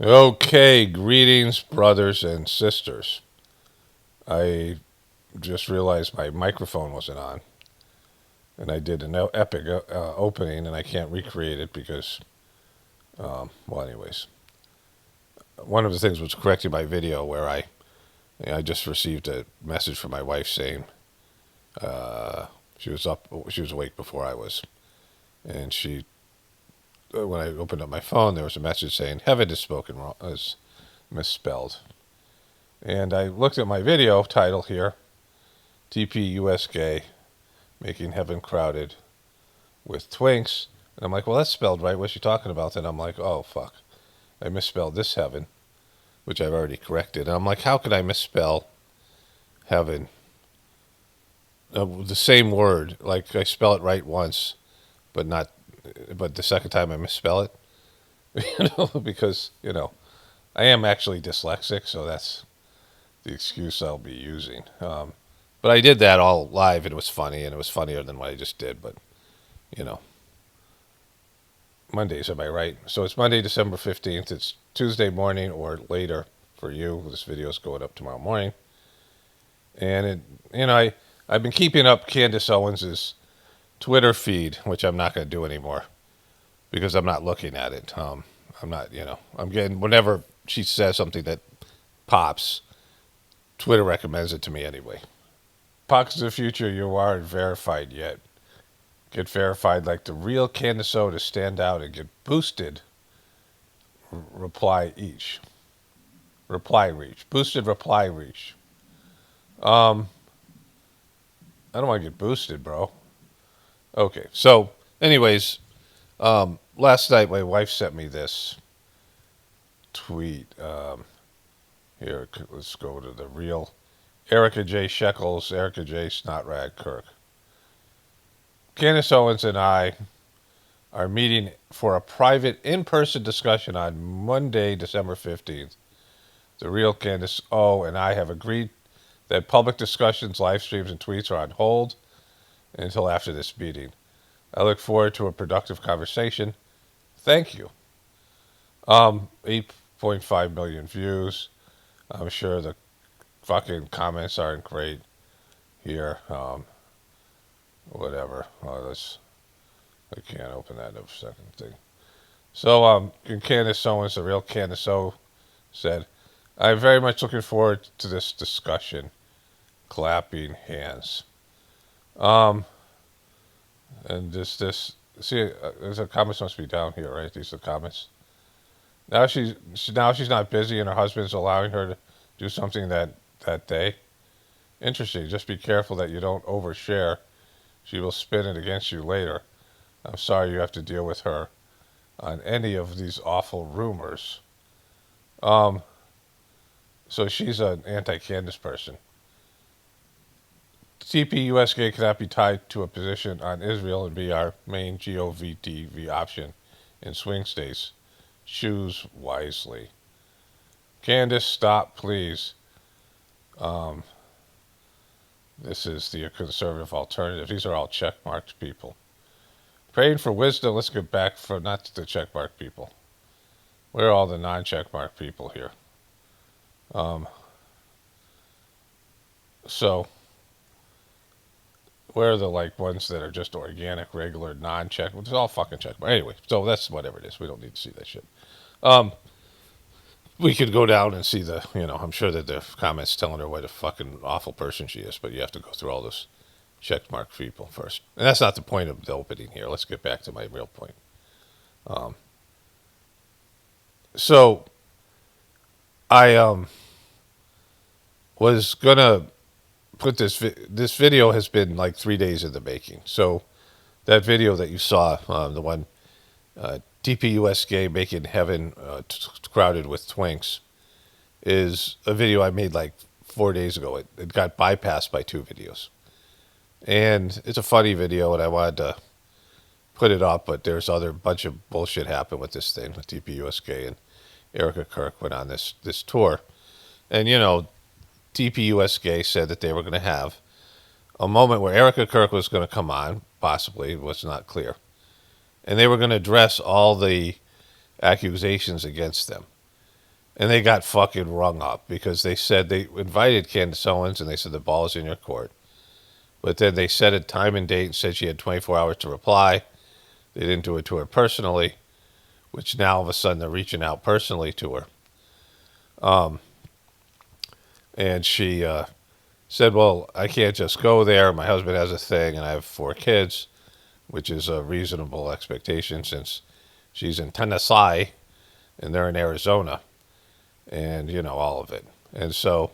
Okay, greetings, brothers and sisters. I just realized my microphone wasn't on, and I did an epic opening, and I can't recreate it because, anyways, one of the things was correcting my video where I just received a message from my wife saying she was awake before I was, and when I opened up my phone, there was a message saying heaven is spoken wrong, is misspelled, and I looked at my video title here. TPUS gay, making heaven crowded with twinks. And I'm like, well, that's spelled right. What's she talking about? And I'm like, oh, fuck. I misspelled this heaven, which I've already corrected. And I'm like, how could I misspell heaven? The same word. Like, I spell it right once, but the second time I misspell it. Because, I am actually dyslexic, so that's the excuse I'll be using. But I did that all live, and it was funny, and it was funnier than what I just did. But, you know, Mondays, am I right? So it's Monday, December 15th. It's Tuesday morning or later for you. This video is going up tomorrow morning. And, I've been keeping up Candace Owens' Twitter feed, which I'm not going to do anymore because I'm not looking at it. I'm not, I'm getting, whenever she says something that pops, Twitter recommends it to me anyway. Pockets of the future, you aren't verified yet. Get verified like the real Candace O to stand out and get boosted. Reply each. Reply reach. Boosted reply reach. I don't want to get boosted, bro. Okay, so, anyways, last night my wife sent me this tweet. Here, let's go to the real Erica J. Shekels, Erica J. Snotrad Kirk. Candace Owens and I are meeting for a private in-person discussion on Monday, December 15th. The real Candace O and I have agreed that public discussions, live streams, and tweets are on hold until after this meeting. I look forward to a productive conversation. Thank you. 8.5 million views. I'm sure the fucking comments aren't great here. Whatever. I can't open that up second thing. So, Candace Owens, the real Candace O, said, I'm very much looking forward to this discussion. Clapping hands. And see, there's a comments must be down here, right? These are the comments. Now she's not busy and her husband's allowing her to do something that day. Interesting. Just be careful that you don't overshare. She will spin it against you later. I'm sorry you have to deal with her on any of these awful rumors. So she's an anti-Candace person. TPUSK cannot be tied to a position on Israel and be our main GOVTV option in swing states. Choose wisely. Candace, stop, please. This is the conservative alternative. These are all checkmarked people. Praying for wisdom. Let's get back for not the checkmark people. Where are all the non-checkmark people here? So, where are the ones that are just organic, regular, non-check? It's all fucking checkmark. Anyway, so that's whatever it is. We don't need to see that shit. We could go down and see I'm sure that the comments telling her what a fucking awful person she is, but you have to go through all those checkmark people first. And that's not the point of the opening here. Let's get back to my real point. So I was gonna put this video has been like 3 days in the making. So that video that you saw, the one TPUS gay making heaven crowded with twinks, is a video I made like 4 days ago. It got bypassed by 2 videos. And it's a funny video, and I wanted to put it up, but there's other bunch of bullshit happened with this thing with TPUSK, and Erica Kirk went on this tour. And, TPUSK said that they were going to have a moment where Erica Kirk was going to come on, possibly, it was not clear. And they were going to address all the accusations against them. And they got fucking rung up because they said they invited Candace Owens and they said the ball is in your court. But then they set a time and date and said she had 24 hours to reply. They didn't do it to her personally, which now all of a sudden they're reaching out personally to her. And she said, well, I can't just go there. My husband has a thing and I have 4 kids, which is a reasonable expectation since she's in Tennessee and they're in Arizona. And, all of it. And so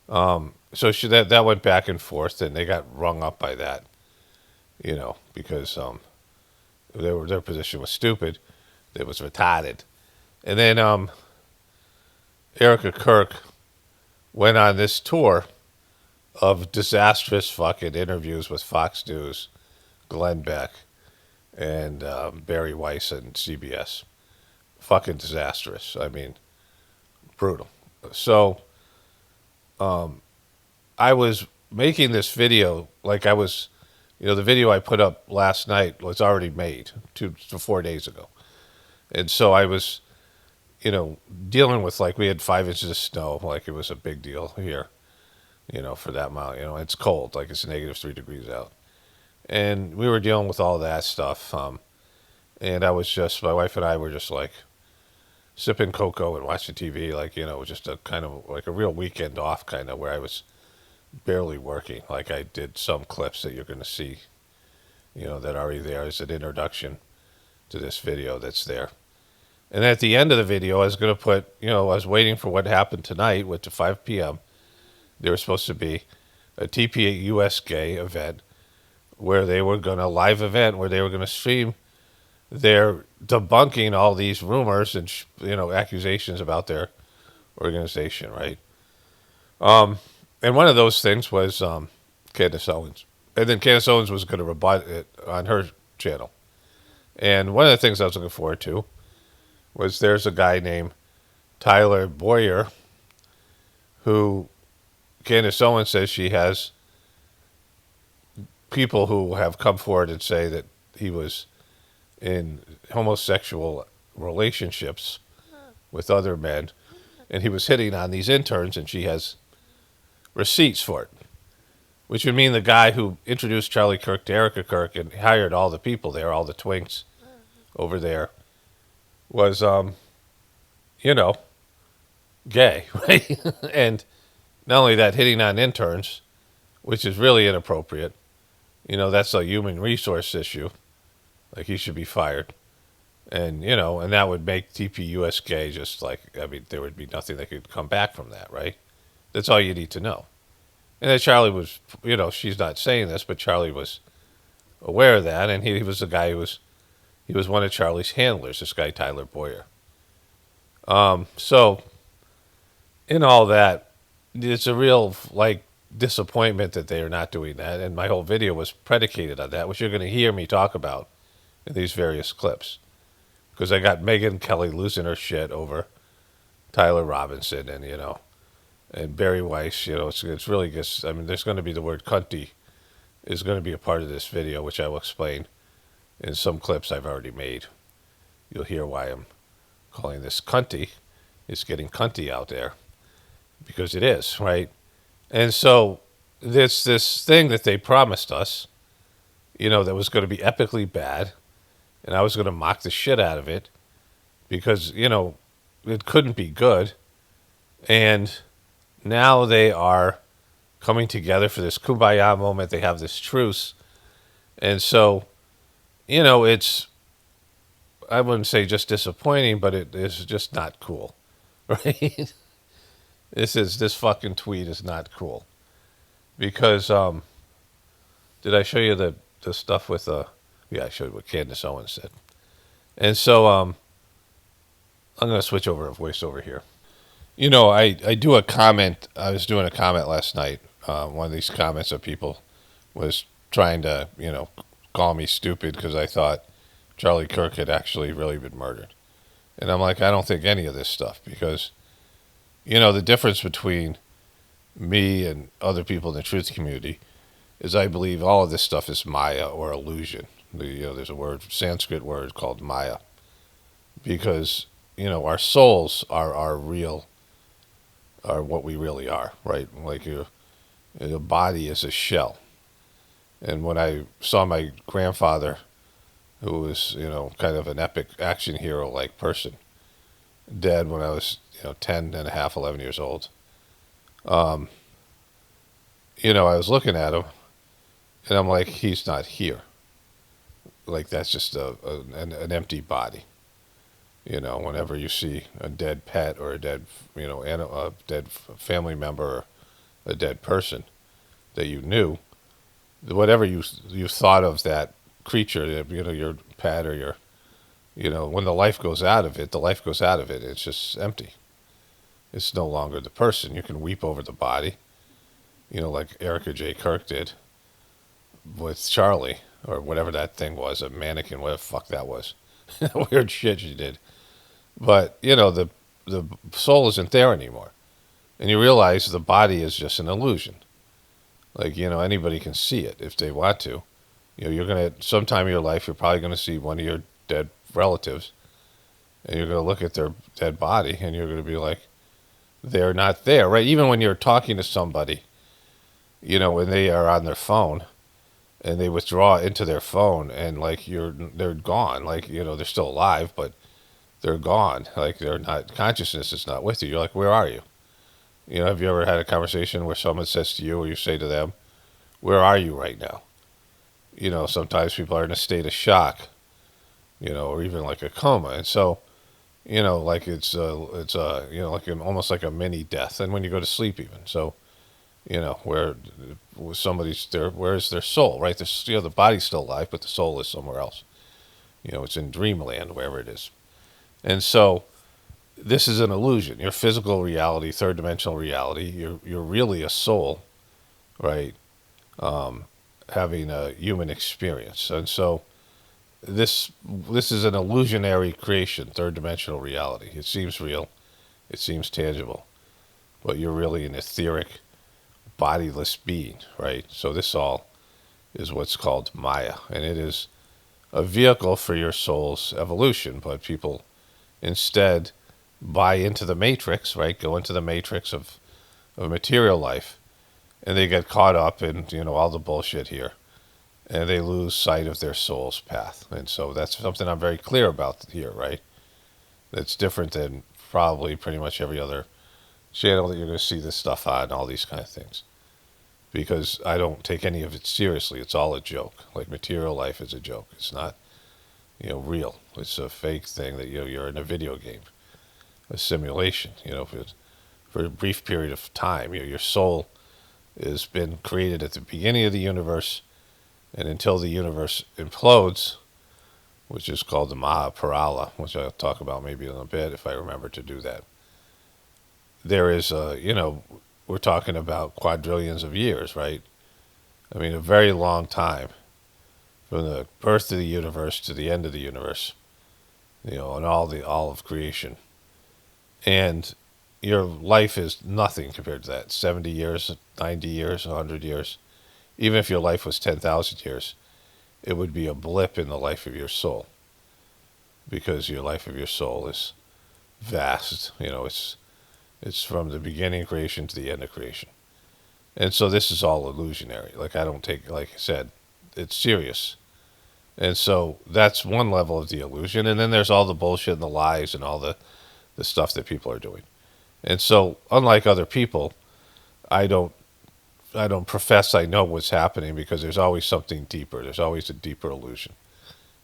that went back and forth and they got rung up by that, because their position was stupid. It was retarded. And then Erica Kirk went on this tour of disastrous fucking interviews with Fox News, Glenn Beck, and Barry Weiss and CBS. Fucking disastrous. I mean, brutal. So I was making this video like I was, the video I put up last night was already made 2 to 4 days ago. And so I was, dealing with, like, we had 5 inches of snow, like it was a big deal here, for that amount. It's cold, like it's -3 degrees out. And we were dealing with all that stuff. And my wife and I were just like sipping cocoa and watching TV, like, just a kind of like a real weekend off kind of where I was barely working. Like I did some clips that you're going to see, that are already there as an introduction to this video that's there. And at the end of the video, I was going to put, I was waiting for what happened tonight, which at 5 p.m. There was supposed to be a TPUS gay event where they were going to live event where they were going to stream their debunking all these rumors and, accusations about their organization, right? And one of those things was Candace Owens. And then Candace Owens was going to rebut it on her channel. And one of the things I was looking forward to was there's a guy named Tyler Boyer who Candace Owens says she has people who have come forward and say that he was in homosexual relationships with other men and he was hitting on these interns and she has receipts for it, which would mean the guy who introduced Charlie Kirk to Erica Kirk and hired all the people there, all the twinks over there, was, gay, right? And not only that, hitting on interns, which is really inappropriate. That's a human resource issue. Like, he should be fired. And, and that would make TPUS gay just like, there would be nothing that could come back from that, right? That's all you need to know. And that Charlie was, she's not saying this, but Charlie was aware of that. And he was the guy he was one of Charlie's handlers, this guy, Tyler Boyer. So, in all that, it's a real, disappointment that they are not doing that. And my whole video was predicated on that, which you're going to hear me talk about in these various clips. Because I got Megyn Kelly losing her shit over Tyler Robinson and, and Barry Weiss, it's really just, there's going to be the word cunty is going to be a part of this video, which I will explain in some clips I've already made. You'll hear why I'm calling this cunty. It's getting cunty out there because it is, right? And so there's this thing that they promised us, that was going to be epically bad, and I was going to mock the shit out of it because, it couldn't be good. And now they are coming together for this kumbaya moment. They have this truce. And so, it's, I wouldn't say just disappointing, but it is just not cool, right? This fucking tweet is not cool. Because, did I show you the stuff with, yeah, I showed you what Candace Owens said. And so, I'm going to switch over a voiceover here. I do a comment. I was doing a comment last night. One of these comments of people was trying to, call me stupid because I thought Charlie Kirk had actually really been murdered. And I'm like, I don't think any of this stuff because, the difference between me and other people in the truth community is I believe all of this stuff is Maya or illusion. There's a Sanskrit word called Maya because our souls are our real, are what we really are, right? Like your body is a shell. And when I saw my grandfather, who was, kind of an epic action hero like person, dead when I was, 10 and a half, 11 years old, I was looking at him and I'm like, he's not here. Like, that's just an empty body. Whenever you see a dead pet or a dead, a dead family member or a dead person that you knew, whatever you thought of that creature, your pet or your, when the life goes out of it, the life goes out of it. It's just empty. It's no longer the person. You can weep over the body, like Erica J. Kirk did with Charlie or whatever that thing was, a mannequin, whatever the fuck that was. Weird shit she did. But, the soul isn't there anymore. And you realize the body is just an illusion. Like, anybody can see it if they want to. You're going to, sometime in your life, you're probably going to see one of your dead relatives, and you're going to look at their dead body, and you're going to be like, they're not there, right? Even when you're talking to somebody, when they are on their phone, and they withdraw into their phone, and like they're gone. Like, they're still alive, but they're gone. Like, they're not, consciousness is not with you. You're like, where are you? Have you ever had a conversation where someone says to you, or you say to them, where are you right now? Sometimes people are in a state of shock, or even like a coma. And so, like it's like almost like a mini death. And when you go to sleep even. So, where somebody's there, where's their soul, right? The body's still alive, but the soul is somewhere else. It's in dreamland, wherever it is. And so this is an illusion. Your physical reality, third dimensional reality, you're really a soul, right? Having a human experience. And so this is an illusionary creation, third dimensional reality. It seems real, it seems tangible, but you're really an etheric, bodiless being, right? So this all is what's called Maya, and it is a vehicle for your soul's evolution. But people instead buy into the matrix, right? Go into the matrix of material life, and they get caught up in all the bullshit here, and they lose sight of their soul's path. And so that's something I'm very clear about here, right? That's different than probably pretty much every other channel that you're going to see this stuff on, all these kind of things, because I don't take any of it seriously. It's all a joke. Like, material life is a joke. It's not real. It's a fake thing that you're in a video game, a simulation. For a brief period of time, your soul has been created at the beginning of the universe, and until the universe implodes, which is called the Mahaparala, which I'll talk about maybe in a bit if I remember to do that. There is we're talking about quadrillions of years, right? I mean, a very long time from the birth of the universe to the end of the universe, and all of creation. And your life is nothing compared to that. 70 years, 90 years, 100 years. Even if your life was 10,000 years, it would be a blip in the life of your soul, because your life of your soul is vast. It's from the beginning of creation to the end of creation. And so this is all illusionary. Like, I don't take, like I said, it's serious. And so that's one level of the illusion. And then there's all the bullshit and the lies and all the stuff that people are doing. And so, unlike other people, I don't profess I know what's happening, because there's always something deeper. There's always a deeper illusion.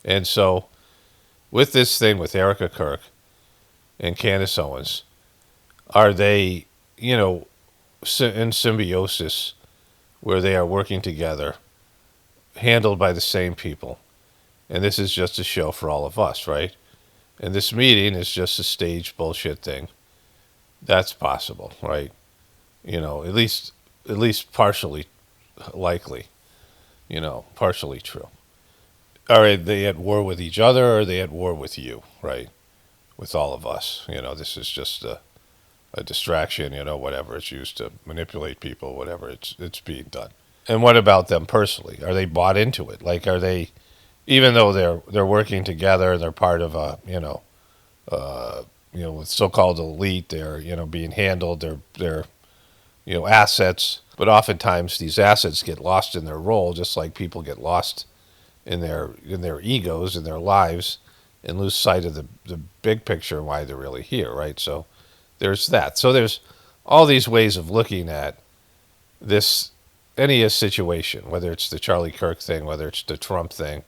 And so, with this thing with Erica Kirk and Candace Owens, are they, in symbiosis, where they are working together, handled by the same people? And this is just a show for all of us, right? And this meeting is just a staged bullshit thing. That's possible, right? At least partially likely, partially true. Are they at war with each other, or are they at war with you, right? With all of us. This is just a distraction, whatever. It's used to manipulate people, whatever. It's being done. And what about them personally? Are they bought into it? Like, are they, even though they're working together, they're part of a with so-called elite, they're being handled, they're assets, but oftentimes these assets get lost in their role, just like people get lost in their egos in their lives and lose sight of the big picture and why they're really here, right? So there's that. So there's all these ways of looking at this any situation, whether it's the Charlie Kirk thing, whether it's the Trump thing,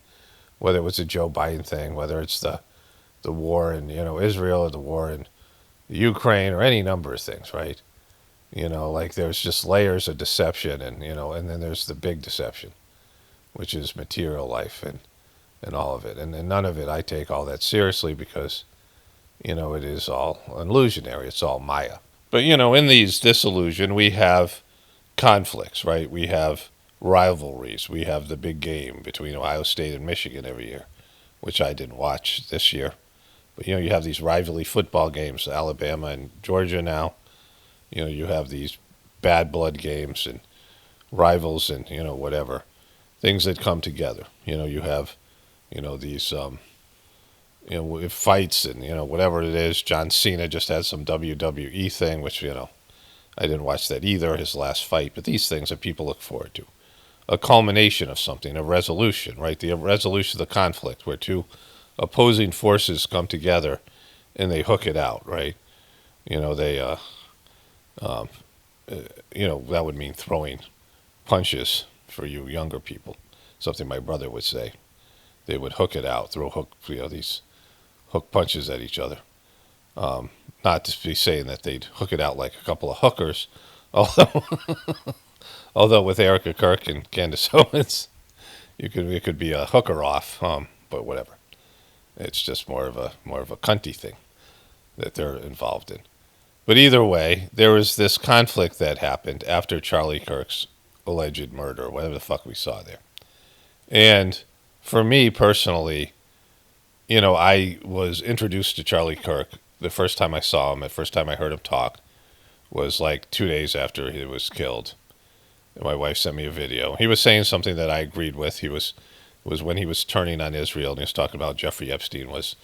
whether it was the Joe Biden thing, whether it's the war in Israel or the war in Ukraine or any number of things, right? Like there's just layers of deception, and then there's the big deception, which is material life and all of it. And none of it I take all that seriously because, it is all illusionary. It's all Maya. But, in these disillusion, we have conflicts, right? We have rivalries. We have the big game between Ohio State and Michigan every year, which I didn't watch this year. But, you have these rivalry football games, Alabama and Georgia now. You have these bad blood games and rivals and, whatever. Things that come together. You have, these, fights and, whatever it is. John Cena just had some WWE thing, which, I didn't watch that either, his last fight. But these things that people look forward to. A culmination of something, a resolution, right? The resolution of the conflict where two opposing forces come together and they hook it out, right? They, that would mean throwing punches for you younger people. Something my brother would say. They would hook it out, throw these hook punches at each other. Not to be saying that they'd hook it out like a couple of hookers, although although with Erica Kirk and Candace Owens, it could be a hooker off. But whatever. It's just more of a cunty thing that they're involved in. But either way, there was this conflict that happened after Charlie Kirk's alleged murder, whatever the fuck we saw there. And for me personally, I was introduced to Charlie Kirk the first time I saw him, the first time I heard him talk was like 2 days after he was killed. And my wife sent me a video. He was saying something that I agreed with. It was when he was turning on Israel and he was talking about Jeffrey Epstein was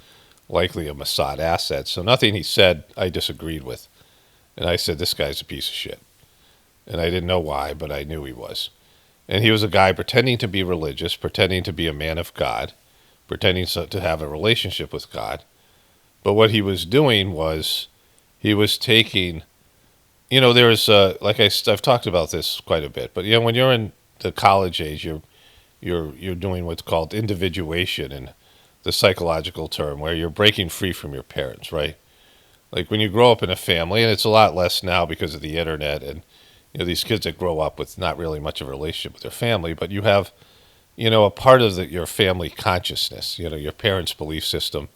likely a Mossad asset. So nothing he said I disagreed with. And I said, this guy's a piece of shit. And I didn't know why, but I knew he was. And he was a guy pretending to be religious, pretending to be a man of God, pretending to have a relationship with God. But what he was doing was he was taking, there's, I've talked about this quite a bit, but, when you're in the college age, you're doing what's called individuation in the psychological term, where you're breaking free from your parents, right? Like when you grow up in a family, and it's a lot less now because of the internet and, these kids that grow up with not really much of a relationship with their family, but you have, a part of your family consciousness, your parents' belief system.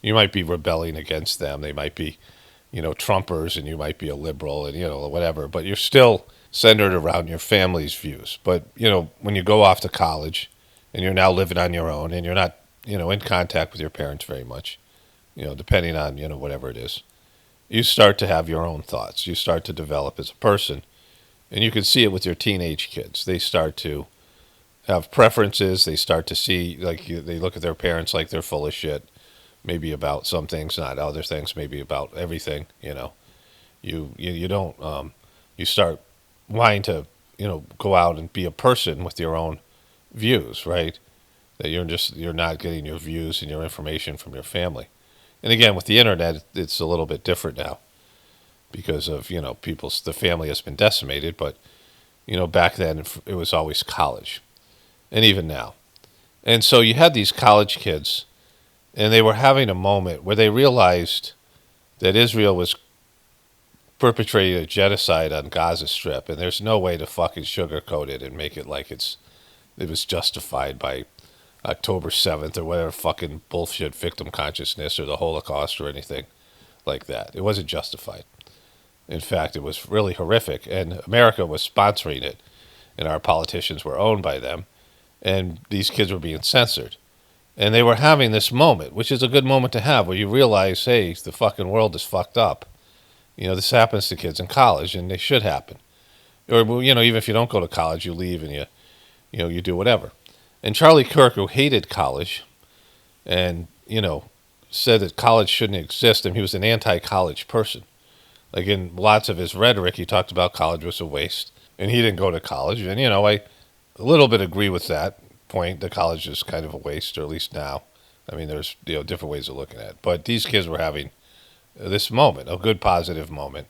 You might be rebelling against them. They might be, Trumpers, and you might be a liberal and, whatever, but you're still centered around your family's views. But, when you go off to college and you're now living on your own and you're not, in contact with your parents very much, depending on, whatever it is, you start to have your own thoughts. You start to develop as a person. And you can see it with your teenage kids. They start to have preferences. They start to see, they look at their parents like they're full of shit. Maybe about some things, not other things. Maybe about everything. You don't. You start wanting to, go out and be a person with your own views, right? That you're not getting your views and your information from your family. And again, with the internet, it's a little bit different now. Because of, the family has been decimated, but, back then it was always college. And even now. And so you had these college kids, and they were having a moment where they realized that Israel was perpetrating a genocide on Gaza Strip, and there's no way to fucking sugarcoat it and make it like it was justified by October 7th or whatever fucking bullshit victim consciousness or the Holocaust or anything like that. It wasn't justified. In fact, it was really horrific, and America was sponsoring it, and our politicians were owned by them, and these kids were being censored. And they were having this moment, which is a good moment to have, where you realize, hey, the fucking world is fucked up. This happens to kids in college, and they should happen. Or, even if you don't go to college, you leave and you do whatever. And Charlie Kirk, who hated college and, said that college shouldn't exist, and he was an anti-college person. Like in lots of his rhetoric, he talked about college was a waste, and he didn't go to college. And I a little bit agree with that point. That college is kind of a waste, or at least now. I mean, there's different ways of looking at it. But these kids were having this moment, a good positive moment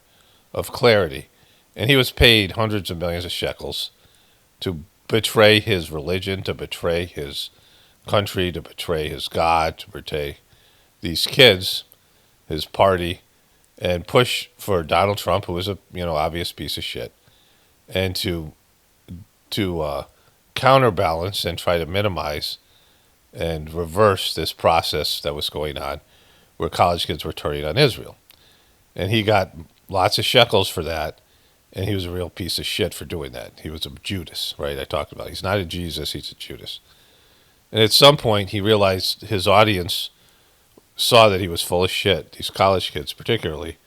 of clarity, and he was paid hundreds of millions of shekels to betray his religion, to betray his country, to betray his God, to betray these kids, his party, and push for Donald Trump, who is a obvious piece of shit, and to counterbalance and try to minimize and reverse this process that was going on, where college kids were turning on Israel, and he got lots of shekels for that, and he was a real piece of shit for doing that. He was a Judas, right? I talked about it. He's not a Jesus, he's a Judas. And at some point, he realized his audience saw that he was full of shit, these college kids particularly,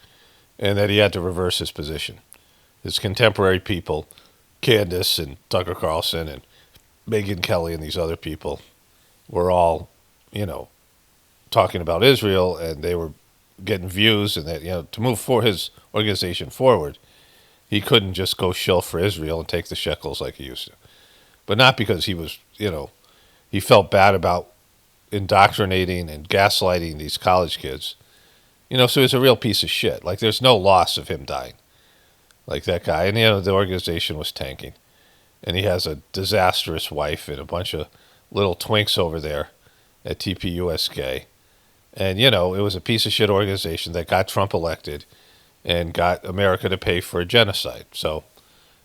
and that he had to reverse his position. His contemporary people, Candace and Tucker Carlson and Megyn Kelly and these other people, were all, talking about Israel, and they were getting views, and that, to move for his organization forward, he couldn't just go shill for Israel and take the shekels like he used to. But not because he was, he felt bad about indoctrinating and gaslighting these college kids. So he's a real piece of shit. Like, there's no loss of him dying. Like that guy. And, the organization was tanking. And he has a disastrous wife and a bunch of little twinks over there at TPUSK. And, it was a piece of shit organization that got Trump elected and got America to pay for a genocide. So,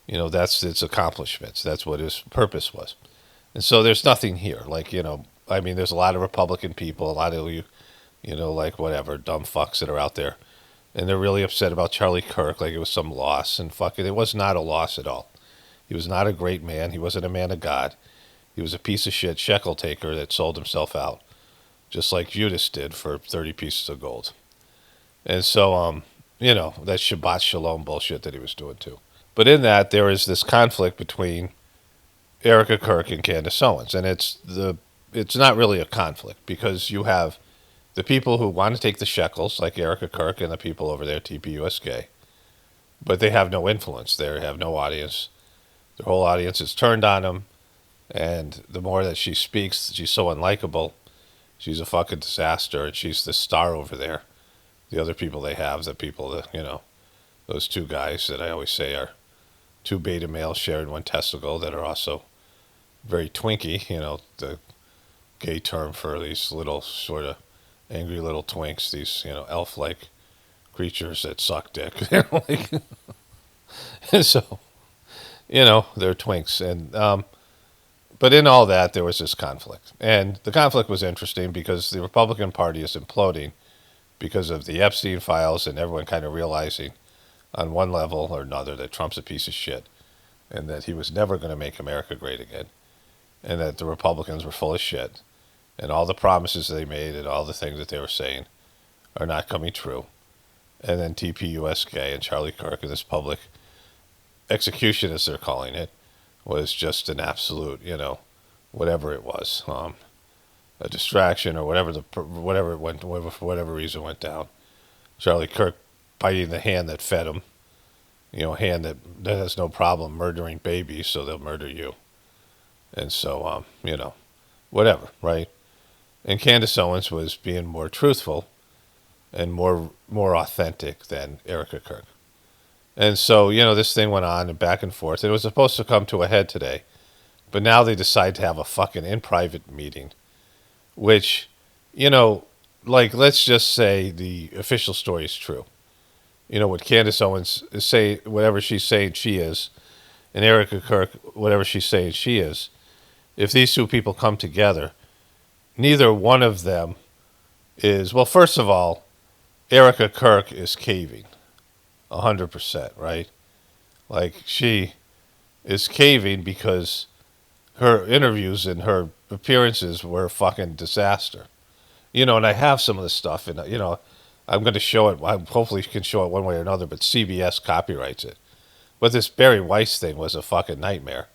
that's its accomplishments. That's what his purpose was. And so there's nothing here. Like, there's a lot of Republican people, a lot of like whatever, dumb fucks that are out there. And they're really upset about Charlie Kirk, like it was some loss. And it was not a loss at all. He was not a great man. He wasn't a man of God. He was a piece of shit shekel taker that sold himself out, just like Judas did for 30 pieces of gold. And so, that Shabbat Shalom bullshit that he was doing too. But in that, there is this conflict between Erica Kirk and Candace Owens. And it's not really a conflict, because you have the people who want to take the shekels, like Erica Kirk and the people over there at TPUSK, but they have no influence. They have no audience. Their whole audience is turned on them, and the more that she speaks, she's so unlikable. She's a fucking disaster, and she's the star over there. The other people they have, those two guys that I always say are two beta males sharing one testicle that are also very twinky, the gay term for these little sort of angry little twinks, these, elf-like creatures that suck dick. And so, they're twinks. And, but in all that, there was this conflict. And the conflict was interesting because the Republican Party is imploding because of the Epstein files and everyone kind of realizing on one level or another that Trump's a piece of shit and that he was never going to make America great again, and that the Republicans were full of shit, and all the promises they made and all the things that they were saying are not coming true. And then TPUSK and Charlie Kirk and this public execution, as they're calling it, was just an absolute, whatever it was, a distraction or whatever it went, for whatever reason went down. Charlie Kirk biting the hand that fed him, hand that has no problem murdering babies, so they'll murder you. And so, whatever, right? And Candace Owens was being more truthful and more authentic than Erica Kirk. And so, this thing went on and back and forth. It was supposed to come to a head today, but now they decide to have a fucking in-private meeting, which, let's just say the official story is true. What Candace Owens is saying, whatever she's saying she is, and Erica Kirk, whatever she's saying she is, if these two people come together, neither one of them is, well, first of all, Erica Kirk is caving 100%, right? Like, she is caving because her interviews and her appearances were a fucking disaster. And I have some of the stuff, and, I'm going to show it. Hopefully you can show it one way or another, but CBS copyrights it. But this Barry Weiss thing was a fucking nightmare,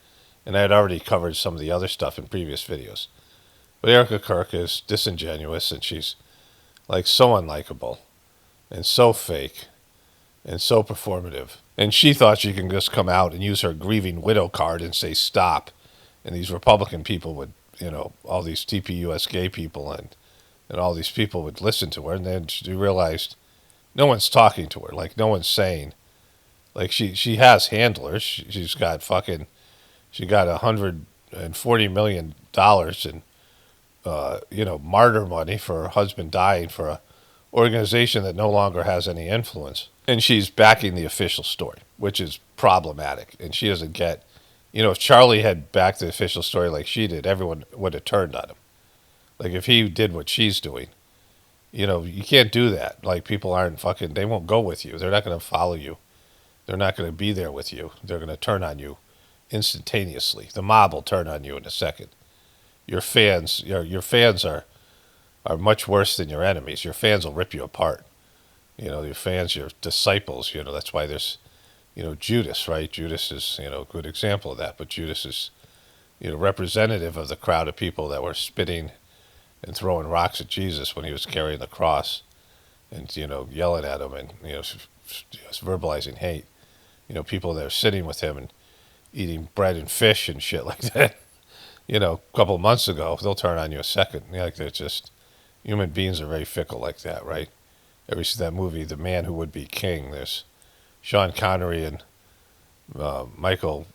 and I had already covered some of the other stuff in previous videos. But Erica Kirk is disingenuous, and she's like so unlikable and so fake and so performative. And she thought she can just come out and use her grieving widow card and say stop. And these Republican people would, all these TPUS gay people and all these people would listen to her. And then she realized no one's talking to her. Like, no one's saying, like, she has handlers. She's got she got $140 million in, martyr money for her husband dying for a organization that no longer has any influence. And she's backing the official story, which is problematic. And she doesn't get, if Charlie had backed the official story like she did, everyone would have turned on him. Like, if he did what she's doing, you can't do that. Like, people aren't they won't go with you. They're not going to follow you. They're not going to be there with you. They're going to turn on you instantaneously. The mob will turn on you in a second. Your fans are much worse than your enemies. Your fans will rip you apart. Your fans, your disciples. That's why there's, Judas, right? Judas is, a good example of that. But Judas is, representative of the crowd of people that were spitting and throwing rocks at Jesus when he was carrying the cross, and yelling at him and verbalizing hate. People that are sitting with him and eating bread and fish and shit like that. A couple of months ago, they'll turn on you a second. Like, they're just, human beings are very fickle like that, right? Ever see that movie, The Man Who Would Be King? There's Sean Connery and Michael,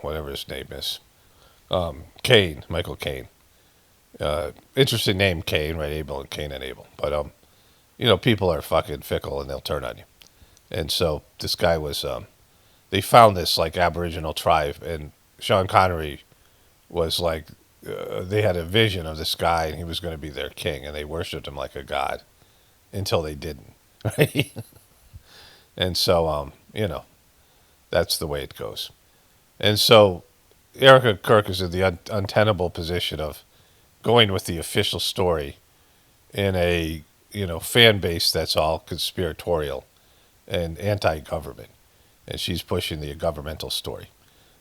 whatever his name is, Caine, Michael Caine. Interesting name, Cain, right? Abel and Cain and Abel. But, people are fucking fickle and they'll turn on you. And so this guy was, they found this, like, Aboriginal tribe, and Sean Connery was like, they had a vision of this guy and he was going to be their king, and they worshipped him like a god until they didn't, right? And so, that's the way it goes. And so Erica Kirk is in the untenable position of going with the official story in a, fan base that's all conspiratorial and anti-government. And she's pushing the governmental story.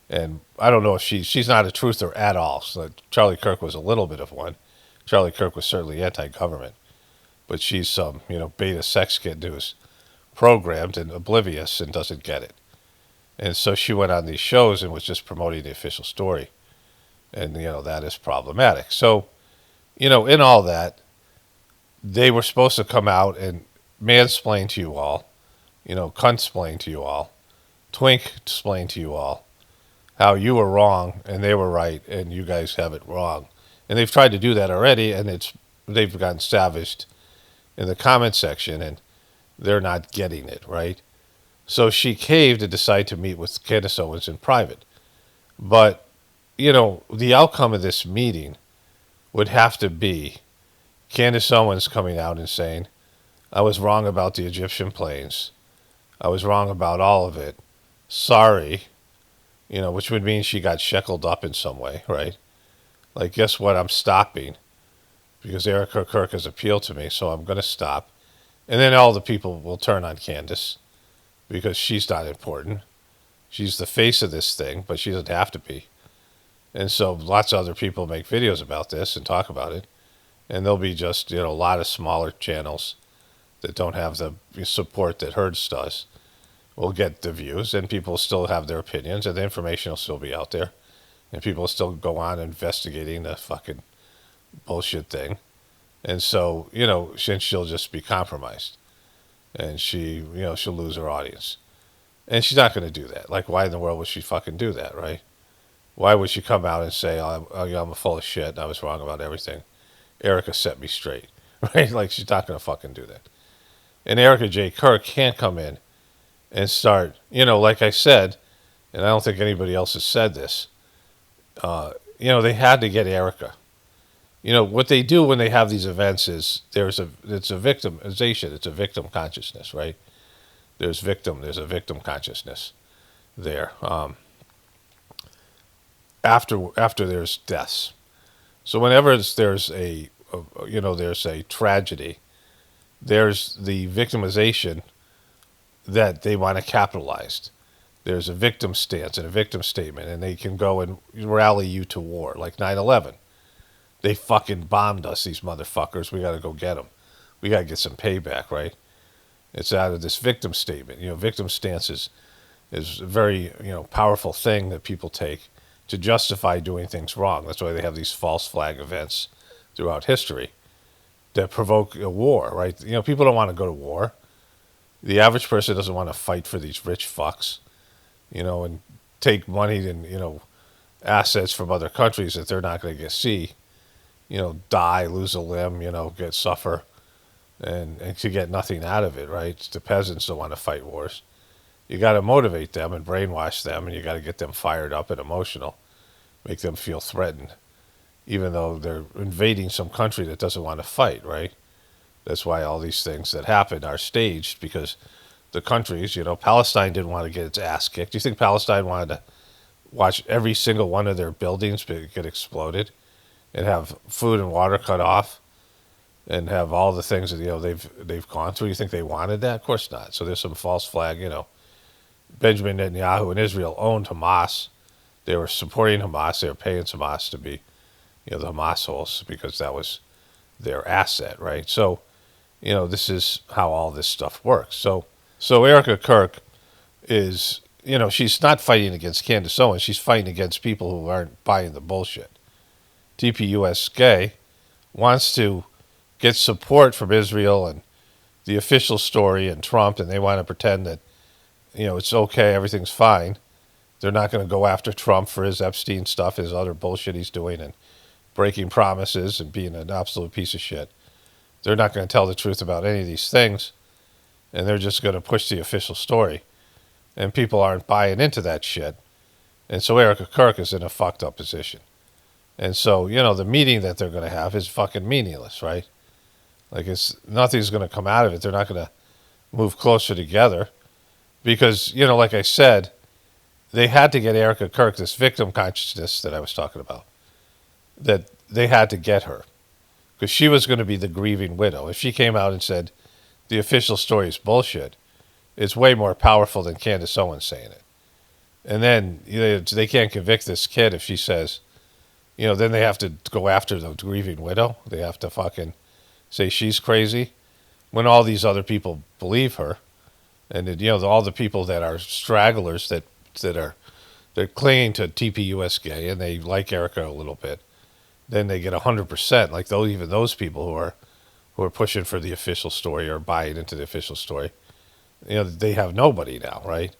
And I don't know if she's not a truther at all. So Charlie Kirk was a little bit of one. Charlie Kirk was certainly anti-government. But she's some, beta sex kid who's programmed and oblivious and doesn't get it. And so she went on these shows and was just promoting the official story. And, that is problematic. So, in all that, they were supposed to come out and mansplain to you all, cuntsplain to you all, twink-splain to you all, how you were wrong and they were right and you guys have it wrong. And they've tried to do that already, and they've gotten savaged in the comment section, and they're not getting it, right? So she caved and decided to meet with Candace Owens in private. But, the outcome of this meeting would have to be Candace Owens coming out and saying, I was wrong about the Egyptian planes. I was wrong about all of it. Sorry. Which would mean she got shackled up in some way, right? Like, guess what? I'm stopping because Erica Kirk has appealed to me, so I'm going to stop. And then all the people will turn on Candace because she's not important. She's the face of this thing, but she doesn't have to be. And so lots of other people make videos about this and talk about it. And there'll be just, a lot of smaller channels that don't have the support that Hertz does will get the views, and people still have their opinions, and the information will still be out there. And people will still go on investigating the fucking bullshit thing. And so, since she'll just be compromised. And she, she'll lose her audience. And she's not going to do that. Like, why in the world would she fucking do that, right? Why would she come out and say, I'm full of shit, and I was wrong about everything? Erica set me straight, right? Like, she's not going to fucking do that. And Erica J. Kirk can't come in and start, like I said, and I don't think anybody else has said this, they had to get Erica. What they do when they have these events is it's a victimization, it's a victim consciousness, right? There's a victim consciousness there. After there's deaths. So whenever there's a tragedy, there's the victimization that they want to capitalize. There's a victim stance and a victim statement, and they can go and rally you to war, like 9/11. They fucking bombed us, these motherfuckers. We got to go get them. we got to get some payback, right? It's out of this victim statement. Victim stance is a very, powerful thing that people take to justify doing things wrong. That's why they have these false flag events throughout history that provoke a war, right? People don't want to go to war. The average person doesn't want to fight for these rich fucks, and take money and, assets from other countries that they're not going to see, die, lose a limb, suffer, and to get nothing out of it, right? The peasants don't want to fight wars. You got to motivate them and brainwash them, and you got to get them fired up and emotional, make them feel threatened, even though they're invading some country that doesn't want to fight, right? That's why all these things that happen are staged, because the countries, Palestine didn't want to get its ass kicked. Do you think Palestine wanted to watch every single one of their buildings get exploded and have food and water cut off and have all the things that, they've gone through? You think they wanted that? Of course not. So there's some false flag, Benjamin Netanyahu and Israel owned Hamas. They were supporting Hamas. They were paying Hamas to be, the Hamas holes, because that was their asset, right? So, this is how all this stuff works. So Erica Kirk is, she's not fighting against Candace Owens. She's fighting against people who aren't buying the bullshit. TPUSK wants to get support from Israel and the official story and Trump, and they want to pretend that, it's okay, everything's fine. They're not going to go after Trump for his Epstein stuff, his other bullshit he's doing, and breaking promises and being an absolute piece of shit. They're not going to tell the truth about any of these things, and they're just going to push the official story. And people aren't buying into that shit. And so Erica Kirk is in a fucked up position. And so, the meeting that they're going to have is fucking meaningless, right? Like, nothing's going to come out of it. They're not going to move closer together. Because, like I said, they had to get Erica Kirk, this victim consciousness that I was talking about, that they had to get her. Because she was going to be the grieving widow. If she came out and said, the official story is bullshit, it's way more powerful than Candace Owens saying it. And then they can't convict this kid if she says, then they have to go after the grieving widow. They have to fucking say she's crazy when all these other people believe her. And, all the people that are stragglers they're clinging to TPUSK and they like Erica a little bit, then they get 100%. Like even those people who are pushing for the official story or buying into the official story, they have nobody now, right?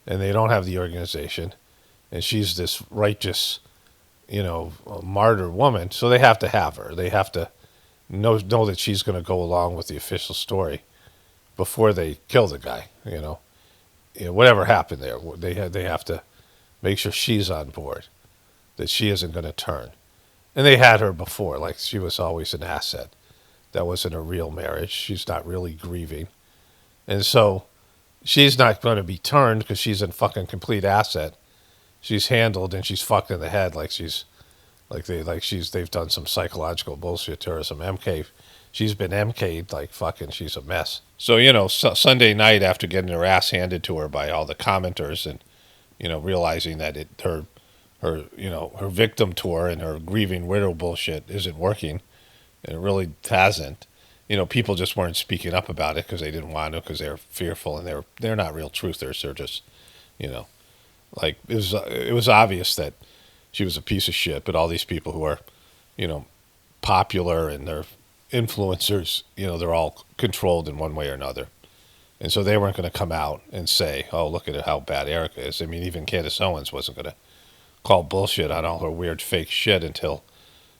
And they don't have the organization. And she's this righteous, martyr woman. So they have to have her. They have to know that she's going to go along with the official story before they kill the guy, whatever happened there. They have to make sure she's on board, that she isn't going to turn. And they had her before, like she was always an asset. That wasn't a real marriage. She's not really grieving. And so she's not going to be turned because she's a fucking complete asset. She's handled and she's fucked in the head they've done some psychological bullshit to her, some MK. She's been MK'd like fucking, she's a mess. So, Sunday night after getting her ass handed to her by all the commenters and, realizing that her victim tour and her grieving widow bullshit isn't working, and it really hasn't. People just weren't speaking up about it because they didn't want to, because they were fearful, and they're not real truthers. They're just, like it was obvious that she was a piece of shit. But all these people who are, popular and they're influencers, they're all controlled in one way or another. And so they weren't going to come out and say, "Oh, look at how bad Erica is." I mean, even Candace Owens wasn't going to call bullshit on all her weird fake shit until,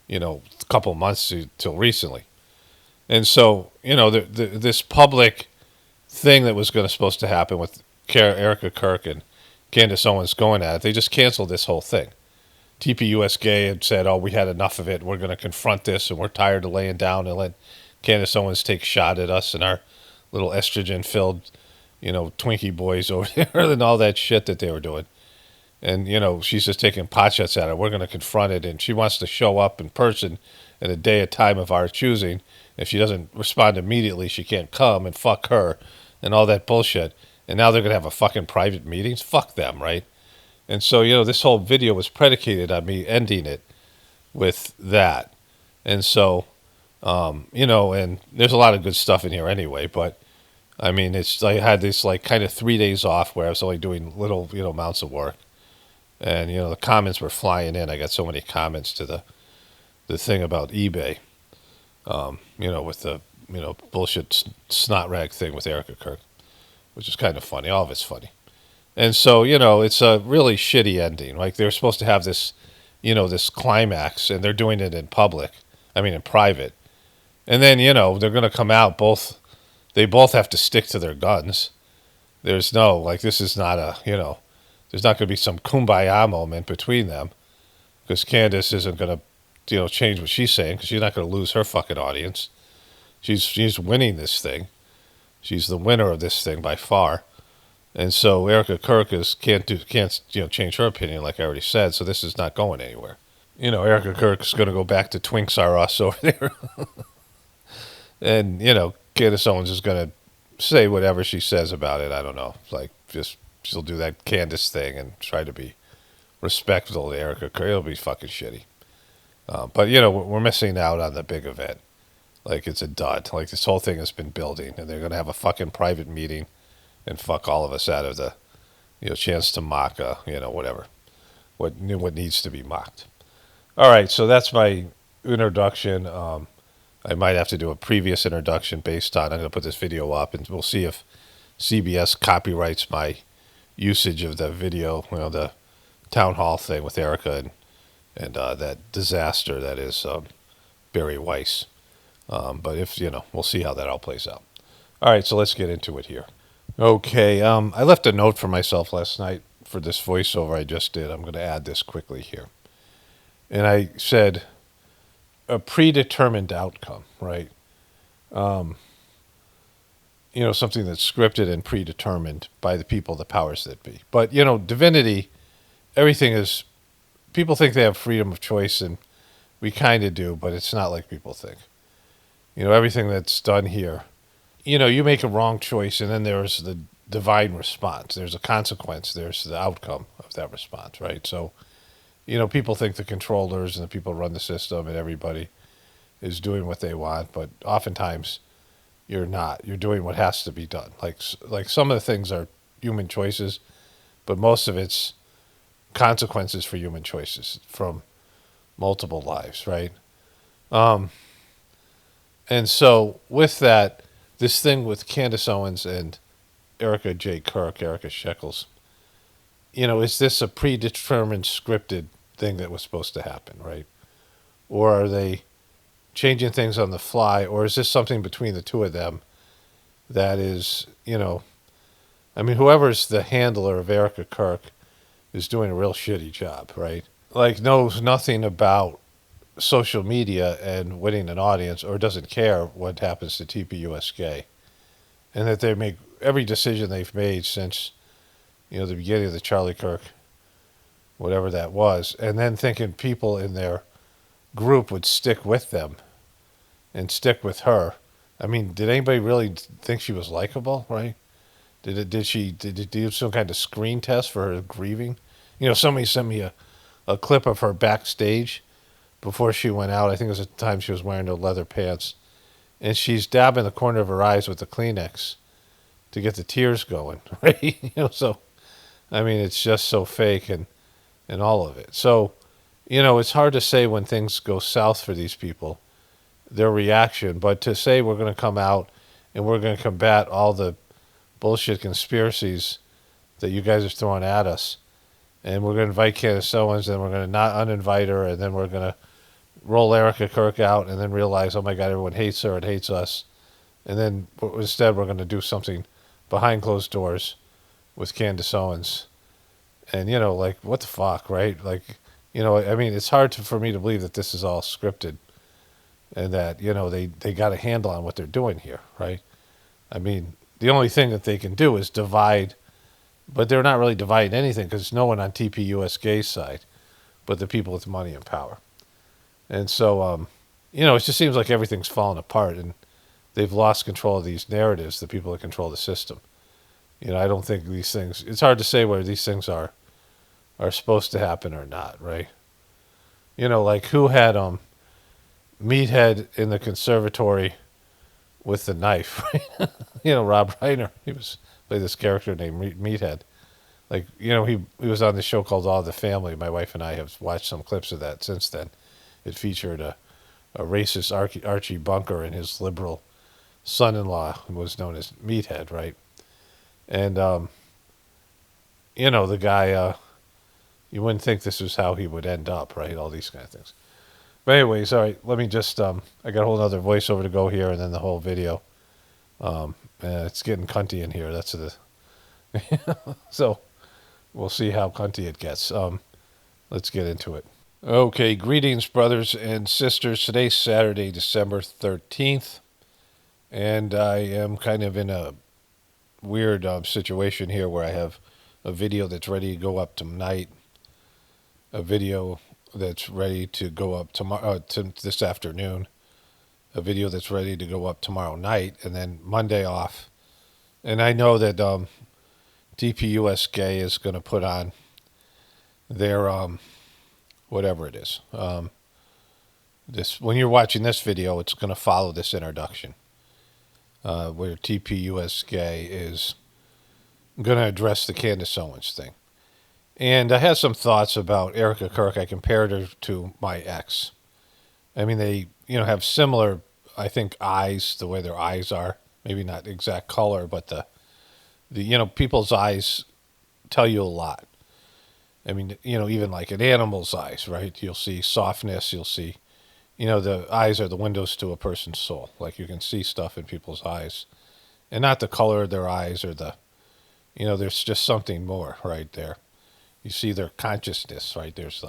a couple months till recently. And so, this public thing that was supposed to happen with Erica Kirk and Candace Owens going at it, they just canceled this whole thing. TPUSK had said, "Oh, we had enough of it. We're going to confront this, and we're tired of laying down and let Candace Owens take a shot at us and our little estrogen-filled, Twinkie boys over there," and all that shit that they were doing. And, she's just taking potshots at it. We're going to confront it, and she wants to show up in person at a day, a time of our choosing. If she doesn't respond immediately, she can't come, and fuck her, and all that bullshit. And now they're going to have a fucking private meetings? Fuck them, right? And so, this whole video was predicated on me ending it with that. And so, And there's a lot of good stuff in here anyway. But I mean, I had this like kind of 3 days off where I was only doing little amounts of work, and the comments were flying in. I got so many comments to the thing about eBay, with the bullshit snot rag thing with Erica Kirk, which is kind of funny. All of it's funny. And so, it's a really shitty ending. Like they're supposed to have this, this climax, and they're doing it in public. I mean, in private. And then, they're going to come out both. They both have to stick to their guns. There's no, like, this is not there's not going to be some kumbaya moment between them because Candace isn't going to, change what she's saying because she's not going to lose her fucking audience. She's winning this thing. She's the winner of this thing by far. And so Erica Kirk can't change her opinion like I already said. So this is not going anywhere. Erica Kirk is going to go back to Twinks R Us over there, and Candace Owens is going to say whatever she says about it. I don't know, like just she'll do that Candace thing and try to be respectful to Erica Kirk. It'll be fucking shitty. But we're missing out on the big event. Like it's a dud. Like this whole thing has been building, and they're going to have a fucking private meeting and fuck all of us out of the chance to mock whatever what needs to be mocked. All right, so that's my introduction. I might have to do a previous introduction based on. I'm going to put this video up, and we'll see if CBS copyrights my usage of the video. The town hall thing with Erica and that disaster that is Barry Weiss. But if we'll see how that all plays out. All right, so let's get into it here. Okay, I left a note for myself last night for this voiceover I just did. I'm going to add this quickly here. And I said a predetermined outcome, right? Something that's scripted and predetermined by the people, the powers that be. But, divinity, everything is, people think they have freedom of choice, and we kind of do, but it's not like people think. Everything that's done here, you make a wrong choice, and then there's the divine response. There's a consequence. There's the outcome of that response, right? So, people think the controllers and the people who run the system and everybody is doing what they want, but oftentimes you're not. You're doing what has to be done. Like some of the things are human choices, but most of it's consequences for human choices from multiple lives, right? And so with that, this thing with Candace Owens and Erica J. Kirk, Erica Shekels, is this a predetermined scripted thing that was supposed to happen, right? Or are they changing things on the fly, or is this something between the two of them that is, whoever's the handler of Erica Kirk is doing a real shitty job, right? Like knows nothing about social media and winning an audience, or doesn't care what happens to TPUSK, and that they make every decision they've made since the beginning of the Charlie Kirk, whatever that was, and then thinking people in their group would stick with them and stick with her. I mean, did anybody really think she was likable, right? Did she do some kind of screen test for her grieving? Somebody sent me a clip of her backstage before she went out. I think it was at the time she was wearing the leather pants, and she's dabbing the corner of her eyes with the Kleenex to get the tears going, right? So I mean, it's just so fake and all of it. So, it's hard to say when things go south for these people, their reaction. But to say we're going to come out and we're going to combat all the bullshit conspiracies that you guys are throwing at us, and we're going to invite Candace Owens, and we're going to not uninvite her, and then we're going to roll Erica Kirk out, and then realize, oh my God, everyone hates her and hates us. And then instead we're going to do something behind closed doors with Candace Owens. And, like, what the fuck, right? Like, it's hard for me to believe that this is all scripted and that, they got a handle on what they're doing here, right? I mean, the only thing that they can do is divide, but they're not really dividing anything because there's no one on TPUSK's side but the people with money and power. And so, it just seems like everything's falling apart and they've lost control of these narratives, the people that control the system. I don't think these things, it's hard to say whether these things are supposed to happen or not, right? Like who had, meathead in the conservatory with the knife. Right? Rob Reiner. He was played this character named Meathead. Like, he was on the show called All the Family. My wife and I have watched some clips of that since then. It featured a racist Archie Bunker and his liberal son-in-law, who was known as Meathead, right? And the guy, you wouldn't think this was how he would end up, right? All these kind of things. But anyways, all right, let me just, I got a whole other voiceover to go here and then the whole video. And it's getting cunty in here. That's the, so we'll see how cunty it gets. Let's get into it. Okay, greetings, brothers and sisters. Today's Saturday, December 13th, and I am kind of in a weird situation here where I have a video that's ready to go up tonight, a video that's ready to go up tomorrow, this afternoon, a video that's ready to go up tomorrow night, and then Monday off. And I know that DPUS Gay is going to put on their whatever it is. This when you're watching this video, it's going to follow this introduction, where TPUS Gay is going to address the Candace Owens thing. And I had some thoughts about Erica Kirk. I compared her to my ex. I mean, they have similar, I think, eyes, the way their eyes are. Maybe not exact color, but the people's eyes tell you a lot. I mean, even like an animal's eyes, right? You'll see softness. You'll see, the eyes are the windows to a person's soul. Like you can see stuff in people's eyes, and not the color of their eyes or the, there's just something more right there. You see their consciousness, right? There's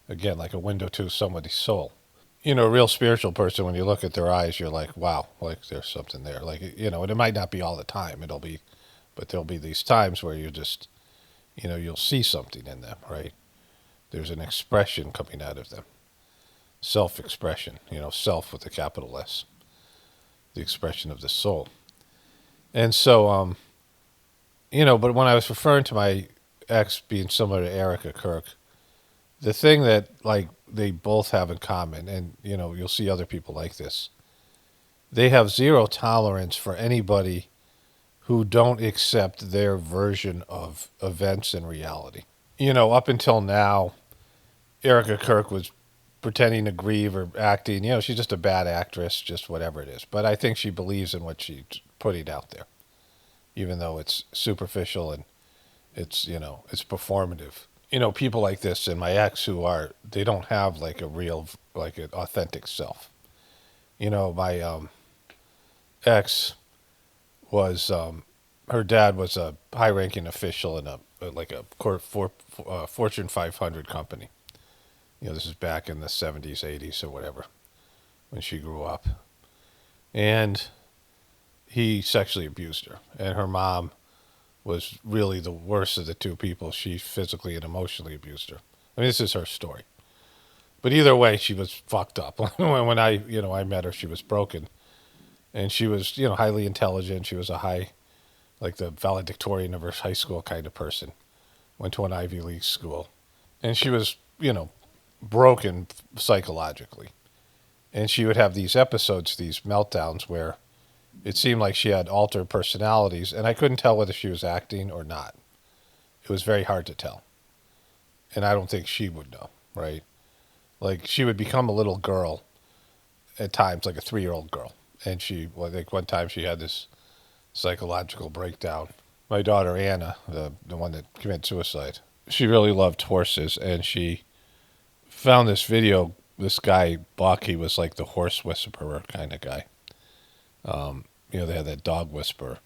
again, like a window to somebody's soul. A real spiritual person, when you look at their eyes, you're like, wow, like there's something there. Like, and it might not be all the time. But there'll be these times where you just, you'll see something in them, right? There's an expression coming out of them. Self-expression, self with a capital S. The expression of the soul. And so, but when I was referring to my ex being similar to Erica Kirk, the thing that, like, they both have in common, and, you'll see other people like this, they have zero tolerance for anybody who don't accept their version of events and reality. Up until now, Erica Kirk was pretending to grieve or acting. She's just a bad actress, just whatever it is. But I think she believes in what she's putting out there, even though it's superficial and it's, it's performative. People like this and my ex they don't have like a real, like an authentic self. My ex was, her dad was a high-ranking official in a Fortune 500 company. This is back in the 70s, 80s, or whatever, when she grew up. And he sexually abused her. And her mom was really the worst of the two people. She physically and emotionally abused her. I mean, this is her story. But either way, she was fucked up. When I met her, she was broken. And she was, highly intelligent. She was like the valedictorian of her high school kind of person. Went to an Ivy League school. And she was, broken psychologically. And she would have these episodes, these meltdowns where it seemed like she had altered personalities, and I couldn't tell whether she was acting or not. It was very hard to tell. And I don't think she would know, right? Like, she would become a little girl at times, like a 3-year-old girl. And like one time she had this psychological breakdown. My daughter, Anna, the one that committed suicide, she really loved horses, and she found this video. This guy, Buck, he was like the horse whisperer kind of guy. They had that dog whisperer.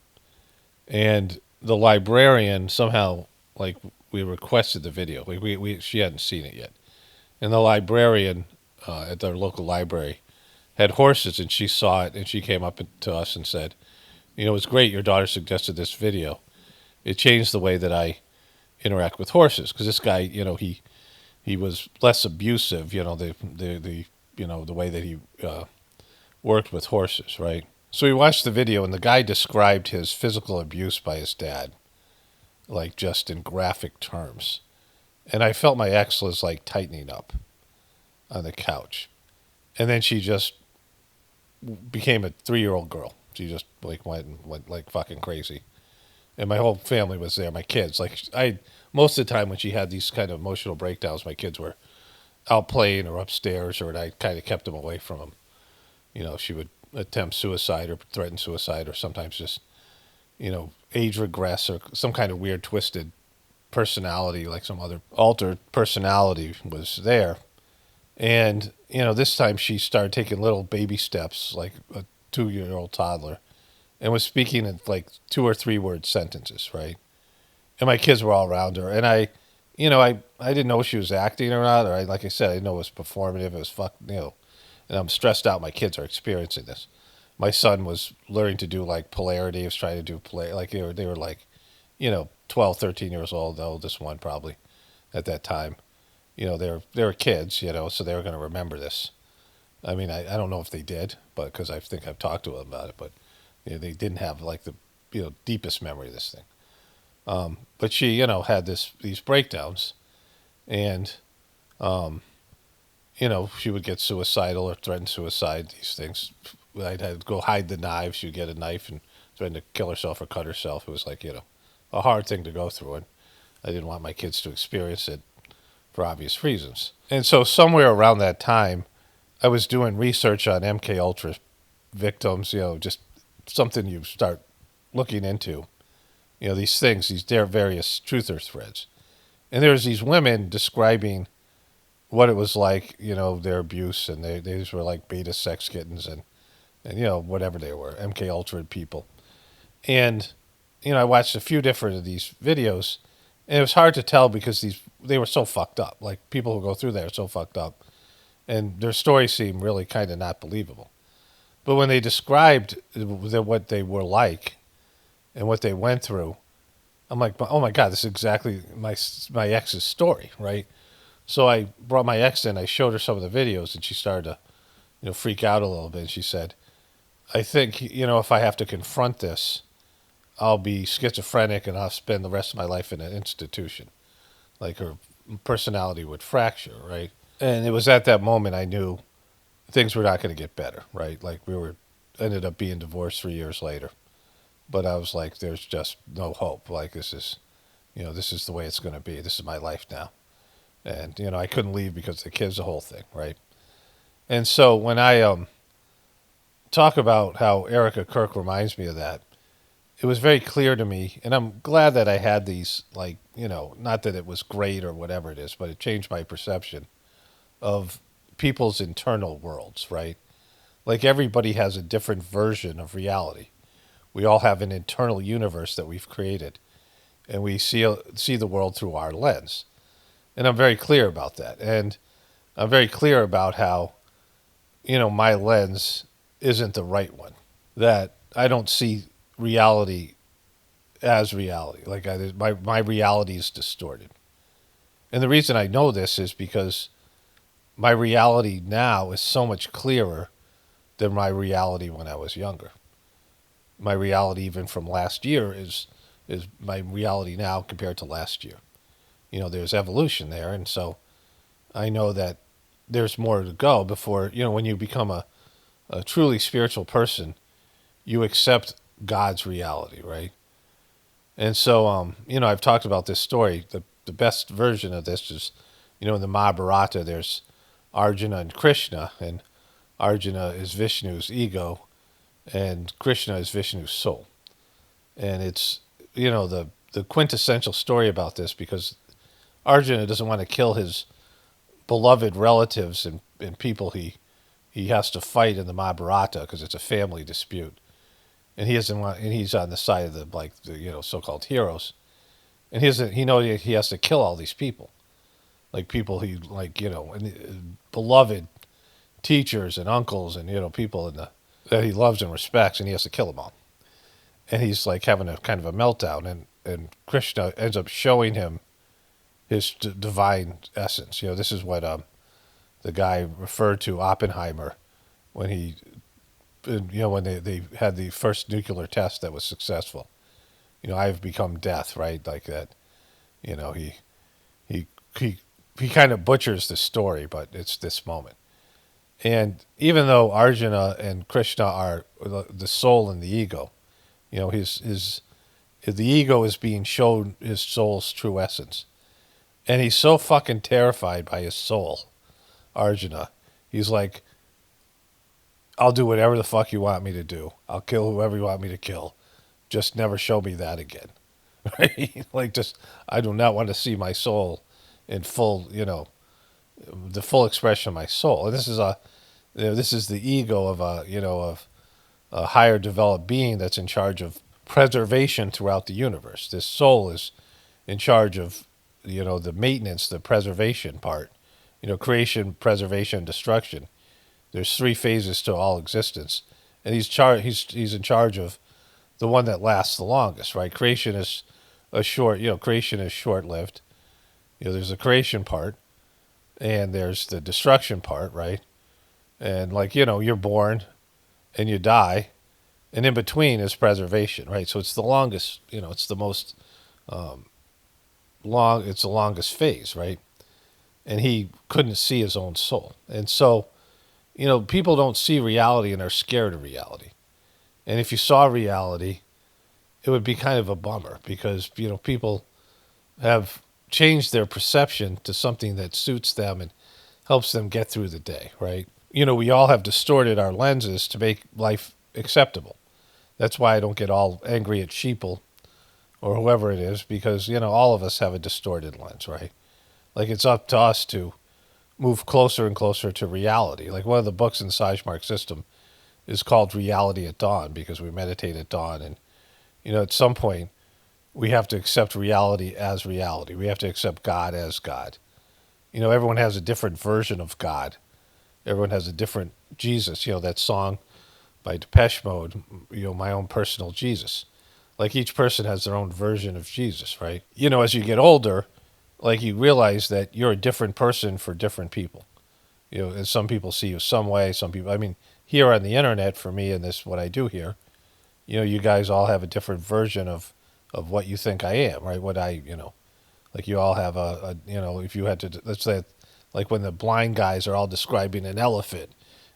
And the librarian somehow, like, we requested the video. Like she hadn't seen it yet. And the librarian at their local library had horses, and she saw it, and she came up to us and said, it's great your daughter suggested this video. It changed the way that I interact with horses. Because this guy, he was less abusive, the way that he worked with horses, right? So we watched the video, and the guy described his physical abuse by his dad, like just in graphic terms. And I felt my ex was like tightening up on the couch. And then she just became a 3-year-old girl. She just like went like fucking crazy. And my whole family was there. My kids, like I, most of the time when she had these kind of emotional breakdowns, my kids were out playing or upstairs, or I kind of kept them away from them. She would attempt suicide or threaten suicide, or sometimes just age regress or some kind of weird twisted personality, like some other altered personality was there. And this time she started taking little baby steps, like a 2-year-old toddler, and was speaking in like 2 or 3 word sentences, right? And my kids were all around her, and I didn't know if she was acting or not, or like I said, I didn't know it was performative. It was and I'm stressed out. My kids are experiencing this. My son was learning to do like polarity. He was trying to do play, like they were like, 12, 13 years old. The oldest one probably at that time. They were kids, so they were going to remember this. I mean, I don't know if they did, but because I think I've talked to them about it, but they didn't have like the deepest memory of this thing. But she, had these breakdowns, and she would get suicidal or threaten suicide. These things, I'd have to go hide the knife. She'd get a knife and threaten to kill herself or cut herself. It was like a hard thing to go through, and I didn't want my kids to experience it for obvious reasons. And so somewhere around that time, I was doing research on MK Ultra victims. Just something you start looking into. These things, these various truther threads. And there's these women describing what it was like, their abuse, and these were like beta sex kittens and whatever they were, MK Ultra people. And I watched a few different of these videos, and it was hard to tell because they were so fucked up. Like people who go through there are so fucked up, and their stories seem really kind of not believable. But when they described what they were like and what they went through, I'm like, oh my God, this is exactly my ex's story, right? So I brought my ex in, I showed her some of the videos, and she started to, freak out a little bit. And she said, I think, if I have to confront this, I'll be schizophrenic and I'll spend the rest of my life in an institution. Like her personality would fracture, right? And it was at that moment I knew things were not going to get better, right? Like ended up being divorced 3 years later. But I was like, there's just no hope. Like this is the way it's going to be. This is my life now. And, I couldn't leave because of the kids, the whole thing, right? And so when I talk about how Erica Kirk reminds me of that, it was very clear to me, and I'm glad that I had these, like, not that it was great or whatever it is, but it changed my perception of people's internal worlds, right? Like everybody has a different version of reality. We all have an internal universe that we've created, and we see the world through our lens. And I'm very clear about that. And I'm very clear about how, my lens isn't the right one. That I don't see reality as reality. Like my reality is distorted. And the reason I know this is because my reality now is so much clearer than my reality when I was younger. My reality even from last year is my reality now compared to last year. There's evolution there, and so I know that there's more to go before, when you become a truly spiritual person, you accept God's reality, right? And so, I've talked about this story. The best version of this is, in the Mahabharata, there's Arjuna and Krishna, and Arjuna is Vishnu's ego, and Krishna is Vishnu's soul. And it's, the quintessential story about this because Arjuna doesn't want to kill his beloved relatives and people he has to fight in the Mahabharata because it's a family dispute, and he doesn't want, and he's on the side of the so-called heroes, and he knows he has to kill all these people, like people he and beloved teachers and uncles and people that he loves and respects, and he has to kill them all, and he's like having a kind of a meltdown, and Krishna ends up showing him his divine essence. This is what the guy referred to Oppenheimer when when they had the first nuclear test that was successful. I've become death, right? Like that. He kind of butchers the story, but it's this moment. And even though Arjuna and Krishna are the soul and the ego, his the ego is being shown his soul's true essence, and he's so fucking terrified by his soul, Arjuna. He's like, I'll do whatever the fuck you want me to do. I'll kill whoever you want me to kill. Just never show me that again. Right? Like, just, I do not want to see my soul in full, the full expression of my soul. And this is the ego of of a higher developed being that's in charge of preservation throughout the universe. This soul is in charge of, the maintenance, the preservation part, creation, preservation, destruction. There's three phases to all existence, and he's in charge of the one that lasts the longest, right? Creation is creation is short lived. There's the creation part, and there's the destruction part, right? And like you're born, and you die, and in between is preservation, right? So it's the longest, it's the most it's the longest phase, right? And he couldn't see his own soul, and so people don't see reality and are scared of reality. And if you saw reality, it would be kind of a bummer because people have changed their perception to something that suits them and helps them get through the day, right? We all have distorted our lenses to make life acceptable. That's why I don't get all angry at sheeple or whoever it is, because all of us have a distorted lens, right? Like, it's up to us to move closer and closer to reality. Like, one of the books in the Sajmark system is called Reality at Dawn, because we meditate at dawn, and at some point we have to accept reality as reality. We have to accept God as God. Everyone has a different version of God. Everyone has a different Jesus. That song by Depeche Mode, My Own Personal Jesus. Like, each person has their own version of Jesus, right? As you get older, like, you realize that you're a different person for different people. And some people see you some way, some people, I mean, here on the internet, for me, and this, what I do here, you guys all have a different version of what you think I am, right? What like, you all have if you had to, let's say, like when the blind guys are all describing an elephant,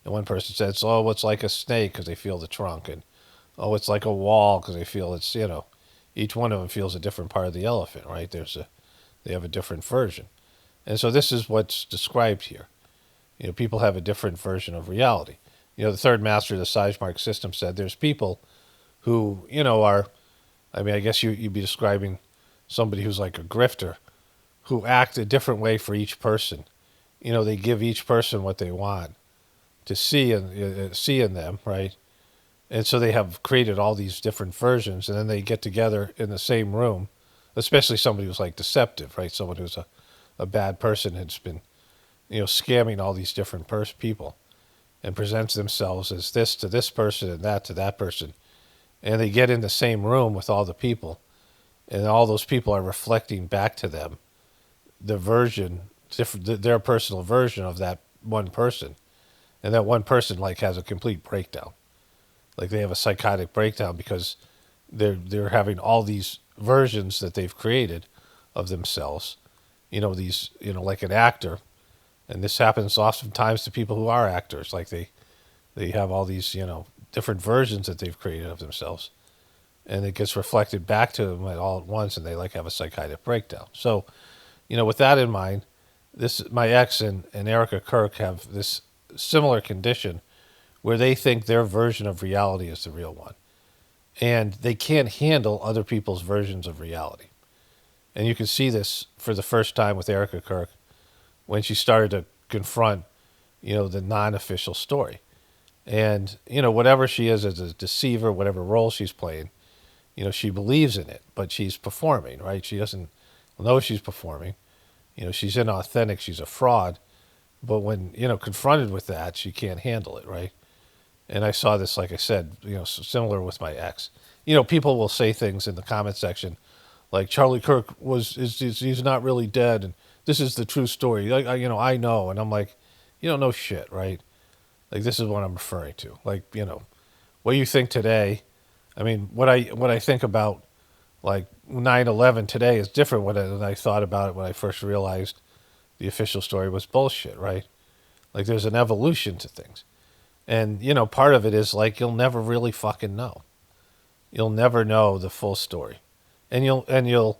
and one person says, oh, it's like a snake because they feel the trunk, and oh, it's like a wall because they feel it's, each one of them feels a different part of the elephant, right? They have a different version. And so this is what's described here. People have a different version of reality. The third master of the Sajmark system said there's people who, are, I mean, I guess you'd be describing somebody who's like a grifter, who act a different way for each person. They give each person what they want to see in them, right? And so they have created all these different versions, and then they get together in the same room, especially somebody who's like deceptive, right? Someone who's a bad person has been, scamming all these different people, and presents themselves as this to this person and that to that person. And they get in the same room with all the people, and all those people are reflecting back to them the version, their personal version of that one person. And that one person, like, has a complete breakdown. Like, they have a psychotic breakdown because they're having all these versions that they've created of themselves. These, like an actor, and this happens oftentimes to people who are actors. Like, they have all these, different versions that they've created of themselves, and it gets reflected back to them all at once, and they like have a psychotic breakdown. So, with that in mind, my ex and Erica Kirk have this similar condition where they think their version of reality is the real one, and they can't handle other people's versions of reality. And you can see this for the first time with Erica Kirk when she started to confront, the non-official story. And, whatever she is as a deceiver, whatever role she's playing, she believes in it, but she's performing, right? She doesn't know she's performing. She's inauthentic, she's a fraud. But when, confronted with that, she can't handle it, right? And I saw this, like I said, similar with my ex. People will say things in the comment section like, Charlie Kirk he's not really dead, and this is the true story. I know. And I'm like, you don't know shit, right? Like, this is what I'm referring to. Like, what you think today, I mean, what I think about, like, 9/11 today is different than I thought about it when I first realized the official story was bullshit, right? Like there's an evolution to things. And, part of it is like you'll never really fucking know. You'll never know the full story. And you'll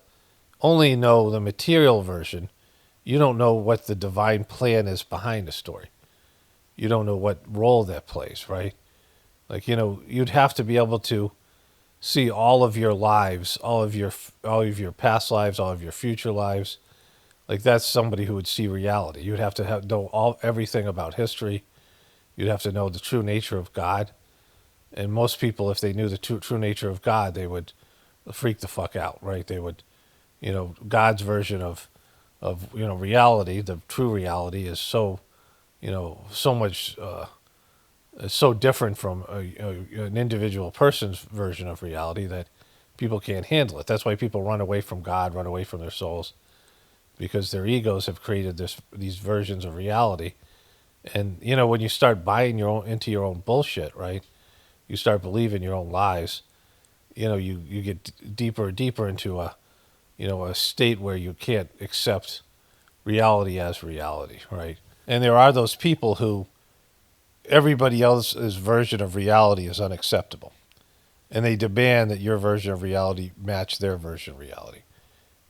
only know the material version. You don't know what the divine plan is behind the story. You don't know what role that plays, right? Like, you'd have to be able to see all of your lives, all of your past lives, all of your future lives. Like that's somebody who would see reality. You'd have to know everything about history. You'd have to know the true nature of God. And most people, if they knew the true nature of God, they would freak the fuck out, right? They would, God's version of reality, the true reality, is so, so much, so different from an individual person's version of reality that people can't handle it. That's why people run away from God, run away from their souls, because their egos have created these versions of reality. And when you start buying into your own bullshit, right? You start believing your own lies. You get deeper and deeper into a state where you can't accept reality as reality, right? And there are those people who everybody else's version of reality is unacceptable, and they demand that your version of reality match their version of reality.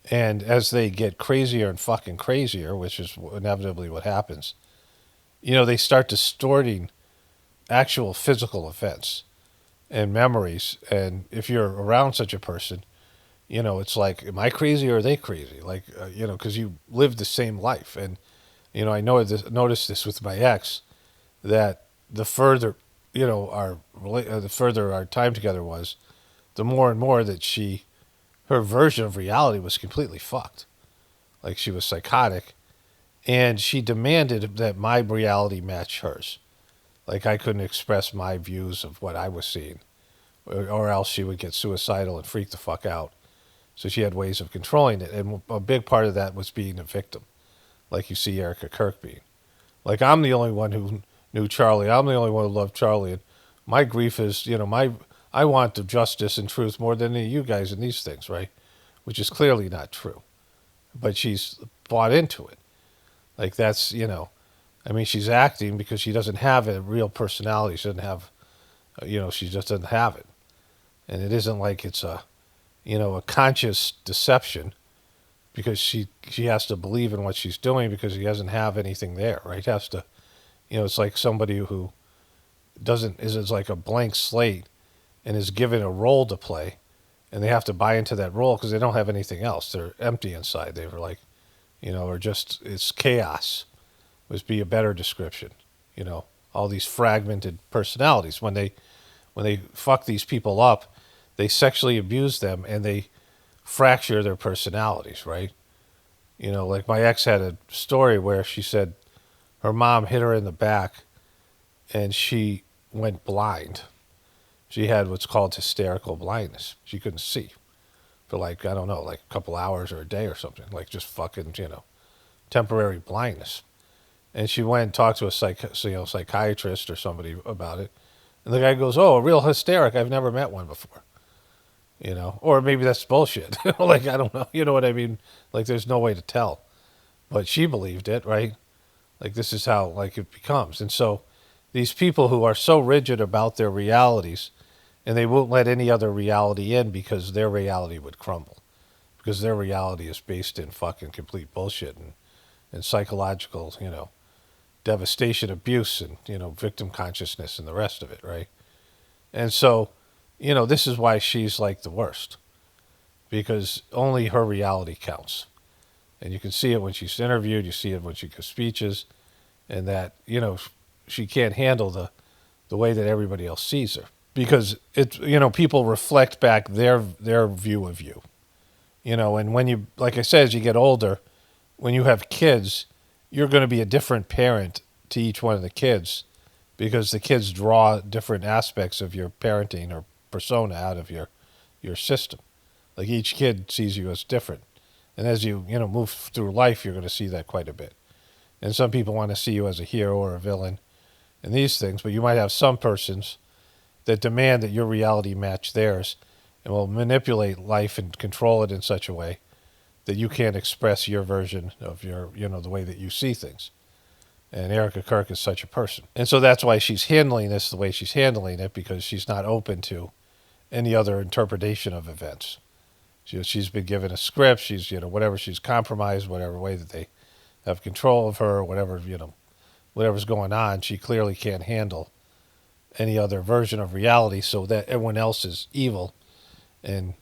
And as they get crazier and fucking crazier, which is inevitably what happens, they start distorting actual physical events and memories. And if you're around such a person, it's like, am I crazy or are they crazy? Like, because you live the same life. And, I noticed this with my ex, that the further, the further our time together was, the more and more that her version of reality was completely fucked. Like she was psychotic, and she demanded that my reality match hers. Like I couldn't express my views of what I was seeing, or else she would get suicidal and freak the fuck out. So she had ways of controlling it, and a big part of that was being a victim, like you see Erica Kirk being. Like I'm the only one who knew Charlie. I'm the only one who loved Charlie, and my grief is, I want the justice and truth more than any of you guys in these things, right? Which is clearly not true, but she's bought into it. Like that's, she's acting because she doesn't have a real personality. She doesn't have, she just doesn't have it. And it isn't like it's a conscious deception, because she has to believe in what she's doing because she doesn't have anything there, right? Has to, it's like somebody who is like a blank slate and is given a role to play, and they have to buy into that role because they don't have anything else. They're empty inside. They were like, or just, it's chaos would be a better description. All these fragmented personalities. When they fuck these people up, they sexually abuse them and they fracture their personalities, right? Like my ex had a story where she said her mom hit her in the back and she went blind. She had what's called hysterical blindness. She couldn't see for like, I don't know, like a couple hours or a day or something, like just fucking, temporary blindness. And she went and talked to a psychiatrist or somebody about it. And the guy goes, "Oh, a real hysteric. I've never met one before." Or maybe that's bullshit. Like, I don't know. You know what I mean? Like, there's no way to tell. But she believed it, right? Like, this is how, like, it becomes. And so these people who are so rigid about their realities, and they won't let any other reality in because their reality would crumble. Because their reality is based in fucking complete bullshit and psychological, devastation, abuse, and, victim consciousness and the rest of it, right? And so, this is why she's like the worst, because only her reality counts. And you can see it when she's interviewed, you see it when she gives speeches, and that, she can't handle the way that everybody else sees her. Because it's, people reflect back their view of you. And when you, like I said, as you get older, when you have kids, you're going to be a different parent to each one of the kids, because the kids draw different aspects of your parenting or persona out of your system. Like each kid sees you as different. And as you, move through life, you're going to see that quite a bit. And some people want to see you as a hero or a villain and these things, but you might have some persons that demand that your reality match theirs and will manipulate life and control it in such a way that you can't express your version of the way that you see things. And Erica Kirk is such a person. And so that's why she's handling this the way she's handling it, because she's not open to any other interpretation of events. She's been given a script. She's, whatever, she's compromised, whatever way that they have control of her, whatever, whatever's going on, she clearly can't handle any other version of reality, so that everyone else is evil and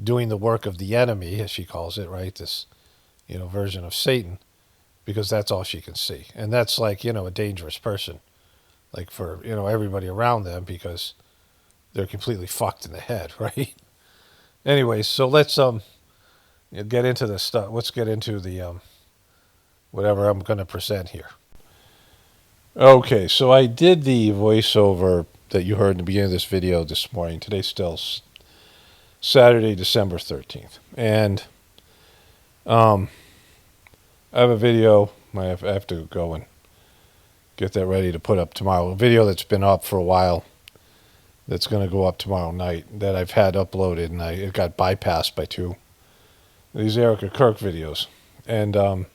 doing the work of the enemy, as she calls it, right? This, version of Satan, because that's all she can see. And that's like, a dangerous person, like for, everybody around them, because they're completely fucked in the head, right? Anyways, so let's get into the stuff. Let's get into the whatever I'm going to present here. Okay, so I did the voiceover that you heard in the beginning of this video this morning. Today's still Saturday, December 13th. And I have a video. I have to go and get that ready to put up tomorrow. A video that's been up for a while that's going to go up tomorrow night that I've had uploaded, and it got bypassed by two of these Erica Kirk videos. And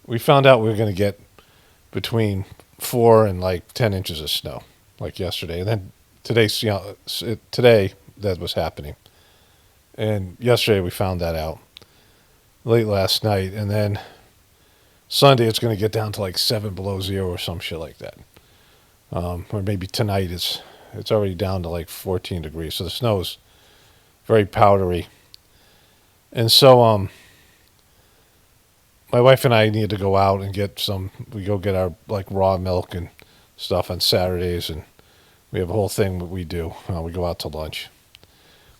we found out we were going to get between 4 and like 10 inches of snow, like yesterday. And then today that was happening. And yesterday we found that out late last night. And then Sunday it's going to get down to like 7 below zero or some shit like that. Or maybe tonight it's already down to like 14 degrees. So the snow is very powdery. And so my wife and I need to go out and we go get our like raw milk and stuff on Saturdays, and we have a whole thing that we do. We go out to lunch.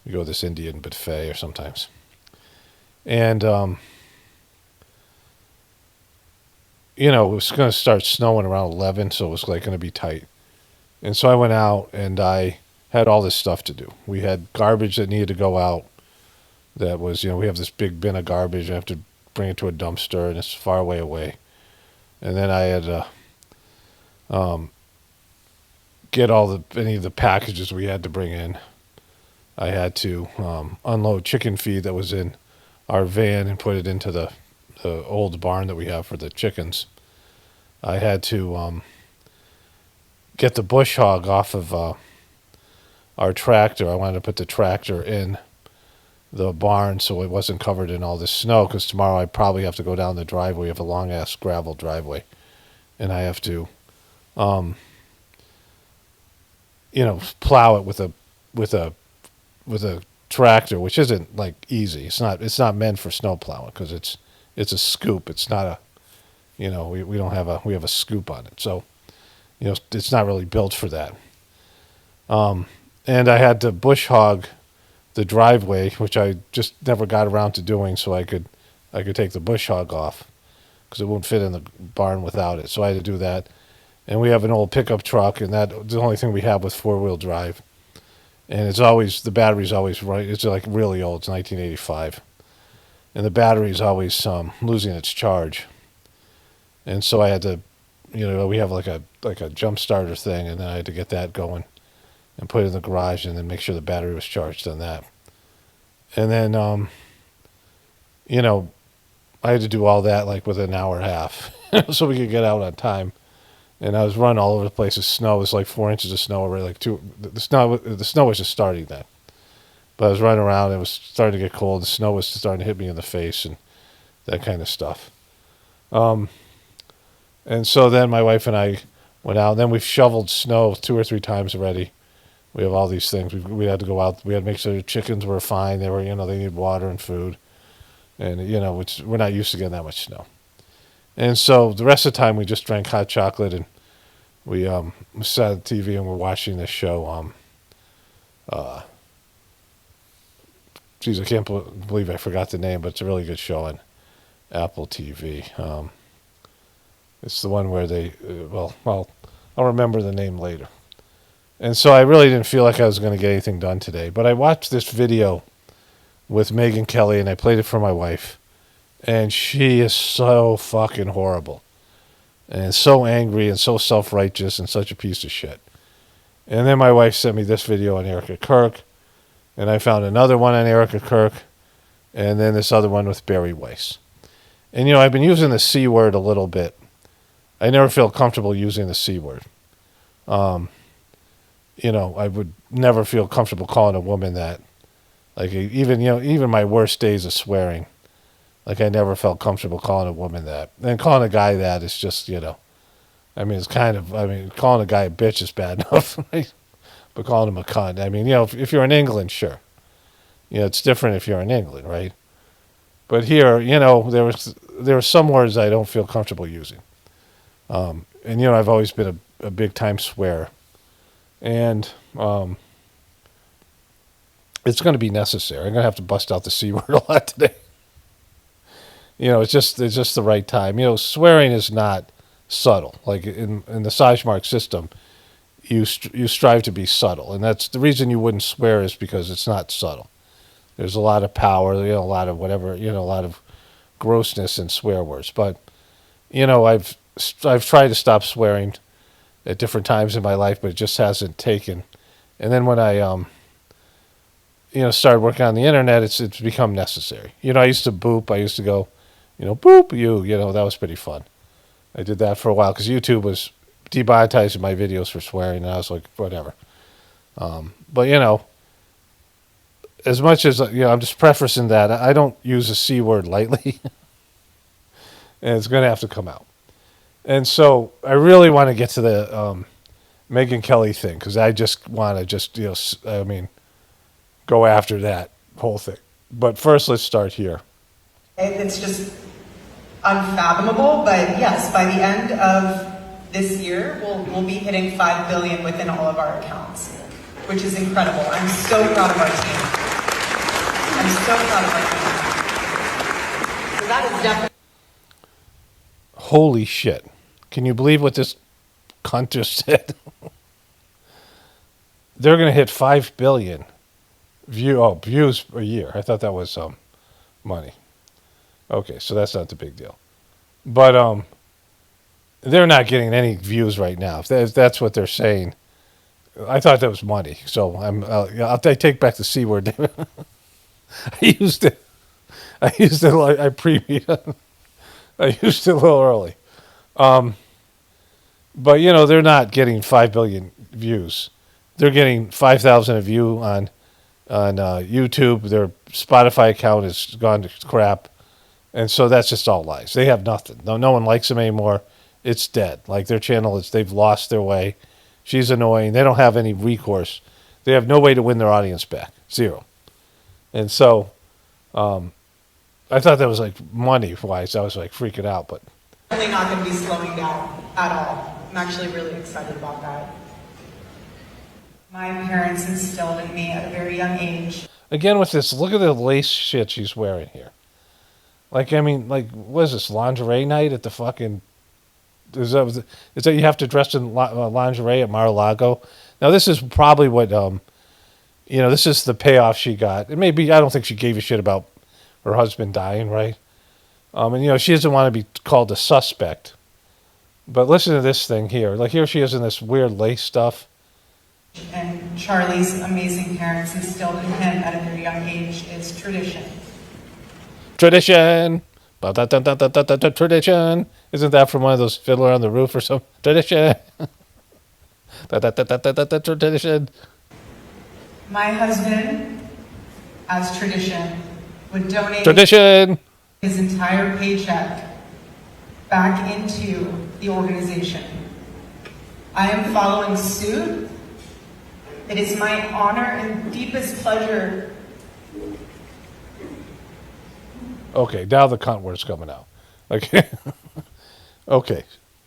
We go to this Indian buffet or sometimes. And, it was going to start snowing around 11, so it was like going to be tight. And so I went out and I had all this stuff to do. We had garbage that needed to go out. That was, we have this big bin of garbage. I have to bring it to a dumpster, and it's far away. And then I had to get any of the packages we had to bring in. I had to unload chicken feed that was in our van and put it into the old barn that we have for the chickens. I had to get the bush hog off of our tractor. I wanted to put the tractor in the barn so it wasn't covered in all this snow, because tomorrow I probably have to go down the driveway. We have a long ass gravel driveway, and I have to plow it with a tractor, which isn't like easy. It's not meant for snow plowing, because it's a scoop. It's not a we have a scoop on it, so it's not really built for that. And I had to bush hog the driveway, which I just never got around to doing, so I could take the bush hog off, because it won't fit in the barn without it. So I had to do that. And we have an old pickup truck, and that's the only thing we have with 4-wheel drive. And the battery's always right. It's like really old. It's 1985, and the battery's always losing its charge. And so I had to, we have like a jump starter thing, and then I had to get that going and put it in the garage, and then make sure the battery was charged on that. And then, I had to do all that like within an hour and a half so we could get out on time. And I was running all over the place. The snow was like 4 inches of snow already, like two. The snow was just starting then. But I was running around, and it was starting to get cold. The snow was starting to hit me in the face and that kind of stuff. And so then my wife and I went out, and then we've shoveled snow 2 or 3 times already. We have all these things. We had to go out. We had to make sure the chickens were fine. They were, they need water and food. And, we're not used to getting that much snow. And so the rest of the time we just drank hot chocolate, and we sat at the TV and we're watching this show. I can't believe I forgot the name, but it's a really good show on Apple TV. It's the one where I'll remember the name later. And so I really didn't feel like I was going to get anything done today. But I watched this video with Megyn Kelly, and I played it for my wife. And she is so fucking horrible. And so angry and so self-righteous and such a piece of shit. And then my wife sent me this video on Erica Kirk. And I found another one on Erica Kirk. And then this other one with Barry Weiss. And, I've been using the C word a little bit I never feel comfortable using the C word. I would never feel comfortable calling a woman that. Like even my worst days of swearing, like I never felt comfortable calling a woman that. And calling a guy that is just, it's calling a guy a bitch is bad enough, right? But calling him a cunt, if you're in England, sure. It's different if you're in England, right? But here, there were some words I don't feel comfortable using. I've always been a big time swearer. And it's going to be necessary. I'm going to have to bust out the C word a lot today. It's just the right time. Swearing is not subtle. Like in the Sajmark system, you strive to be subtle, and that's the reason you wouldn't swear is because it's not subtle. There's a lot of power, a lot of whatever, a lot of grossness in swear words. But I've tried to stop swearing at different times in my life, but it just hasn't taken. And then when I started working on the internet, it's become necessary. I used to boop. I used to go, boop you. That was pretty fun. I did that for a while because YouTube was demonetizing my videos for swearing, and I was like, whatever. But as much as I'm just prefacing that I don't use the C word lightly, and it's going to have to come out. And so I really want to get to the Megyn Kelly thing because I just want to go after that whole thing. But first, let's start here. It's just unfathomable, but yes, by the end of this year, we'll be hitting 5 billion within all of our accounts, which is incredible. I'm so proud of our team. I'm so proud of our team. So that is definitely. Holy shit. Can you believe what this cunt just said? They're going to hit 5 billion views a year. I thought that was money. Okay, so that's not the big deal. But they're not getting any views right now. If that's what they're saying, I thought that was money. So I take back the C word. I used it. I previewed. I used it a little early. But they're not getting 5 billion views. They're getting 5,000 a view on YouTube. Their Spotify account has gone to crap. And so that's just all lies. They have nothing. No one likes them anymore. It's dead. Like their channel they've lost their way. She's annoying. They don't have any recourse. They have no way to win their audience back. Zero. And so I thought that was like money-wise. I was like freaking out, but Definitely not going to be slowing down at all. I'm actually really excited about that. My parents instilled in me at a very young age. Again with this, look at the lace shit she's wearing here. What is this, lingerie night at the fucking... Is that you have to dress in lingerie at Mar-a-Lago? Now, this is probably what, this is the payoff she got. And maybe, I don't think she gave a shit about her husband dying, right? She doesn't want to be called a suspect. But listen to this thing here. Like, here she is in this weird lace stuff. And Charlie's amazing parents instilled in him at a very young age is tradition. Tradition. Tradition. Isn't that from one of those Fiddler on the Roof or something? Tradition. Tradition. My husband, as tradition, would donate his entire paycheck back into the organization. I am following suit. It is my honor and deepest pleasure. Okay, now the cunt word's coming out. Okay. Okay.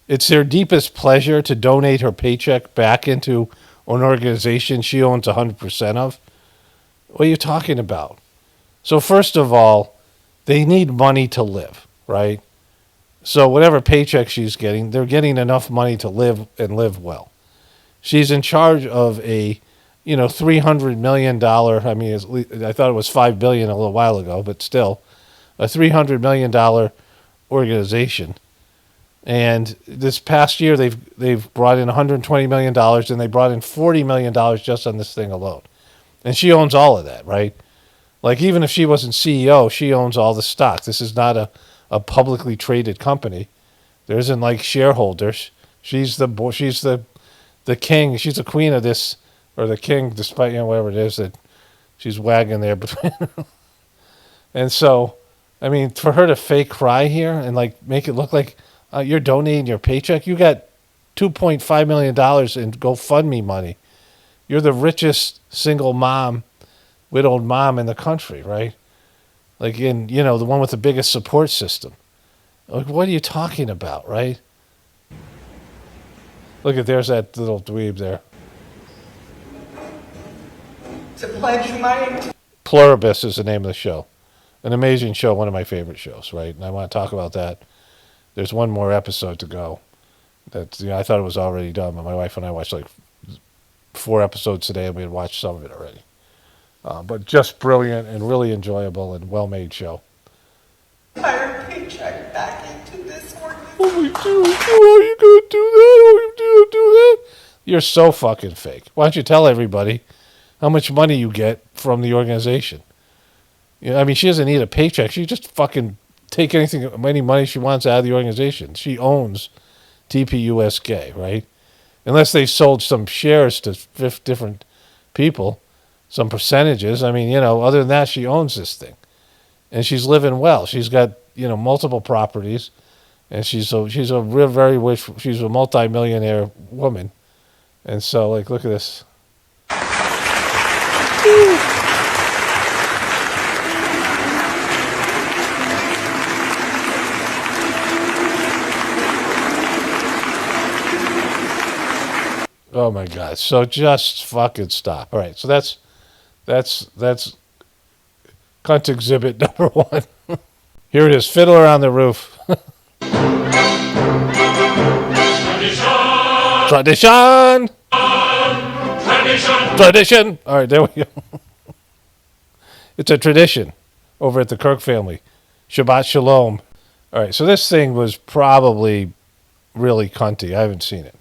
It's their deepest pleasure to donate her paycheck back into an organization she owns 100% of. What are you talking about? So first of all, they need money to live, right? So whatever paycheck she's getting, they're getting enough money to live and live well. She's in charge of a, $300 million. I thought it was $5 billion a little while ago, but still, a $300 million organization. And this past year, they've brought in $120 million, and they brought in $40 million just on this thing alone. And she owns all of that, right? Like, even if she wasn't CEO, she owns all the stock. This is not a publicly traded company. There isn't like shareholders. She's the king. She's the queen of this, or the king, despite whatever it is that she's wagging there between. And so, I mean, for her to fake cry here and like make it look like you're donating your paycheck, you got $2.5 million in GoFundMe money. You're the richest single mom, widowed mom in the country, right? Like the one with the biggest support system. Like, what are you talking about, right? Look there's that little dweeb there. To pledge my Pluribus is the name of the show. An amazing show, one of my favorite shows, right? And I want to talk about that. There's one more episode to go. That I thought it was already done, but my wife and I watched like 4 episodes today, and we had watched some of it already. But just brilliant and really enjoyable and well-made show. entire paycheck back into this organization. Oh, you gonna do that? Oh, you do that? You're so fucking fake. Why don't you tell everybody how much money you get from the organization? I mean, she doesn't need a paycheck. She just fucking take any money she wants out of the organization. She owns TPUSK, right? Unless they sold some shares to 5 different people, some percentages. I mean, other than that, she owns this thing. And she's living well. She's got, multiple properties. And she's a multi-millionaire woman. And so, like, look at this. Oh my God! So just fucking stop. All right. So that's cunt exhibit number 1. Here it is. Fiddler on the Roof. Tradition. Tradition. All right. There we go. It's a tradition over at the Kirk family. Shabbat Shalom. All right. So this thing was probably really cunty. I haven't seen it.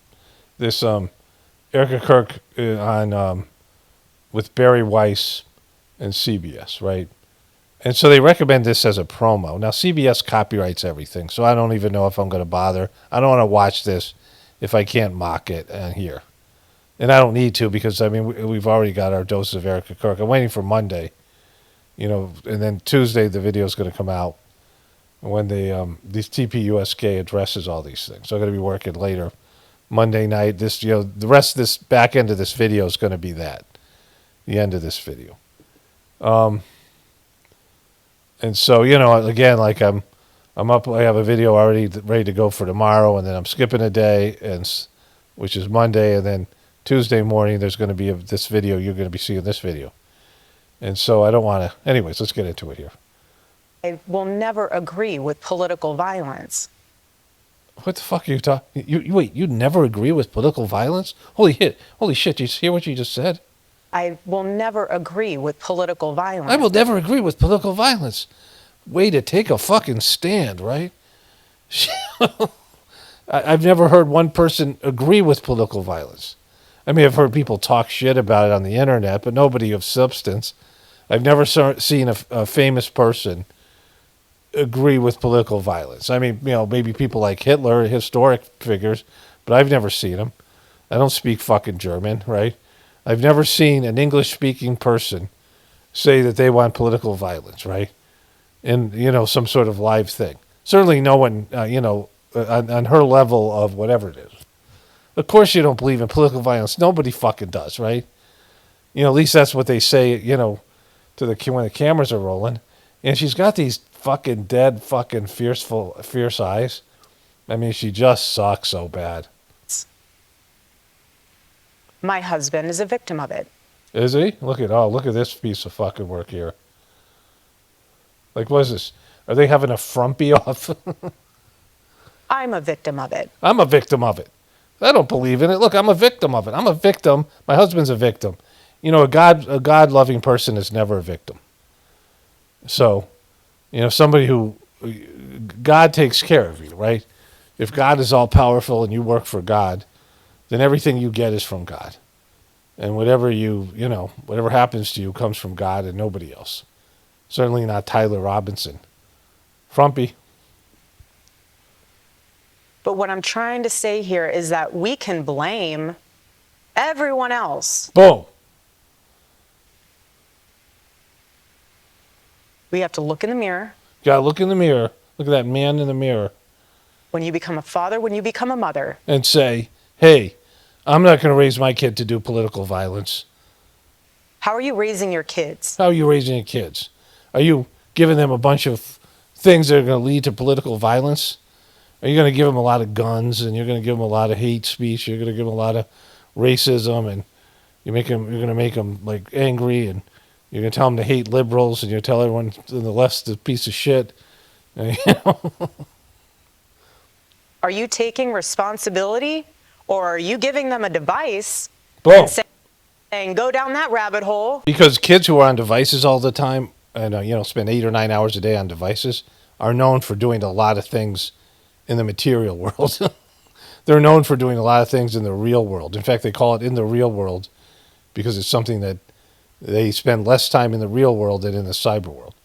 This Erica Kirk on with Barry Weiss and CBS, right? And so they recommend this as a promo. Now, CBS copyrights everything, so I don't even know if I'm going to bother. I don't want to watch this if I can't mock it here. And I don't need to because, I mean, we've already got our dose of Erica Kirk. I'm waiting for Monday, and then Tuesday the video is going to come out when these TPUSK addresses all these things. So I'm going to be working later Monday night. This, the rest of this back end of this video is going to be the end of this video. And so, again, like I'm up, I have a video already ready to go for tomorrow, and then I'm skipping a day, which is Monday, and then Tuesday morning there's going to be this video. You're going to be seeing this video. And so I don't want to, anyways, let's get into it here. I will never agree with political violence. What the fuck are you talking? Wait, you never agree with political violence? Holy shit! Did you hear what you just said? I will never agree with political violence. I will never agree with political violence. Way to take a fucking stand, right? I've never heard one person agree with political violence. I mean, I've heard people talk shit about it on the internet, but nobody of substance. I've never seen a famous person agree with political violence. I mean, maybe people like Hitler, historic figures, but I've never seen them. I don't speak fucking German, right? I've never seen an English-speaking person say that they want political violence, right? In, some sort of live thing. Certainly no one, on her level of whatever it is. Of course you don't believe in political violence. Nobody fucking does, right? At least that's what they say, when the cameras are rolling. And she's got these fucking dead, fucking fierce eyes. I mean, she just sucks so bad. My husband is a victim of it. Is he? Look at this piece of fucking work here. Like, what is this? Are they having a frumpy off? I'm a victim of it. I'm a victim of it. I don't believe in it. Look, I'm a victim of it. I'm a victim. My husband's a victim. A God-loving person is never a victim. So, somebody who, God takes care of you, right? If God is all powerful and you work for God, then everything you get is from God. And whatever whatever happens to you comes from God and nobody else. Certainly not Tyler Robinson. Frumpy. But what I'm trying to say here is that we can blame everyone else. Boom. We have to look in the mirror. You gotta look in the mirror. Look at that man in the mirror. When you become a father, when you become a mother. And say, hey, I'm not going to raise my kid to do political violence. How are you raising your kids? How are you raising your kids? Are you giving them a bunch of things that are going to lead to political violence? Are you going to give them a lot of guns, and you're going to give them a lot of hate speech? You're going to give them a lot of racism, and you're going to make them like angry, and you're going to tell them to hate liberals, and you tell everyone in the left's a piece of shit. And, you know? Are you taking responsibility, or are you giving them a device Boom. and saying, go down that rabbit hole? Because kids who are on devices all the time and spend 8 or 9 hours a day on devices are known for doing a lot of things in the material world. They're known for doing a lot of things in the real world. In fact, they call it in the real world because it's something that they spend less time in the real world than in the cyber world.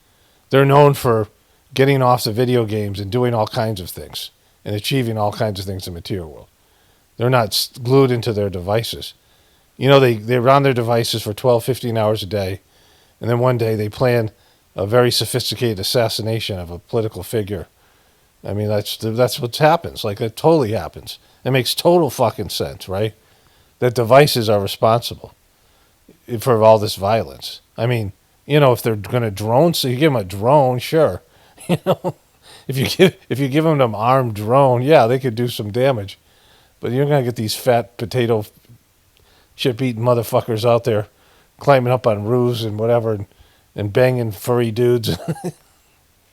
They're known for getting off the video games and doing all kinds of things and achieving all kinds of things in the material world. They're not glued into their devices. You know, they're on their devices for 12, 15 hours a day, and then one day they plan a very sophisticated assassination of a political figure. I mean, that's what happens. Like, that totally happens. It makes total fucking sense, right? That devices are responsible for all this violence. I mean, if they're going to drone, so you give them a drone, sure. If you give them an armed drone, yeah, they could do some damage. But you're going to get these fat potato chip-eating motherfuckers out there climbing up on roofs and whatever and banging furry dudes.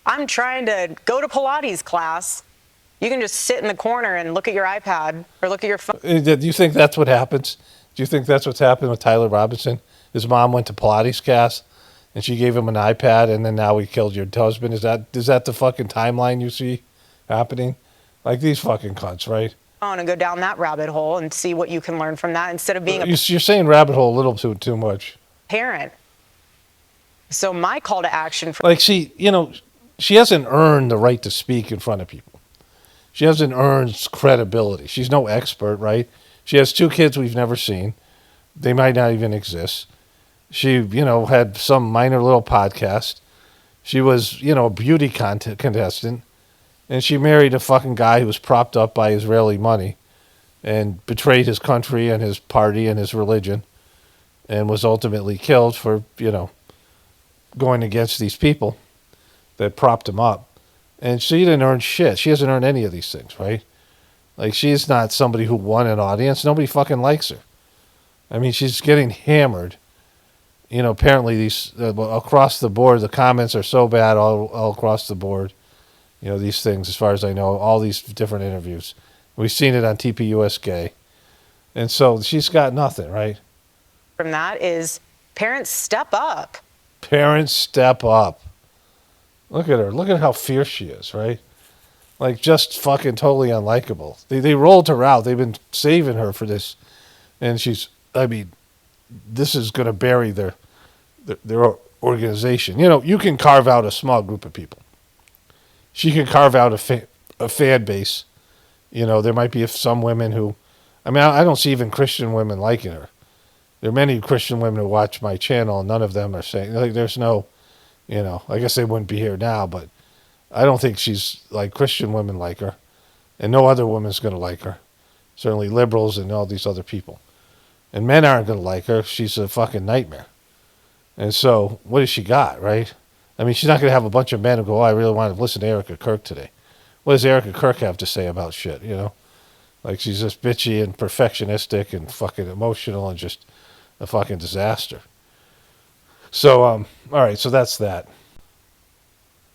I'm trying to go to Pilates class. You can just sit in the corner and look at your iPad or look at your phone. Do you think that's what happens? Do you think that's what's happened with Tyler Robinson? His mom went to Pilates class and she gave him an iPad, and then now he killed your husband. Is that the fucking timeline you see happening? Like these fucking cunts, right? And go down that rabbit hole and see what you can learn from that instead of being a You're saying rabbit hole a little too much. parent. So my call to action for she hasn't earned the right to speak in front of people. She hasn't earned credibility. She's no expert, right? She has 2 kids we've never seen. They might not even exist. She, had some minor little podcast. She was, a beauty contestant. And she married a fucking guy who was propped up by Israeli money and betrayed his country and his party and his religion and was ultimately killed for, going against these people that propped him up. And she didn't earn shit. She hasn't earned any of these things, right? Like, she's not somebody who won an audience. Nobody fucking likes her. I mean, she's getting hammered. Apparently these, across the board, the comments are so bad all across the board. These things, as far as I know, all these different interviews. We've seen it on TPUS Gay. And so she's got nothing, right? from that is parents step up. Parents step up. Look at her. Look at how fierce she is, right? Like, just fucking totally unlikable. They rolled her out. They've been saving her for this. And this is going to bury their organization. You can carve out a small group of people. She can carve out a fan base. There might be some women who, I don't see even Christian women liking her. There are many Christian women who watch my channel, and none of them are saying, there's no, I guess they wouldn't be here now, but I don't think she's like Christian women like her, and no other woman's going to like her. Certainly liberals and all these other people. And men aren't going to like her. She's a fucking nightmare. And so, what has she got, right? She's not going to have a bunch of men who go, I really want to listen to Erica Kirk today. What does Erica Kirk have to say about shit, Like, she's just bitchy and perfectionistic and fucking emotional and just a fucking disaster. So, all right, so that's that.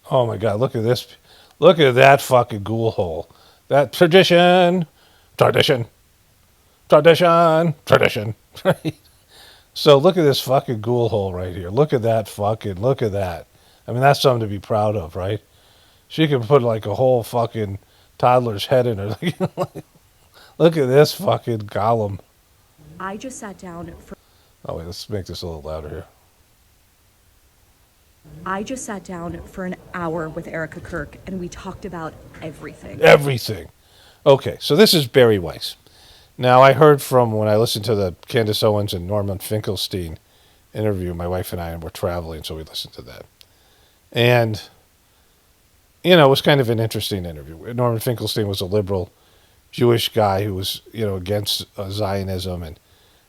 Oh, my God, look at this. Look at that fucking ghoul hole. That tradition. Right? So look at this fucking ghoul hole right here. Look at that. That's something to be proud of, right? She can put like a whole fucking toddler's head in her. Look at this fucking golem. I just sat down for... Oh, wait, let's make this a little louder here. I just sat down for an hour with Erica Kirk, and we talked about everything. Everything. Okay, so this is Barry Weiss. Now, I heard from when I listened to the Candace Owens and Norman Finkelstein interview, my wife and I were traveling, so we listened to that. And, it was kind of an interesting interview. Norman Finkelstein was a liberal Jewish guy who was, against Zionism, and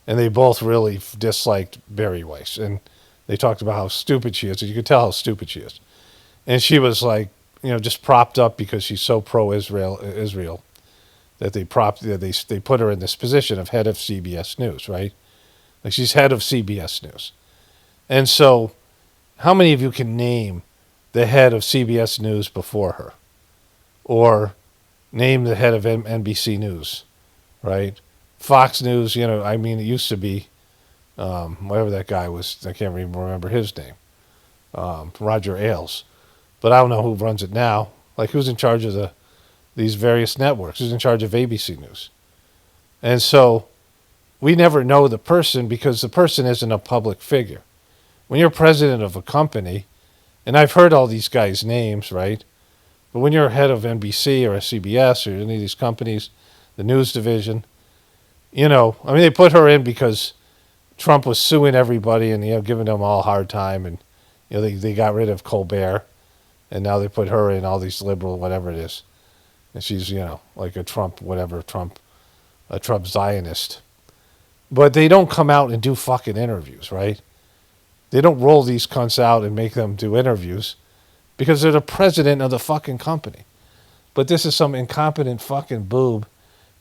they both really disliked Barry Weiss. And they talked about how stupid she is, and you could tell how stupid she is. And she was like, just propped up because she's so pro-Israel that they put her in this position of head of CBS News, right? Like she's head of CBS News. And so how many of you can name the head of CBS News before her? Or name the head of NBC News, right? Fox News, it used to be whatever that guy was. I can't even remember his name. Roger Ailes. But I don't know who runs it now. Like who's in charge of these various networks? Who's in charge of ABC News? And so we never know the person because the person isn't a public figure. When you're president of a company, and I've heard all these guys' names, right? But when you're head of NBC or a CBS or any of these companies, the news division, they put her in because Trump was suing everybody and, giving them all a hard time. And, they got rid of Colbert. And now they put her in, all these liberal, whatever it is. And she's, like a Trump Zionist. But they don't come out and do fucking interviews, right? They don't roll these cunts out and make them do interviews because they're the president of the fucking company. But this is some incompetent fucking boob,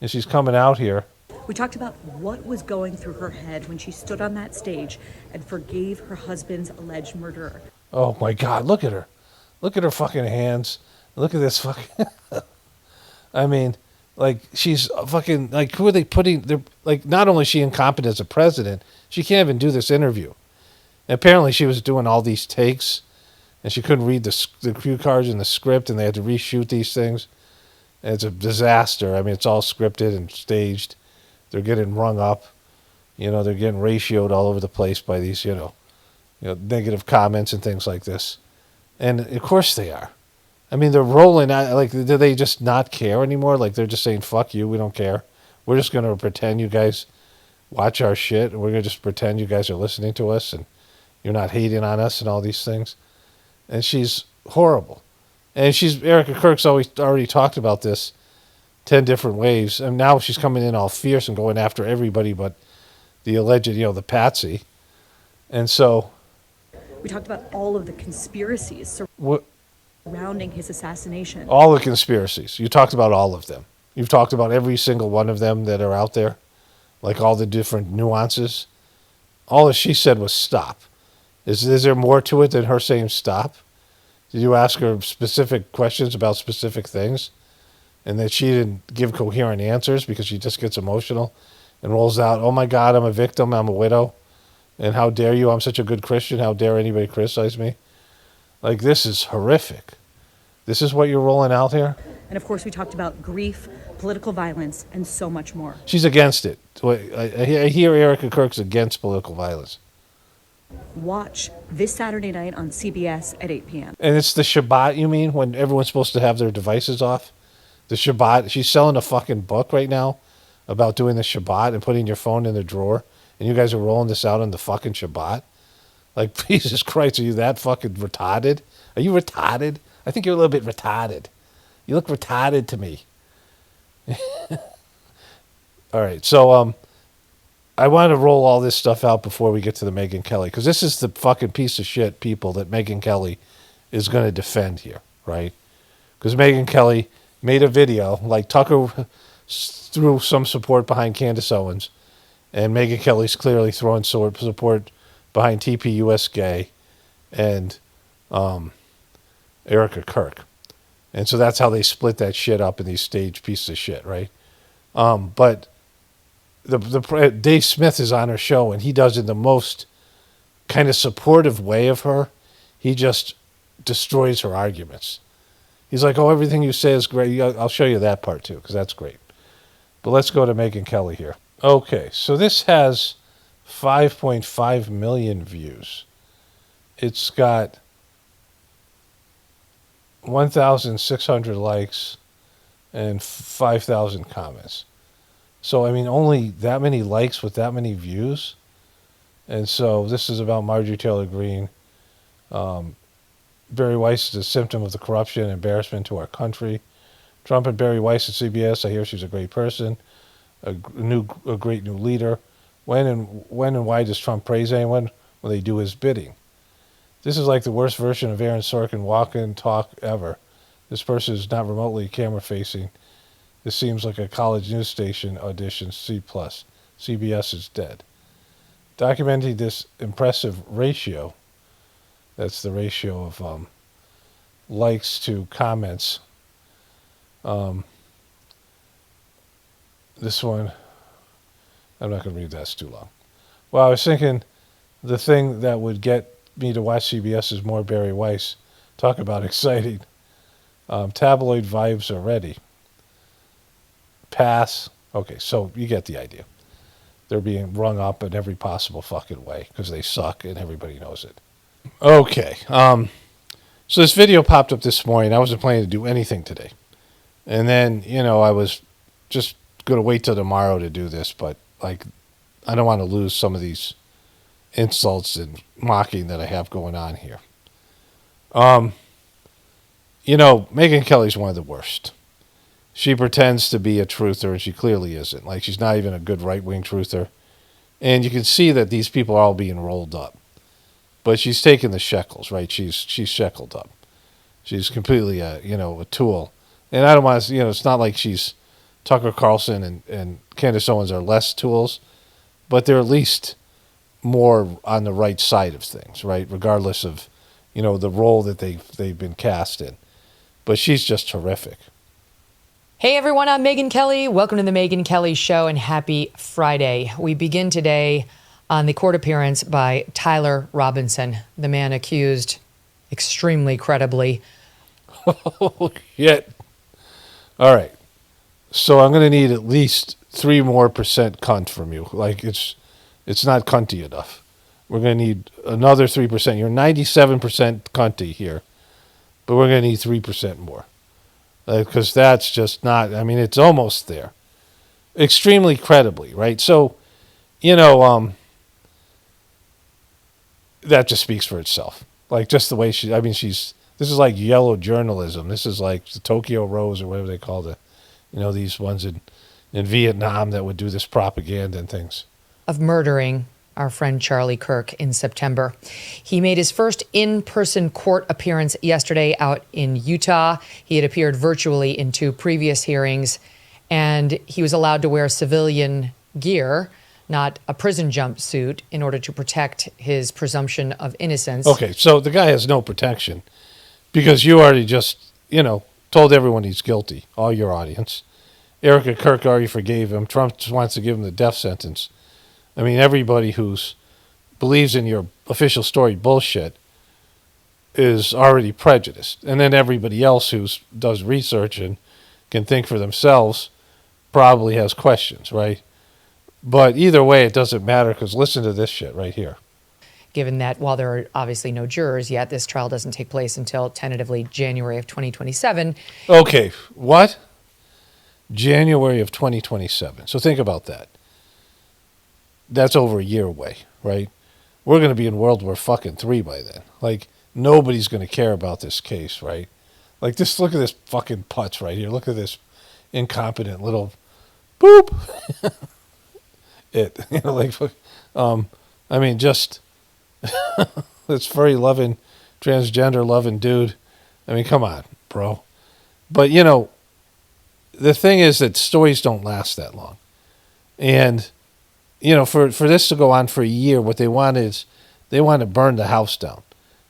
and she's coming out here. We talked about what was going through her head when she stood on that stage and forgave her husband's alleged murderer. Oh my God, look at her. Look at her fucking hands. Look at this fucking... she's fucking... Like, who are they putting... They're, like, not only is she incompetent as a president, she can't even do this interview. And apparently she was doing all these takes, and she couldn't read the cue cards in the script, and they had to reshoot these things. And it's a disaster. It's all scripted and staged. They're getting rung up. They're getting ratioed all over the place by these, negative comments and things like this. And of course they are. They're rolling out. Like, do they just not care anymore? Like, they're just saying, fuck you, we don't care. We're just going to pretend you guys watch our shit, and we're going to just pretend you guys are listening to us, and you're not hating on us and all these things. And she's horrible. And Erica Kirk's already talked about this 10 different ways. And now she's coming in all fierce and going after everybody but the alleged, the patsy. And so... We talked about all of the conspiracies surrounding his assassination. All the conspiracies. You talked about all of them. You've talked about every single one of them that are out there. Like all the different nuances. All that she said was stop. Is there more to it than her saying stop? Did you ask her specific questions about specific things? And that she didn't give coherent answers because she just gets emotional and rolls out, oh my God, I'm a victim, I'm a widow. And how dare you, I'm such a good Christian, how dare anybody criticize me? Like, this is horrific. This is what you're rolling out here? And of course we talked about grief, political violence, and so much more. She's against it. I hear Erica Kirk's against political violence. Watch this Saturday night on CBS at 8 p.m. And it's the Shabbat, you mean, when everyone's supposed to have their devices off? The Shabbat, she's selling a fucking book right now about doing the Shabbat and putting your phone in the drawer, and you guys are rolling this out on the fucking Shabbat? Like, Jesus Christ, are you that fucking retarded? Are you retarded? I think you're a little bit retarded. You look retarded to me. All right, so I want to roll all this stuff out before we get to the Megyn Kelly, because this is the fucking piece of shit people that Megyn Kelly is going to defend here, right? Because Megyn Kelly made a video, like Tucker threw some support behind Candace Owens, and Megyn Kelly's clearly throwing support behind TPUS Gay and Erica Kirk. And so that's how they split that shit up in these staged pieces of shit, right? But Dave Smith is on her show, and he does in the most kind of supportive way of her. He just destroys her arguments. He's like, oh, everything you say is great. I'll show you that part, too, because that's great. But let's go to Megyn Kelly here. Okay, so this has 5.5 million views. It's got 1,600 likes and 5,000 comments. So, I mean, only that many likes with that many views. And so this is about Marjorie Taylor Greene. Barry Weiss is a symptom of the corruption and embarrassment to our country. Trump and Barry Weiss at CBS. I hear she's a great person, a great new leader. When and why does Trump praise anyone? When they do his bidding. This is like the worst version of Aaron Sorkin walk-in talk ever. This person is not remotely camera-facing. This seems like a college news station audition C+. CBS is dead. Documenting this impressive ratio, that's the ratio of likes to comments. This one, I'm not going to read that, it's too long. Well, I was thinking the thing that would get me to watch CBS is more Barry Weiss. Talk about exciting. Tabloid vibes already. Pass. Okay, so you get the idea. They're being rung up in every possible fucking way because they suck and everybody knows it. Okay. So this video popped up this morning. I wasn't planning to do anything today. And then, I was just going to wait till tomorrow to do this, but I don't want to lose some of these insults and mocking that I have going on here. Megyn Kelly's one of the worst. She pretends to be a truther, and she clearly isn't. Like, she's not even a good right-wing truther. And you can see that these people are all being rolled up. But she's taking the shekels, right? She's sheckled up. She's completely a tool. And I don't want to, it's not like she's Tucker Carlson and Candace Owens are less tools, but they're at least more on the right side of things, right? Regardless of, the role that they've been cast in. But she's just horrific. Hey everyone, I'm Megyn Kelly. Welcome to the Megyn Kelly Show and happy Friday. We begin today on the court appearance by Tyler Robinson, the man accused extremely credibly. Oh, yet. All right. So I'm going to need at least 3% more cunt from you. Like, it's not cunty enough. We're going to need another 3%. You're 97% cunty here, but we're going to need 3% more. Because that's just not, it's almost there. Extremely credibly, right? So, that just speaks for itself. Like, just the way this is like yellow journalism. This is like the Tokyo Rose or whatever they call it. These ones in Vietnam that would do this propaganda and things. Of murdering our friend Charlie Kirk in September. He made his first in-person court appearance yesterday out in Utah. He had appeared virtually in 2 previous hearings, and he was allowed to wear civilian gear, not a prison jumpsuit, in order to protect his presumption of innocence. Okay, so the guy has no protection because you already just, told everyone he's guilty, all your audience. Erica Kirk already forgave him. Trump just wants to give him the death sentence. Everybody who's believes in your official story bullshit is already prejudiced. And then everybody else who does research and can think for themselves probably has questions, right? But either way, it doesn't matter because listen to this shit right here. Given that while there are obviously no jurors yet, this trial doesn't take place until tentatively January of 2027. Okay, what? January of 2027. So think about that. That's over a year away, right? We're going to be in World War fucking III by then. Like, nobody's going to care about this case, right? Like, just look at this fucking putz right here. Look at this incompetent little boop. Just this furry loving, transgender loving dude. Come on, bro. But, the thing is that stories don't last that long. And for this to go on for a year, what they want is they want to burn the house down.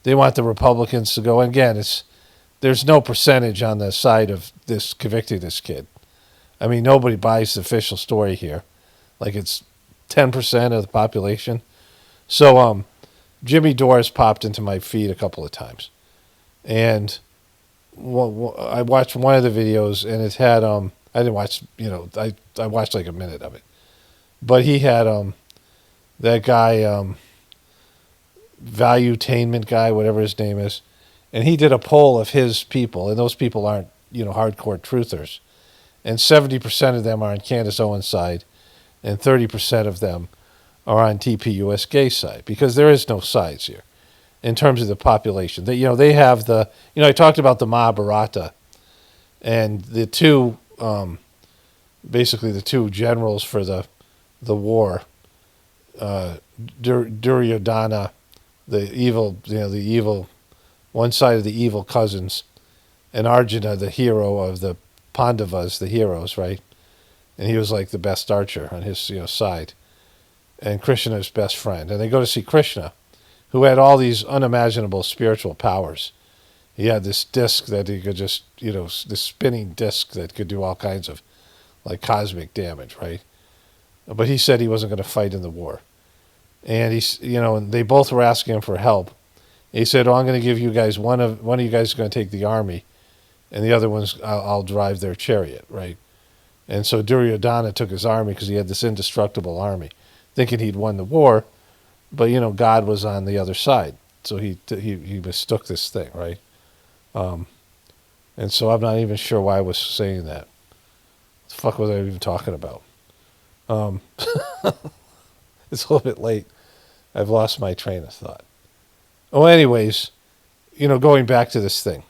They want the Republicans to go. And again, there's no percentage on the side of this convicting this kid. Nobody buys the official story here. Like, it's 10% of the population. So Jimmy Dore has popped into my feed a couple of times. And I watched one of the videos, and it had, I didn't watch, I watched like a minute of it. But he had that guy, Valuetainment guy, whatever his name is, and he did a poll of his people, and those people aren't, hardcore truthers. and 70% of them are on Candace Owens' side, and 30% of them are on TPUSK side, because there is no sides here in terms of the population. They have the, I talked about the Mahabharata, and the two, basically the two generals for the war, Duryodhana, the evil, one side of the evil cousins, and Arjuna, the hero of the Pandavas, the heroes, right? And he was like the best archer on his side, and Krishna's best friend. And they go to see Krishna, who had all these unimaginable spiritual powers. He had this disc that he could just, this spinning disc that could do all kinds of like cosmic damage, right? But he said he wasn't going to fight in the war. And and they both were asking him for help. He said, I'm going to give you guys, one of you guys is going to take the army, and the other one's, I'll drive their chariot, right? And so Duryodhana took his army because he had this indestructible army, thinking he'd won the war, but God was on the other side, so he mistook this thing, right? And so I'm not even sure why I was saying that. What the fuck was I even talking about? It's a little bit late. I've lost my train of thought. Oh, anyways, going back to this thing,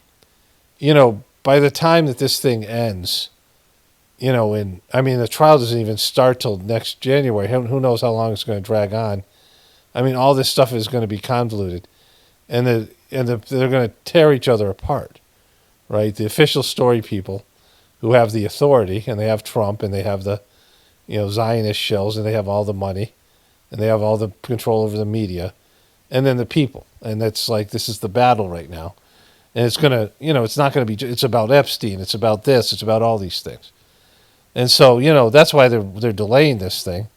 by the time that this thing ends, the trial doesn't even start till next January. Who knows how long it's going to drag on? All this stuff is going to be convoluted, and they're going to tear each other apart, right? The official story people, who have the authority, and they have Trump, and they have the, Zionist shills, and they have all the money, and they have all the control over the media, and then the people, and that's like, this is the battle right now, and it's going to, it's not going to be, it's about Epstein, it's about this, it's about all these things, and so, that's why they're delaying this thing,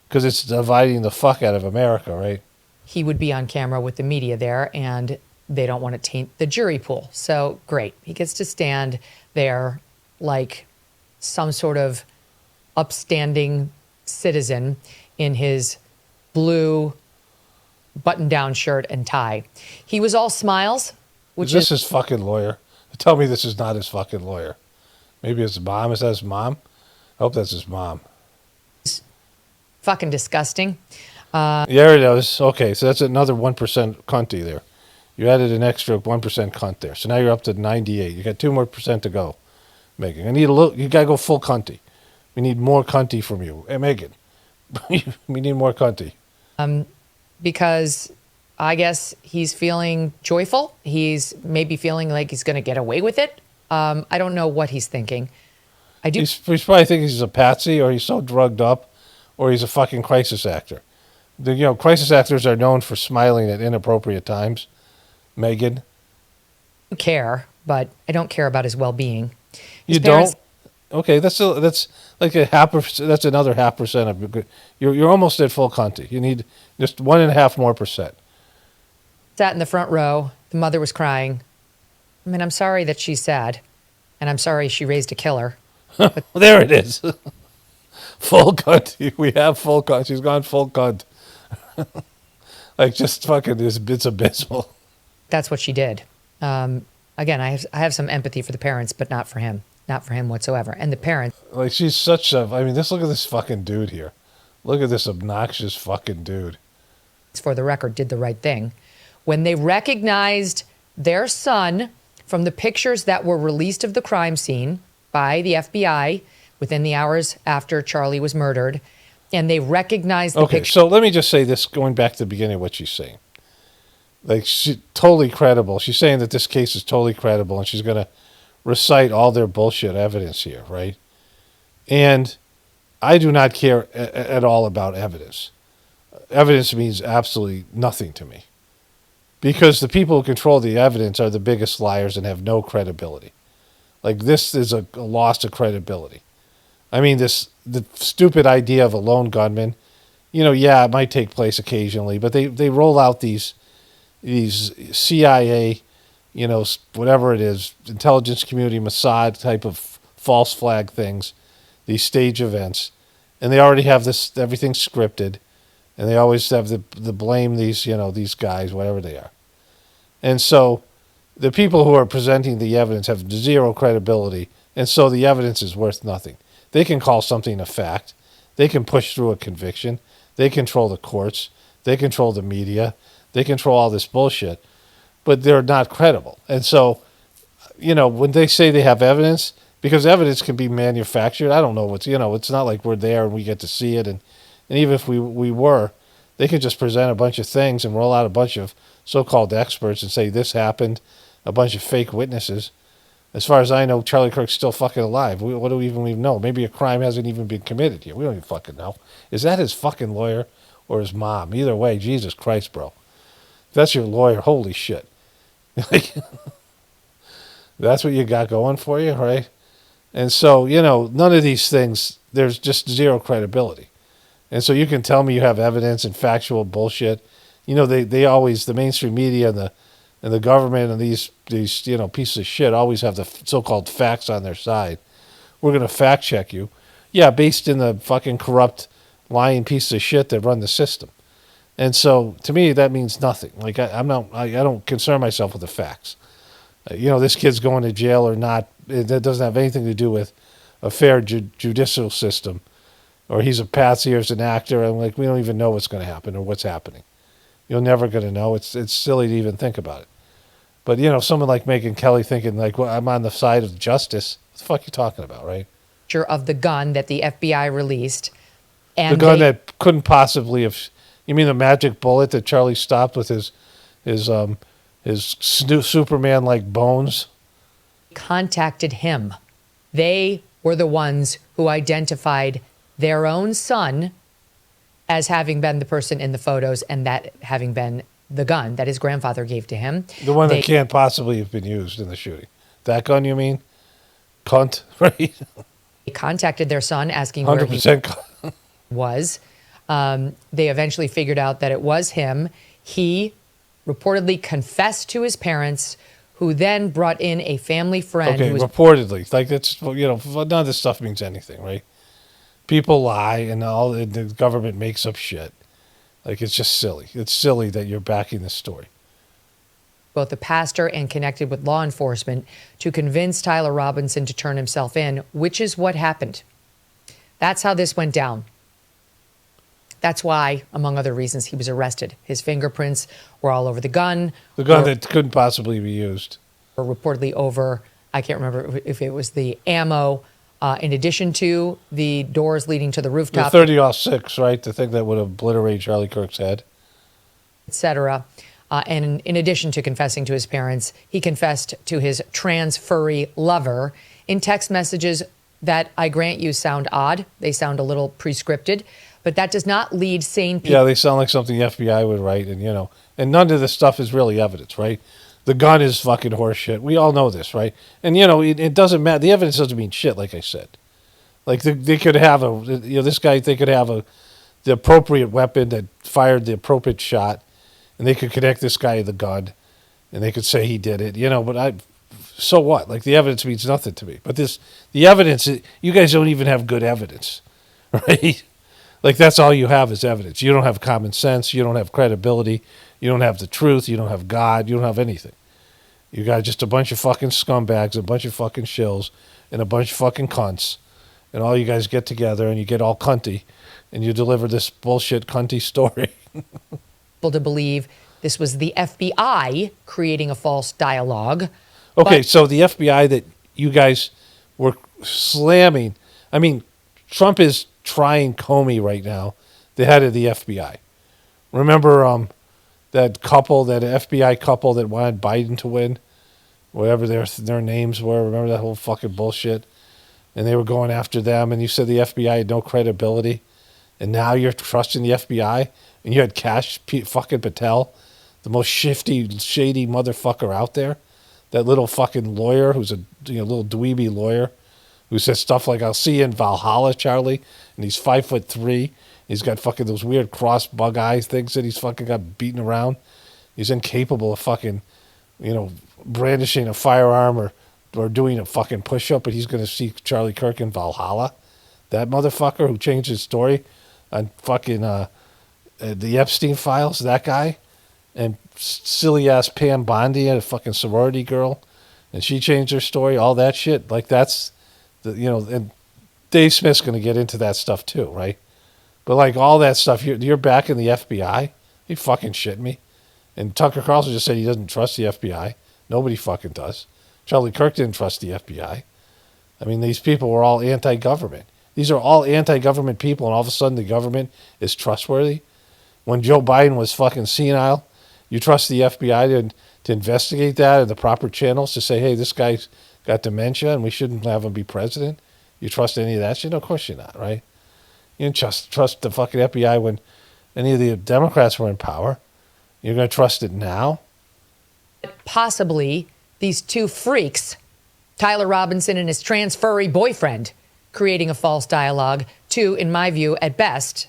because it's dividing the fuck out of America, right? He would be on camera with the media there, and they don't want to taint the jury pool. So great. He gets to stand there like some sort of upstanding citizen in his blue button-down shirt and tie. He was all smiles, which is this his fucking lawyer? Tell me this is not his fucking lawyer. Maybe his mom. Is that his mom? I hope that's his mom. Fucking disgusting. There it is. Okay, so that's another 1% cunty there. You added an extra 1% cunt there. So now you're up to 98. You got 2% more to go, Megan. You got to go full cunty. We need more cunty from you. Hey, Megan, we need more cunty. Because I guess he's feeling joyful. He's maybe feeling like he's going to get away with it. I don't know what he's thinking. He's probably thinking he's a patsy, or he's so drugged up, or he's a fucking crisis actor. Crisis actors are known for smiling at inappropriate times. Megan, I care, but I don't care about his well-being. You don't? Okay, that's like a half. That's another 0.5% of good. You're almost at full cunty. You need just 1.5% more. Sat in the front row. The mother was crying. I'm sorry that she's sad, and I'm sorry she raised a killer. But there it is. Full cunt. We have full cunt. She's gone full cunt. Like, just fucking, it's abysmal. That's what she did. Again, I have some empathy for the parents, but not for him. Not for him whatsoever. And the parents. Like, she's such a, look at this fucking dude here. Look at this obnoxious fucking dude. For the record, did the right thing. When they recognized their son from the pictures that were released of the crime scene by the FBI within the hours after Charlie was murdered, and they recognized the picture. So let me just say this, going back to the beginning of what she's saying. Like, she's totally credible. She's saying that this case is totally credible, and she's going to recite all their bullshit evidence here, right? And I do not care at all about evidence. Evidence means absolutely nothing to me. Because the people who control the evidence are the biggest liars and have no credibility. Like, this is a loss of credibility. The stupid idea of a lone gunman, it might take place occasionally, but they roll out these CIA, whatever it is, intelligence community, Mossad type of false flag things, these stage events, and they already have everything scripted, and they always have the blame these guys, whatever they are. And so, the people who are presenting the evidence have zero credibility, and so the evidence is worth nothing. They can call something a fact. They can push through a conviction. They control the courts. They control the media. They control all this bullshit, but they're not credible. And so, when they say they have evidence, because evidence can be manufactured, I don't know what's, it's not like we're there and we get to see it. And even if we were, they can just present a bunch of things and roll out a bunch of so-called experts and say this happened, a bunch of fake witnesses. As far as I know, Charlie Kirk's still fucking alive. What do we even know? Maybe a crime hasn't even been committed yet. We don't even fucking know. Is that his fucking lawyer or his mom? Either way, Jesus Christ, bro. If that's your lawyer, holy shit. That's what you got going for you, right? And so, none of these things, there's just zero credibility. And so you can tell me you have evidence and factual bullshit. They always, the mainstream media and the government and these pieces of shit always have the so-called facts on their side. We're going to fact check you. Yeah, based in the fucking corrupt, lying pieces of shit that run the system. And so to me, that means nothing. Like I don't concern myself with the facts. This kid's going to jail or not, that doesn't have anything to do with a fair judicial system. Or he's a patsy or he's an actor. And we don't even know what's going to happen or what's happening. You're never going to know. It's silly to even think about it. But, someone like Megyn Kelly thinking, well, I'm on the side of justice. What the fuck are you talking about, right? Of the gun that the FBI released. And the gun that couldn't possibly have... You mean the magic bullet that Charlie stopped with his Superman-like bones? Contacted him. They were the ones who identified their own son as having been the person in the photos and that having been the gun that his grandfather gave to him. The one that can't possibly have been used in the shooting. That gun, you mean? Cunt, right? They contacted their son asking 100% where he was. They eventually figured out that it was him. He reportedly confessed to his parents, who then brought in a family friend. Okay, reportedly. Like, it's, none of this stuff means anything, right? People lie and the government makes up shit. Like, it's just silly. It's silly that you're backing this story. Both a pastor and connected with law enforcement to convince Tyler Robinson to turn himself in, which is what happened. That's how this went down. That's why, among other reasons, he was arrested. His fingerprints were all over the gun. The gun that couldn't possibly be used. Or reportedly over, I can't remember if it was the ammo, in addition to the doors leading to the rooftop. The 30-06, right? The thing that would obliterate Charlie Kirk's head. Etc. And in addition to confessing to his parents, he confessed to his trans furry lover in text messages that, I grant you, sound odd. They sound a little pre-scripted. But that does not lead sane people. Yeah, they sound like something the FBI would write, and and none of this stuff is really evidence, right? The gun is fucking horseshit. We all know this, right? And it doesn't matter. The evidence doesn't mean shit, like I said. Like they could have this guy. They could have the appropriate weapon that fired the appropriate shot, and they could connect this guy to the gun, and they could say he did it, But so what? Like, the evidence means nothing to me. But the evidence, you guys don't even have good evidence, right? Like, that's all you have is evidence. You don't have common sense. You don't have credibility. You don't have the truth. You don't have God. You don't have anything. You got just a bunch of fucking scumbags, a bunch of fucking shills, and a bunch of fucking cunts. And all you guys get together and you get all cunty, and you deliver this bullshit cunty story. To believe this was the FBI creating a false dialogue. Okay, so the FBI that you guys were slamming, I mean, Trump is trying Comey right now, the head of the FBI. Remember that FBI couple that wanted Biden to win? Whatever their names were. Remember that whole fucking bullshit? And they were going after them, and you said the FBI had no credibility. And now you're trusting the FBI? And you had Kash fucking Patel, the most shady motherfucker out there. That little fucking lawyer who's a little dweeby lawyer who says stuff like, I'll see you in Valhalla, Charlie. And he's 5'3". He's got fucking those weird cross bug eyes things that he's fucking got beaten around. He's incapable of fucking, brandishing a firearm or doing a fucking push-up, but he's going to see Charlie Kirk in Valhalla. That motherfucker who changed his story on fucking the Epstein files, that guy. and silly ass Pam Bondi, a fucking sorority girl, and she changed her story, all that shit. Like that's and Dave Smith's going to get into that stuff too, right? But like all that stuff, you're back in the FBI. You fucking shitting me? And Tucker Carlson just said he doesn't trust the FBI. Nobody fucking does. Charlie Kirk didn't trust the FBI. I mean, these people were all anti-government. These are all anti-government people, and all of a sudden the government is trustworthy. When Joe Biden was fucking senile, you trust the FBI to investigate that in the proper channels to say, hey, this guy's got dementia and we shouldn't have him be president? You trust any of that shit? No, of course you're not, right? You didn't trust the fucking FBI when any of the Democrats were in power. You're going to trust it now? Possibly these two freaks, Tyler Robinson and his trans furry boyfriend, creating a false dialogue to, in my view, at best,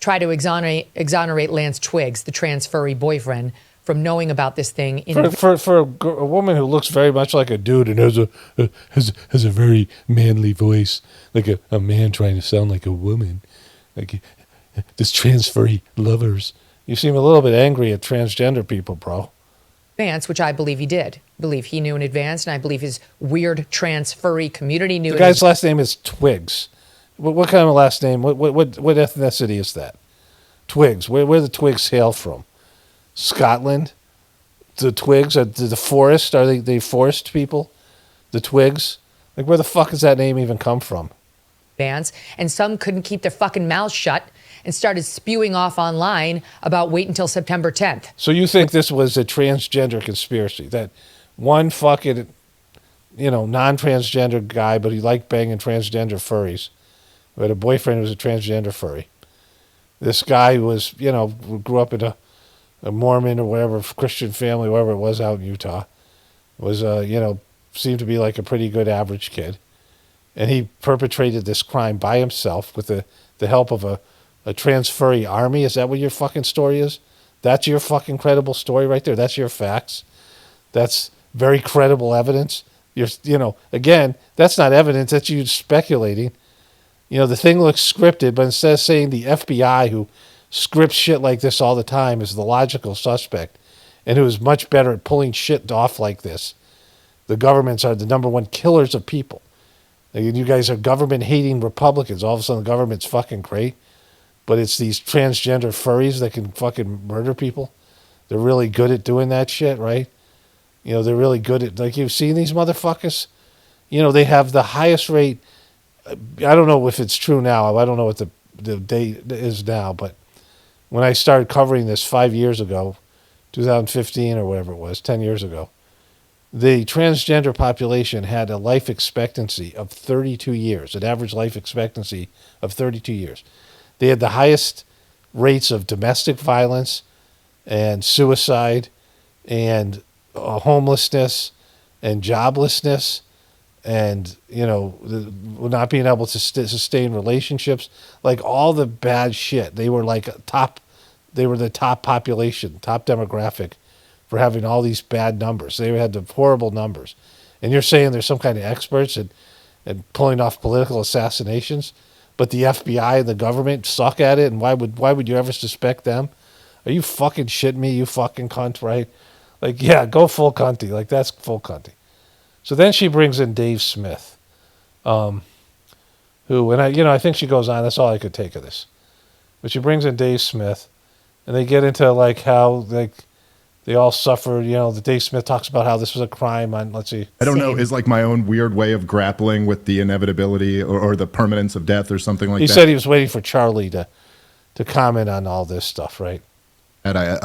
try to exonerate Lance Twiggs, the trans furry boyfriend, from knowing about this thing. For a woman who looks very much like a dude and has a very manly voice, like a man trying to sound like a woman, like this trans furry lovers. You seem a little bit angry at transgender people, bro. Advance, which I believe he did. I believe he knew in advance, and I believe his weird trans furry community knew. The guy's last name is Twiggs. What kind of last name? What ethnicity is that? Twiggs. Where the Twigs hail from? Scotland. The Twigs are the forest. Are they forest people? The Twigs. Like where the fuck does that name even come from? Advance, and some couldn't keep their fucking mouths shut and started spewing off online about wait until September 10th. So you think this was a transgender conspiracy? That one fucking, non-transgender guy, but he liked banging transgender furries, who had a boyfriend who was a transgender furry. This guy was, grew up in a Mormon or whatever, Christian family, wherever it was out in Utah, was, seemed to be like a pretty good average kid. And he perpetrated this crime by himself with the help of a trans furry army. Is that what your fucking story is? That's your fucking credible story right there. That's your facts. That's very credible evidence. Again, that's not evidence. That's you speculating. The thing looks scripted, but instead of saying the FBI, who scripts shit like this all the time, is the logical suspect and who is much better at pulling shit off like this, the governments are the number one killers of people. You guys are government-hating Republicans. All of a sudden, the government's fucking great. But it's these transgender furries that can fucking murder people. They're really good at doing that shit, right? They're really good at, like, you've seen these motherfuckers? They have the highest rate. I don't know if it's true now. I don't know what the date is now. But when I started covering this 5 years ago, 2015 or whatever it was, 10 years ago, the transgender population had a life expectancy of 32 years, an average life expectancy of 32 years. They had the highest rates of domestic violence and suicide and homelessness and joblessness and, not being able to sustain relationships, like all the bad shit. They were the top population, top demographic for having all these bad numbers. They had the horrible numbers. And you're saying there's some kind of experts at pulling off political assassinations? But the FBI and the government suck at it, and why would you ever suspect them? Are you fucking shitting me, you fucking cunt, right? Like, yeah, go full cunty. Like, that's full cunty. So then she brings in Dave Smith, who, and I think she goes on, that's all I could take of this. But she brings in Dave Smith, and they get into, like, how, like, they all suffered, the Dave Smith talks about how this was a crime on, let's see. I don't know, is like my own weird way of grappling with the inevitability or the permanence of death or something like that. He said he was waiting for Charlie to comment on all this stuff, right? But I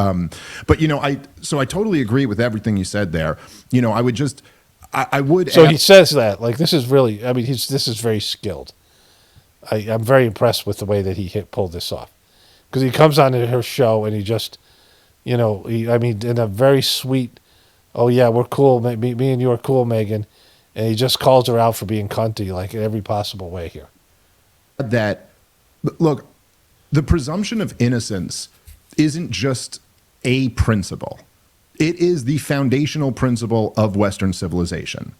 totally agree with everything you said there. I would just, I would. So he says that, like, this is really, this is very skilled. I'm very impressed with the way that he pulled this off. Because he comes on to her show and he just, in a very sweet, oh yeah, we're cool, me and you are cool, Megan, and he just calls her out for being cunty, like, in every possible way here. That, look, the presumption of innocence isn't just a principle. It is the foundational principle of Western civilization.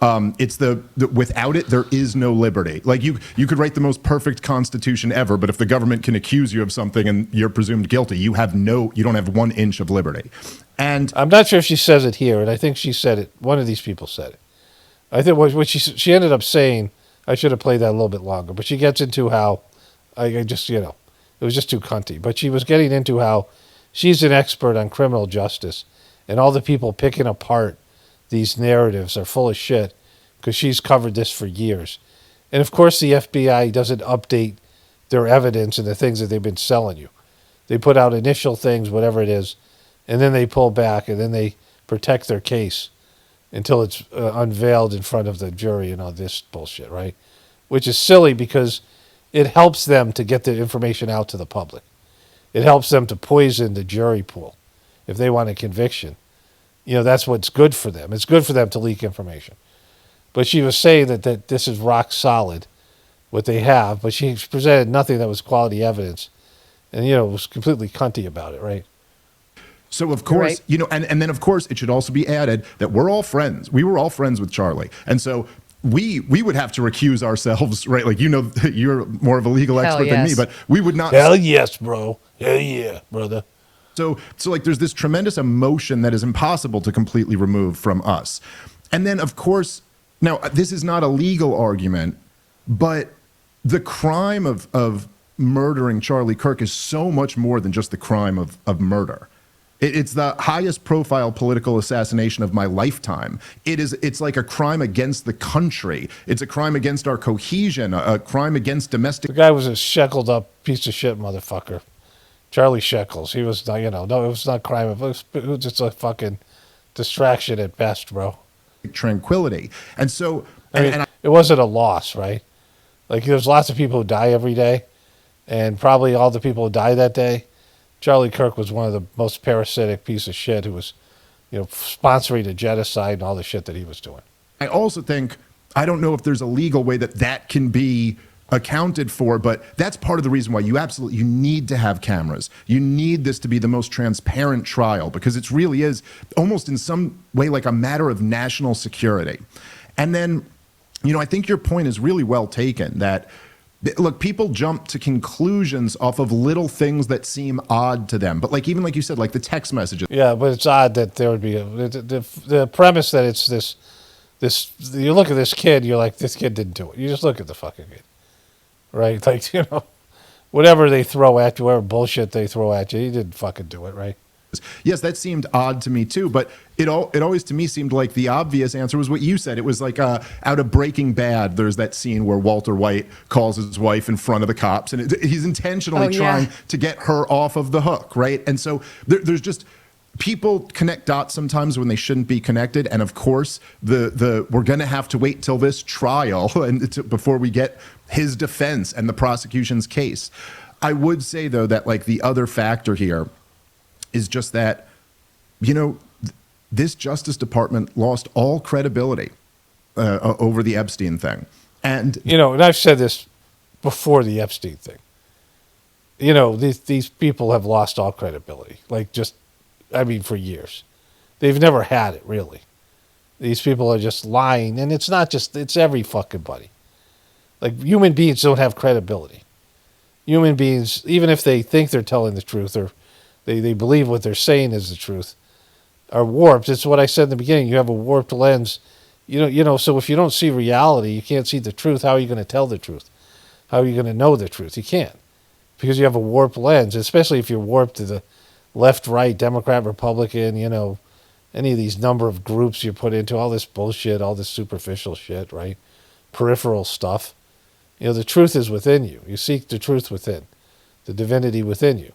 It's the without it, there is no liberty. Like you could write the most perfect constitution ever, but if the government can accuse you of something and you're presumed guilty, you don't have 1 inch of liberty. And I'm not sure if she says it here, and I think she said it. One of these people said it. I think what she ended up saying. I should have played that a little bit longer, but she gets into how I just it was just too cunty. But she was getting into how she's an expert on criminal justice, and all the people picking apart these narratives are full of shit because she's covered this for years. And of course, the FBI doesn't update their evidence and the things that they've been selling you. They put out initial things, whatever it is, and then they pull back, and then they protect their case until it's unveiled in front of the jury and all this bullshit, right? Which is silly because it helps them to get the information out to the public. It helps them to poison the jury pool if they want a conviction. That's what's good for them. It's good for them to leak information. But she was saying that this is rock solid, what they have, but she presented nothing that was quality evidence. And, was completely cunty about it, right? so of course, Right. And then of course it should also be added that we're all friends. We were all friends with Charlie. And so we would have to recuse ourselves, right? Like, you're more of a legal Hell expert than me, yes. but we would not. Hell yes, bro. Hell yeah, brother. So like there's this tremendous emotion that is impossible to completely remove from us. And then of course, now this is not a legal argument, but the crime of murdering Charlie Kirk is so much more than just the crime of murder. It's the highest profile political assassination of my lifetime. It's like a crime against the country. It's a crime against our cohesion, a crime against domestic. The guy was a shackled up piece of shit motherfucker. Charlie Shekels. He was, no, it was not crime. It was just a fucking distraction at best, bro. Tranquility. And so, It wasn't a loss, right? Like, there's lots of people who die every day, and probably all the people who die that day, Charlie Kirk was one of the most parasitic piece of shit who was, sponsoring a genocide and all the shit that he was doing. I also think, I don't know if there's a legal way that can be accounted for, but that's part of the reason why you need to have cameras. You need this to be the most transparent trial, because it really is almost in some way like a matter of national security. And then, I think your point is really well taken that, look, people jump to conclusions off of little things that seem odd to them. But even like you said, like the text messages. Yeah, but it's odd that there would be the premise that it's this. You look at this kid, you're like, this kid didn't do it. You just look at the fucking kid, right? Like, whatever they throw at you, whatever bullshit they throw at you, he didn't fucking do it, right? Yes, that seemed odd to me too, but it always to me seemed like the obvious answer was what you said. It was like out of Breaking Bad, there's that scene where Walter White calls his wife in front of the cops, and he's intentionally trying to get her off of the hook, right? And so there's just people connect dots sometimes when they shouldn't be connected, and of course we're going to have to wait till this trial before we get his defense and the prosecution's case. I would say though that the other factor here is just that, this Justice Department lost all credibility over the Epstein thing. And, and I've said this before the Epstein thing. These people have lost all credibility. For years. They've never had it, really. These people are just lying, and it's not just, it's every fucking buddy. Human beings don't have credibility. Human beings, even if they think they're telling the truth or they believe what they're saying is the truth, are warped. It's what I said in the beginning. You have a warped lens. So if you don't see reality, you can't see the truth. How are you going to tell the truth? How are you going to know the truth? You can't. Because you have a warped lens, especially if you're warped to the left, right, Democrat, Republican, any of these number of groups you put into, all this bullshit, all this superficial shit, right? Peripheral stuff. The truth is within you. You seek the truth within, the divinity within you.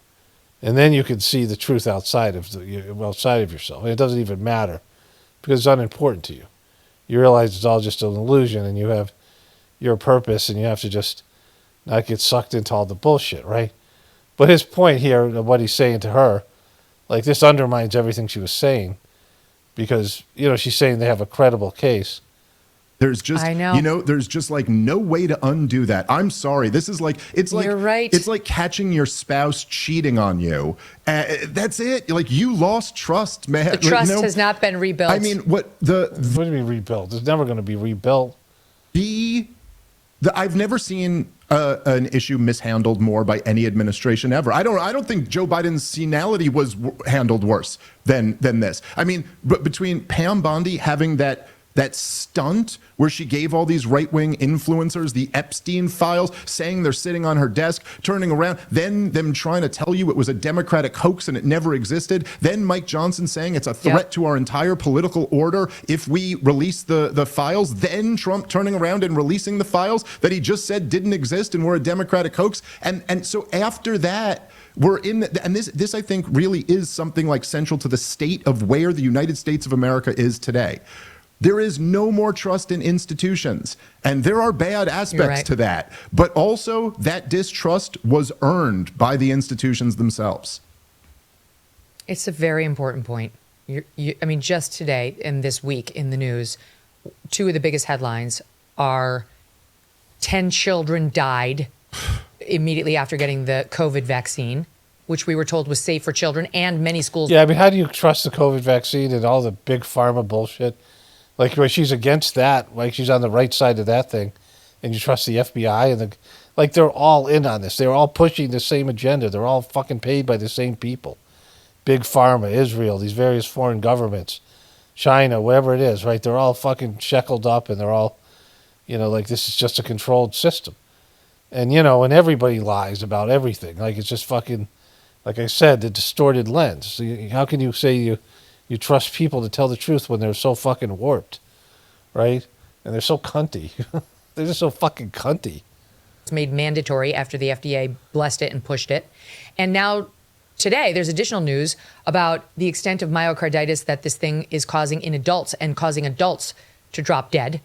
And then you can see the truth outside of yourself. And it doesn't even matter because it's unimportant to you. You realize it's all just an illusion and you have your purpose and you have to just not get sucked into all the bullshit, right? But his point here, of what he's saying to her, this undermines everything she was saying because, she's saying they have a credible case. There's just, I know. there's just like no way to undo that. I'm sorry. This is like, it's like, You're right. it's like catching your spouse cheating on you. That's it. Like, you lost trust, man. The trust has not been rebuilt. I mean, What do you mean rebuilt? It's never going to be rebuilt. I've never seen an issue mishandled more by any administration ever. I don't think Joe Biden's senility was handled worse than this. I mean, but between Pam Bondi having that stunt where she gave all these right-wing influencers the Epstein files, saying they're sitting on her desk, turning around, then them trying to tell you it was a Democratic hoax and it never existed, then Mike Johnson saying it's a threat to our entire political order if we release the files, then Trump turning around and releasing the files that he just said didn't exist and were a Democratic hoax. And so after that, we're in and this I think really is something like central to the state of where the United States of America is today. There is no more trust in institutions, and there are bad aspects to that. But also, that distrust was earned by the institutions themselves. It's a very important point. I mean, just today and this week in the news, two of the biggest headlines are 10 children died immediately after getting the COVID vaccine, which we were told was safe for children, and many schools. Yeah, I mean, how do you trust the COVID vaccine and all the big pharma bullshit? Like, where she's against that, like she's on the right side of that thing, and you trust the FBI and like they're all in on this. They're all pushing the same agenda. They're all fucking paid by the same people. Big pharma, Israel, these various foreign governments, China, whatever it is, right? They're all fucking shackled up, and they're all, like this is just a controlled system. And, and everybody lies about everything. Like, it's just fucking, like I said, the distorted lens. So how can you say you trust people to tell the truth when they're so fucking warped, right? And they're so cunty. They're just so fucking cunty. It's made mandatory after the FDA blessed it and pushed it. And now today there's additional news about the extent of myocarditis that this thing is causing in adults and causing adults to drop dead.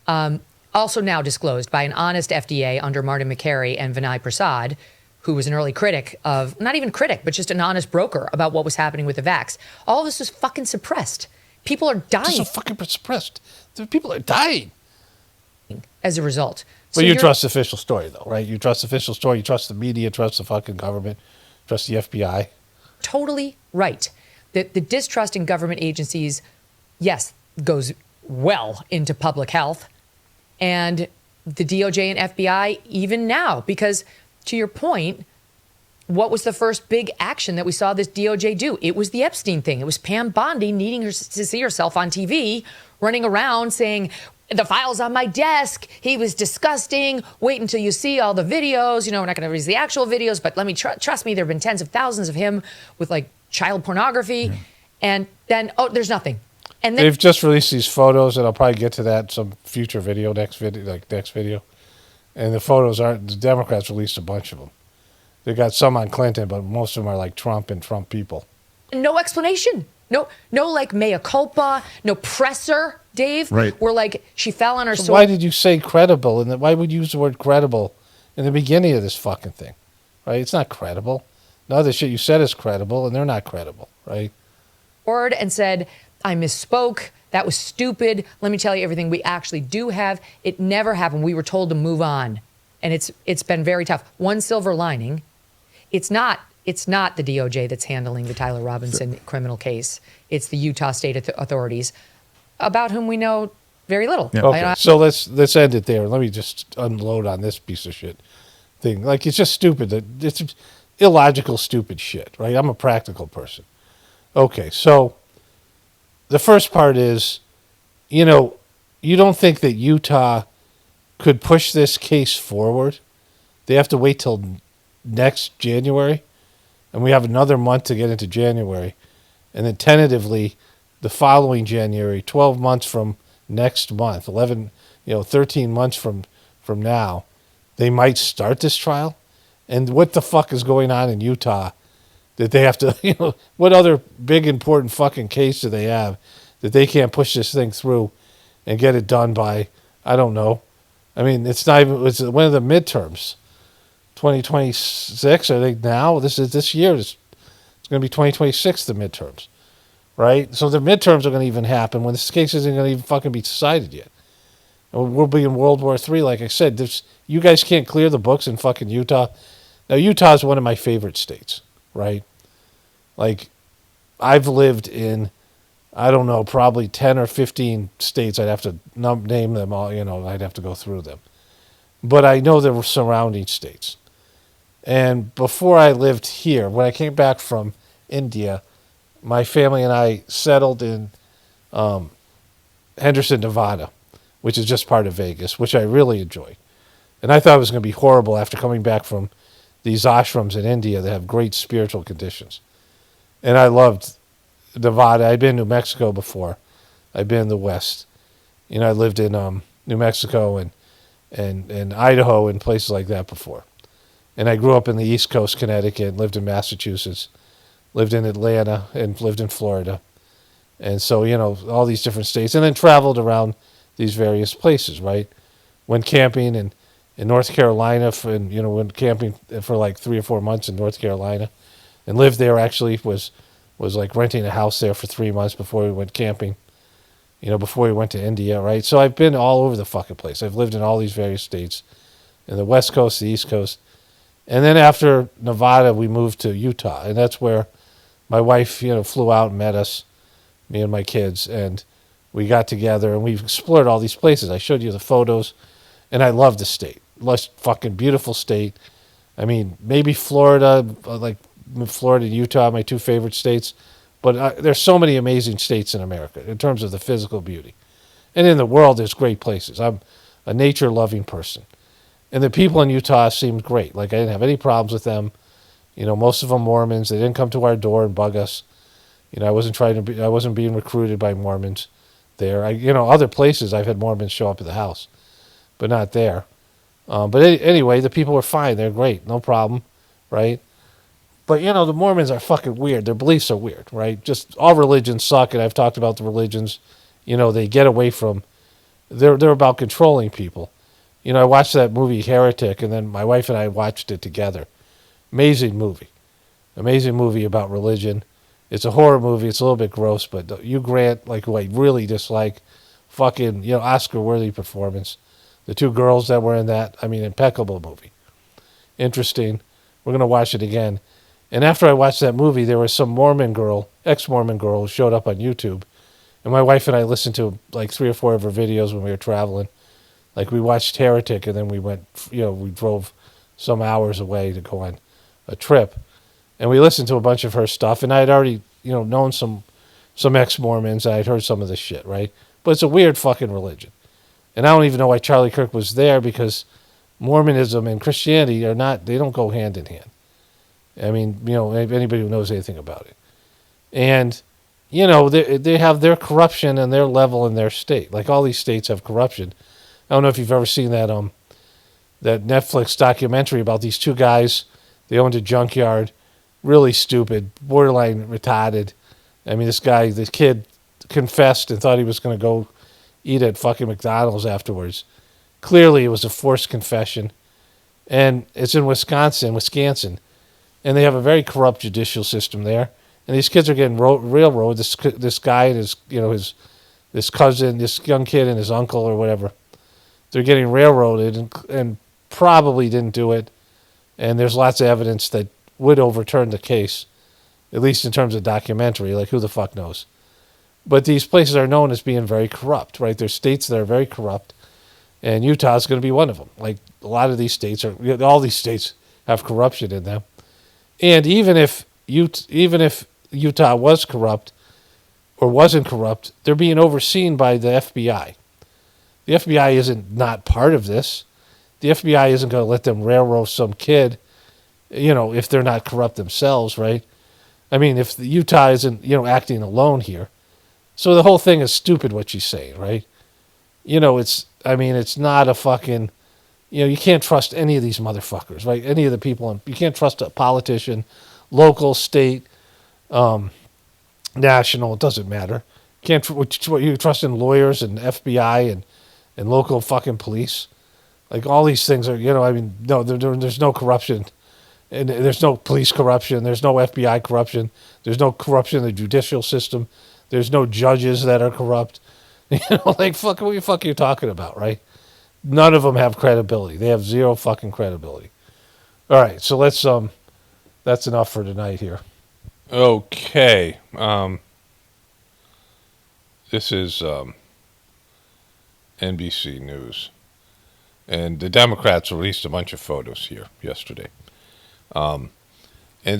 Also now disclosed by an honest FDA under Martin McCary and Vinay Prasad, who was an early critic of, not even critic, but just an honest broker about what was happening with the vax. All of this was fucking suppressed. People are dying. Just so fucking suppressed. The people are dying. As a result. But you trust the official story, though, right? You trust the official story. You trust the media, trust the fucking government, trust the FBI. Totally right. The distrust in government agencies, yes, goes well into public health. And the DOJ and FBI, even now, because to your point, what was the first big action that we saw this DOJ do? It was the Epstein thing. It was Pam Bondi needing to see herself on TV, running around saying, the file's on my desk. He was disgusting. Wait until you see all the videos. We're not going to release the actual videos, but let me trust me. There have been tens of thousands of him with like child pornography. Yeah. And then, there's nothing. And then, they've just released these photos, and I'll probably get to that in some future video, next video. And the photos aren't, the Democrats released a bunch of them. They got some on Clinton, but most of them are like Trump and Trump people. No explanation. No like mea culpa, no presser, Dave. Right. Where like she fell on her sword. Why did you say credible? And why would you use the word credible in the beginning of this fucking thing? Right? It's not credible. None of the shit you said is credible, and they're not credible, right? And said, I misspoke. That was stupid. Let me tell you everything we actually do have. It never happened. We were told to move on. And it's been very tough. One silver lining, it's not the DOJ that's handling the Tyler Robinson criminal case. It's the Utah state authorities, about whom we know very little. Yeah. Okay, so let's end it there. Let me just unload on this piece of shit thing. Like, it's just stupid. It's illogical, stupid shit, right? I'm a practical person. Okay, so the first part is, you don't think that Utah could push this case forward? They have to wait till next January, and we have another month to get into January, and then tentatively the following January, 12 months from next month, 13 months from now, they might start this trial. And what the fuck is going on in Utah that they have to, what other big important fucking case do they have that they can't push this thing through and get it done by, I don't know. I mean, it's not even, it's one of the midterms, 2026, I think now, this year, it's going to be 2026, the midterms, right? So the midterms are going to even happen when this case isn't going to even fucking be decided yet. And we'll be in World War III. Like I said, you guys can't clear the books in fucking Utah. Now, Utah is one of my favorite states, right? Like, I've lived in, I don't know, probably 10 or 15 states. I'd have to name them all, I'd have to go through them. But I know there were surrounding states. And before I lived here, when I came back from India, my family and I settled in Henderson, Nevada, which is just part of Vegas, which I really enjoyed. And I thought it was going to be horrible after coming back from these ashrams in India that have great spiritual conditions. And I loved Nevada. I'd been in New Mexico before. I'd been in the West. I lived in New Mexico and Idaho and places like that before. And I grew up in the East Coast, Connecticut, lived in Massachusetts, lived in Atlanta, and lived in Florida. And so, all these different states. And then traveled around these various places, right? Went camping in North Carolina, went camping for like 3 or 4 months in North Carolina. And lived there, actually, was like renting a house there for 3 months before we went camping, before we went to India, right? So I've been all over the fucking place. I've lived in all these various states, in the West Coast, the East Coast. And then after Nevada, we moved to Utah. And that's where my wife, flew out and met us, me and my kids. And we got together and we've explored all these places. I showed you the photos. And I love the state. Lush, fucking beautiful state. I mean, maybe Florida, like Florida and Utah, my two favorite states. But there's so many amazing states in America in terms of the physical beauty. And in the world, there's great places. I'm a nature-loving person. And the people in Utah seemed great. Like, I didn't have any problems with them. Most of them Mormons. They didn't come to our door and bug us. I wasn't being recruited by Mormons there. Other places I've had Mormons show up at the house, but not there. But anyway, the people were fine. They're great. No problem, right? But, the Mormons are fucking weird. Their beliefs are weird, right? Just all religions suck, and I've talked about the religions. They get away from... They're about controlling people. I watched that movie, Heretic, and then my wife and I watched it together. Amazing movie. Amazing movie about religion. It's a horror movie. It's a little bit gross, but Hugh Grant, who I really dislike, fucking, Oscar-worthy performance. The two girls that were in that, impeccable movie. Interesting. We're going to watch it again. And after I watched that movie, there was some Mormon girl, ex-Mormon girl, who showed up on YouTube. And my wife and I listened to like 3 or 4 of her videos when we were traveling. Like, we watched Heretic, and then we went, we drove some hours away to go on a trip. And we listened to a bunch of her stuff, and I had already, known some ex-Mormons, and I'd heard some of this shit, right? But it's a weird fucking religion. And I don't even know why Charlie Kirk was there, because Mormonism and Christianity they don't go hand in hand. Anybody who knows anything about it. And, they have their corruption and their level in their state. Like, all these states have corruption. I don't know if you've ever seen that Netflix documentary about these two guys. They owned a junkyard. Really stupid, borderline retarded. This kid confessed and thought he was going to go eat at fucking McDonald's afterwards. Clearly, it was a forced confession. And it's in Wisconsin. And they have a very corrupt judicial system there. And these kids are getting railroaded. This guy and his cousin, this young kid and his uncle or whatever. They're getting railroaded and probably didn't do it. And there's lots of evidence that would overturn the case, at least in terms of documentary. Like, who the fuck knows? But these places are known as being very corrupt, right? There's states that are very corrupt. And Utah is going to be one of them. Like, a lot of these states all these states have corruption in them. And even if Utah was corrupt or wasn't corrupt, they're being overseen by the FBI. The FBI isn't not part of this. The FBI isn't going to let them railroad some kid, if they're not corrupt themselves, right? If Utah isn't, acting alone here. So the whole thing is stupid what she's saying, right? It's not a fucking, you can't trust any of these motherfuckers, right? Any of the people, you can't trust a politician, local, state, national, it doesn't matter. You trust in lawyers and FBI and local fucking police. Like, all these things are, no, there's no corruption. And there's no police corruption. There's no FBI corruption. There's no corruption in the judicial system. There's no judges that are corrupt. Like, fuck, what the fuck are you talking about, right? None of them have credibility. They have zero fucking credibility. All right, so that's enough for tonight here. Okay. This is NBC News. And the Democrats released a bunch of photos here yesterday. And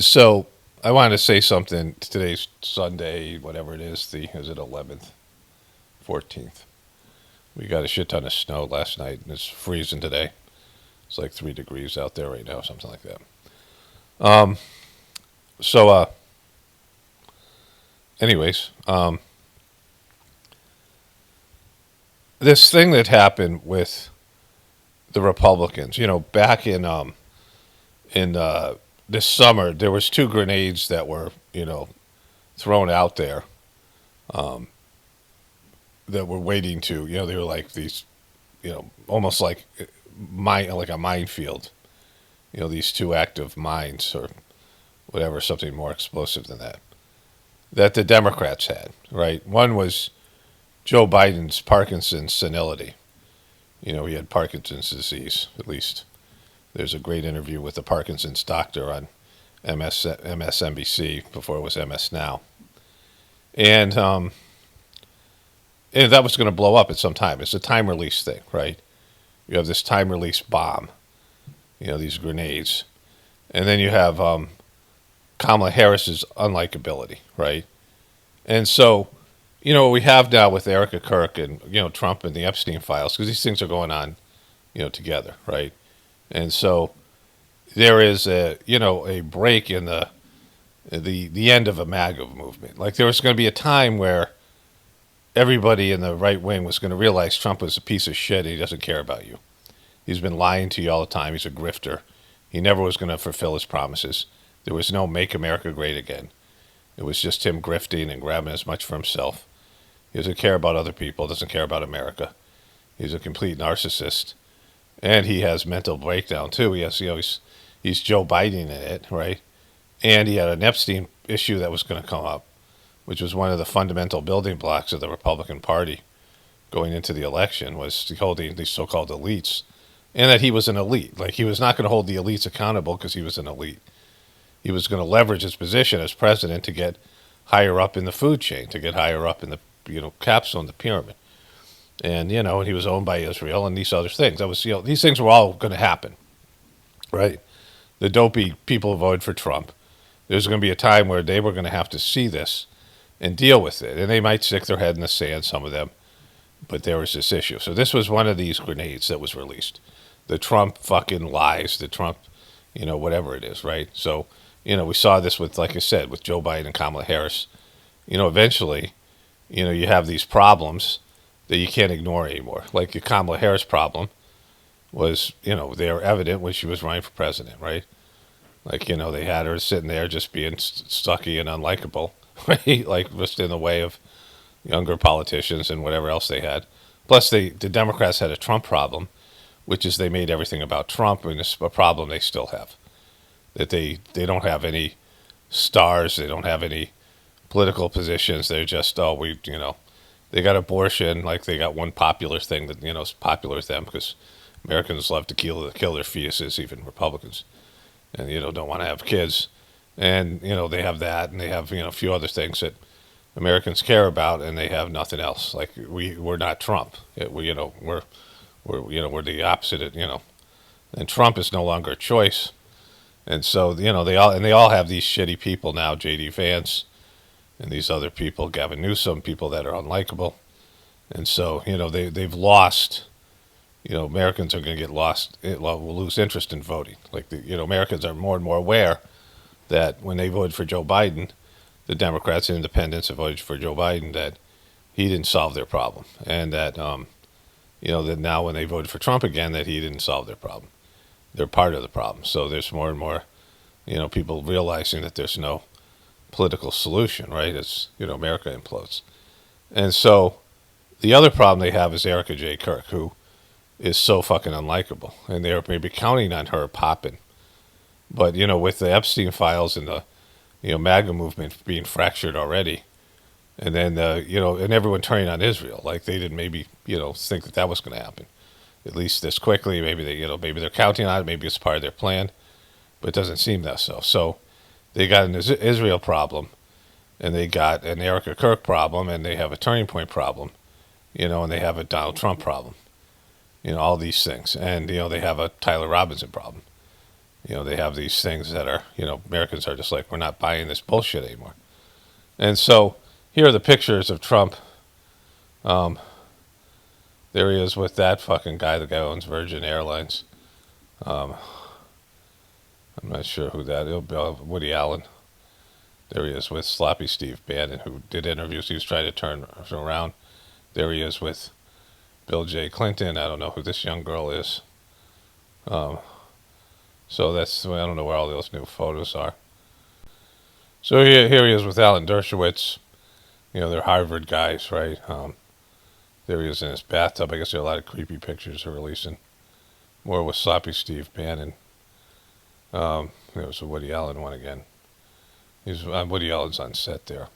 so I wanted to say something. Today's Sunday, whatever it is it 11th, 14th. We got a shit ton of snow last night, and it's freezing today. It's like 3 degrees out there right now, something like that. Anyways, this thing that happened with the Republicans, back in this summer, there was 2 grenades that were, thrown out there, that were waiting to, they were like these, almost like a minefield, these 2 active mines or whatever, something more explosive than that the Democrats had, right? One was Joe Biden's Parkinson's senility. He had Parkinson's disease, at least. There's a great interview with the Parkinson's doctor on MSNBC before it was MS Now. And that was going to blow up at some time. It's a time release thing, right? You have this time release bomb, these grenades. And then you have Kamala Harris's unlikability, right? And so, what we have now with Erica Kirk and, Trump and the Epstein files, because these things are going on, together, right? And so there is a break in the end of a MAGA movement. Like, there was going to be a time where everybody in the right wing was going to realize Trump was a piece of shit and he doesn't care about you. He's been lying to you all the time. He's a grifter. He never was going to fulfill his promises. There was no Make America Great Again. It was just him grifting and grabbing as much for himself. He doesn't care about other people, doesn't care about America. He's a complete narcissist. And he has mental breakdown, too. He has, he's Joe Biden in it, right? And he had an Epstein issue that was going to come up, which was one of the fundamental building blocks of the Republican Party going into the election, was holding these so-called elites. And that he was an elite. Like, he was not going to hold the elites accountable because he was an elite. He was going to leverage his position as president to get higher up in the food chain, to get higher up in the capsule in the pyramid. And, and he was owned by Israel and these other things. That was, these things were all going to happen, right? The dopey people who voted for Trump, there's going to be a time where they were going to have to see this and deal with it. And they might stick their head in the sand, some of them, but there was this issue. So this was one of these grenades that was released. The Trump fucking lies, the Trump, whatever it is, right? So, we saw this with, like I said, with Joe Biden and Kamala Harris. Eventually, you have these problems that you can't ignore anymore. Like the Kamala Harris problem was, they were evident when she was running for president, right? Like, they had her sitting there just being stucky and unlikable, right? Like, just in the way of younger politicians and whatever else they had. Plus, the Democrats had a Trump problem, which is they made everything about Trump, and it's a problem they still have. That they don't have any stars, they don't have any political positions. They're just, they got abortion, like they got one popular thing that, is popular with them, because Americans love to kill their fetuses, even Republicans, and, don't want to have kids. And, they have that, and they have, a few other things that Americans care about, and they have nothing else. Like, we're not Trump. We're the opposite, and Trump is no longer a choice. And so, they all have these shitty people now, J.D. Vance and these other people, Gavin Newsom, people that are unlikable. And so, they've lost, Americans are going to get lost, will lose interest in voting. Like, Americans are more and more aware that when they voted for Joe Biden, the Democrats and independents have voted for Joe Biden, that he didn't solve their problem. And that, that now when they voted for Trump again, that he didn't solve their problem. They're part of the problem. So there's more and more, people realizing that there's no political solution, right? As, America implodes. And so the other problem they have is Erica J. Kirk, who is so fucking unlikable. And they're maybe counting on her popping. But, with the Epstein files and the, MAGA movement being fractured already, And then, and everyone turning on Israel, like they didn't maybe, think that was going to happen, at least this quickly. Maybe maybe they're counting on it. Maybe it's part of their plan, but it doesn't seem that so. So they got an Israel problem, and they got an Erica Kirk problem, and they have a Turning Point problem, and they have a Donald Trump problem, all these things. And, they have a Tyler Robinson problem. They have these things that are, Americans are just like, we're not buying this bullshit anymore. And so here are the pictures of Trump. There he is with that fucking guy, the guy who owns Virgin Airlines. I'm not sure who that is. Woody Allen. There he is with Sloppy Steve Bannon, who did interviews. He was trying to turn around. There he is with Bill J. Clinton. I don't know who this young girl is. So I don't know where all those new photos are. So here he is with Alan Dershowitz. They're Harvard guys, right? There he is in his bathtub. I guess there are a lot of creepy pictures they're releasing. More with Sloppy Steve Bannon. There was a Woody Allen one again. Woody Allen's on set there.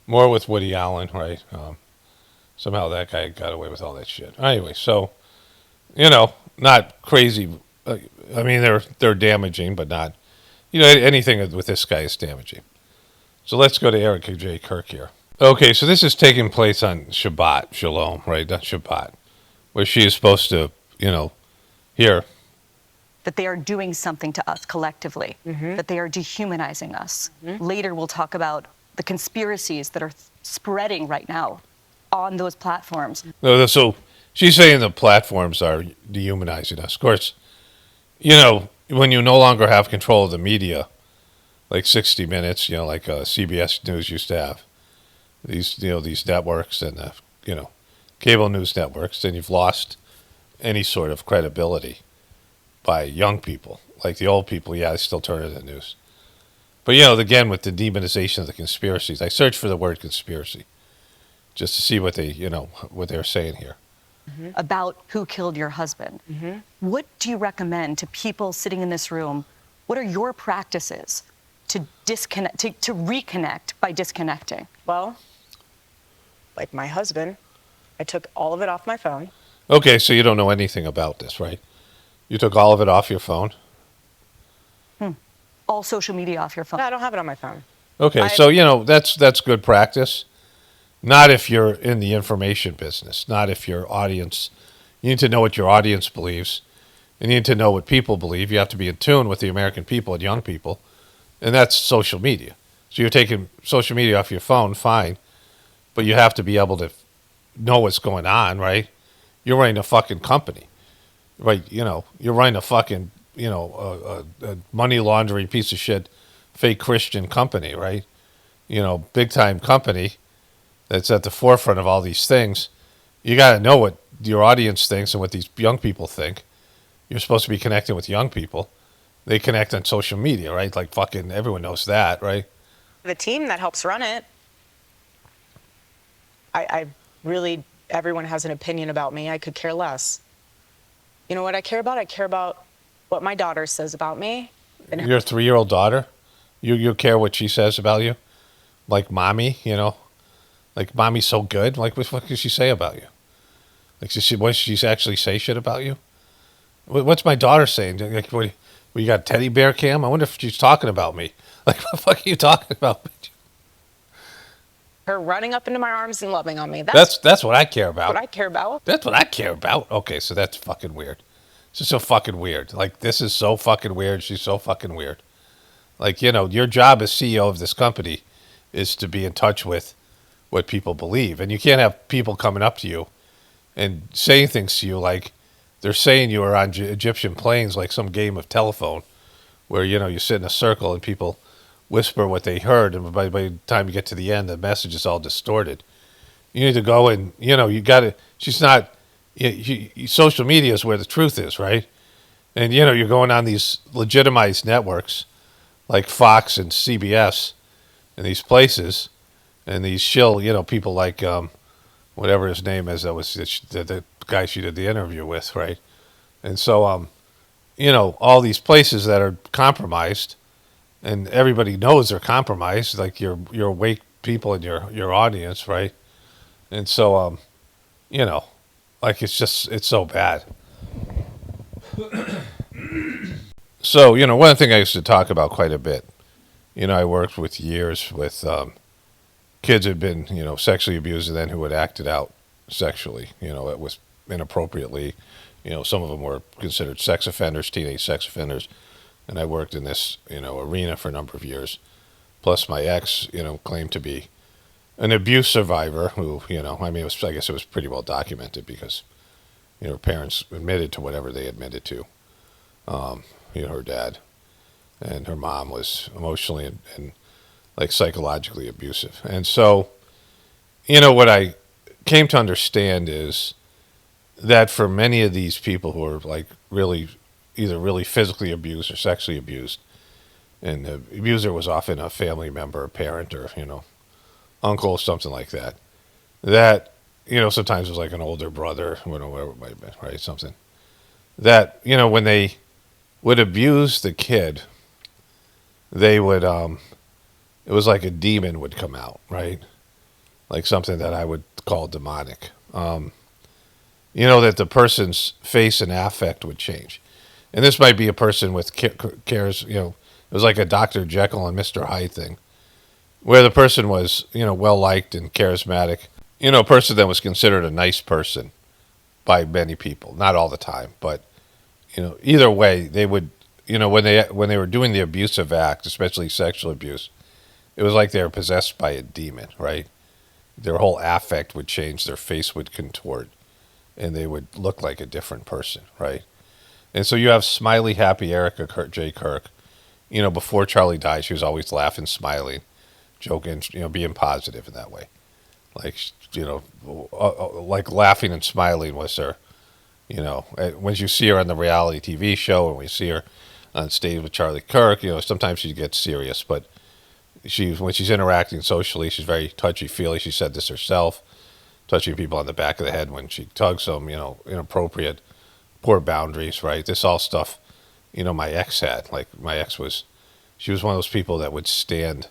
More with Woody Allen, right? Somehow that guy got away with all that shit. Anyway, so, not crazy. I mean, they're damaging, but not, anything with this guy is damaging. So let's go to Erica J. Kirk here. Okay, so this is taking place on Shabbat, Shalom, right? Not Shabbat, where she is supposed to, hear. That they are doing something to us collectively, that they are dehumanizing us. Later, we'll talk about the conspiracies that are spreading right now on those platforms. So she's saying the platforms are dehumanizing us. Of course, when you no longer have control of the media, like 60 Minutes, like CBS News used to have, these networks and, cable news networks, then you've lost any sort of credibility by young people. Like the old people, they still turn to the news. But, again, with the demonization of the conspiracies, I searched for the word conspiracy just to see what what they're saying here. About who killed your husband. What do you recommend to people sitting in this room? What are your practices to disconnect, to reconnect by disconnecting? Well, like my husband, I took all of it off my phone. Okay, so you don't know anything about this, right? You took all of it off your phone? All social media off your phone? No, I don't have it on my phone. Okay, so, that's good practice. Not if you're in the information business, not if your audience, you need to know what your audience believes. You need to know what people believe. You have to be in tune with the American people and young people. And that's social media. So you're taking social media off your phone, fine. But you have to be able to know what's going on, right? You're running a fucking company, right? You're running a fucking, a money laundering piece of shit, fake Christian company, right? Big time company that's at the forefront of all these things. You got to know what your audience thinks and what these young people think. You're supposed to be connecting with young people. They connect on social media, right? Like fucking everyone knows that, right? The team that helps run it, I really, everyone has an opinion about me. I could care less. You know what I care about? I care about what my daughter says about me. Your 3-year-old daughter? You care what she says about you? Like mommy, Like mommy's so good? Like what the fuck does she say about you? Like does she actually say shit about you? What's my daughter saying? Like, what, you got a teddy bear cam? I wonder if she's talking about me. Like, what the fuck are you talking about? Her running up into my arms and loving on me. That's what I care about. What I care about. That's what I care about. Okay, so that's fucking weird. It's just so fucking weird. Like, this is so fucking weird. She's so fucking weird. Like, your job as CEO of this company is to be in touch with what people believe. And you can't have people coming up to you and saying things to you like they're saying you are on Egyptian plains, like some game of telephone where, you sit in a circle and people whisper what they heard, and by the time you get to the end, the message is all distorted. You need to go and, you got to, she's not, social media is where the truth is, right? And, you're going on these legitimized networks like Fox and CBS and these places and these shill, people like, whatever his name is, that was the guy she did the interview with, right? And so, all these places that are compromised, and everybody knows they're compromised, like your people in your audience, right? And so, you know, like it's so bad. So, one thing I used to talk about quite a bit, I worked with years with kids who had been, sexually abused and then who had acted out sexually, it was inappropriately. Some of them were considered sex offenders, teenage sex offenders. And I worked in this, arena for a number of years. Plus my ex, claimed to be an abuse survivor who, I guess it was pretty well documented because, her parents admitted to whatever they admitted to. Her dad and her mom was emotionally and like psychologically abusive. And so, what I came to understand is that for many of these people who are like really either really physically abused or sexually abused, and the abuser was often a family member, a parent, or, uncle, something like that, that, sometimes it was like an older brother, whatever it might have been, right? Something that, when they would abuse the kid, they would, it was like a demon would come out, right? Like something that I would call demonic. That the person's face and affect would change. And this might be a person with cares, it was like a Dr. Jekyll and Mr. Hyde thing, where the person was, well-liked and charismatic, a person that was considered a nice person by many people, not all the time, but, either way, they would, when they were doing the abusive act, especially sexual abuse, it was like they were possessed by a demon, right? Their whole affect would change, their face would contort, and they would look like a different person, right? And so you have smiley, happy Erica J. Kirk. Before Charlie died, she was always laughing, smiling, joking, being positive in that way. Like, like laughing and smiling was her, when you see her on the reality TV show and we see her on stage with Charlie Kirk, sometimes she gets serious, but when she's interacting socially, she's very touchy-feely. She said this herself, touching people on the back of the head when she tugs them, inappropriate, poor boundaries, right? This all stuff, my ex had. Like, my ex she was one of those people that would stand,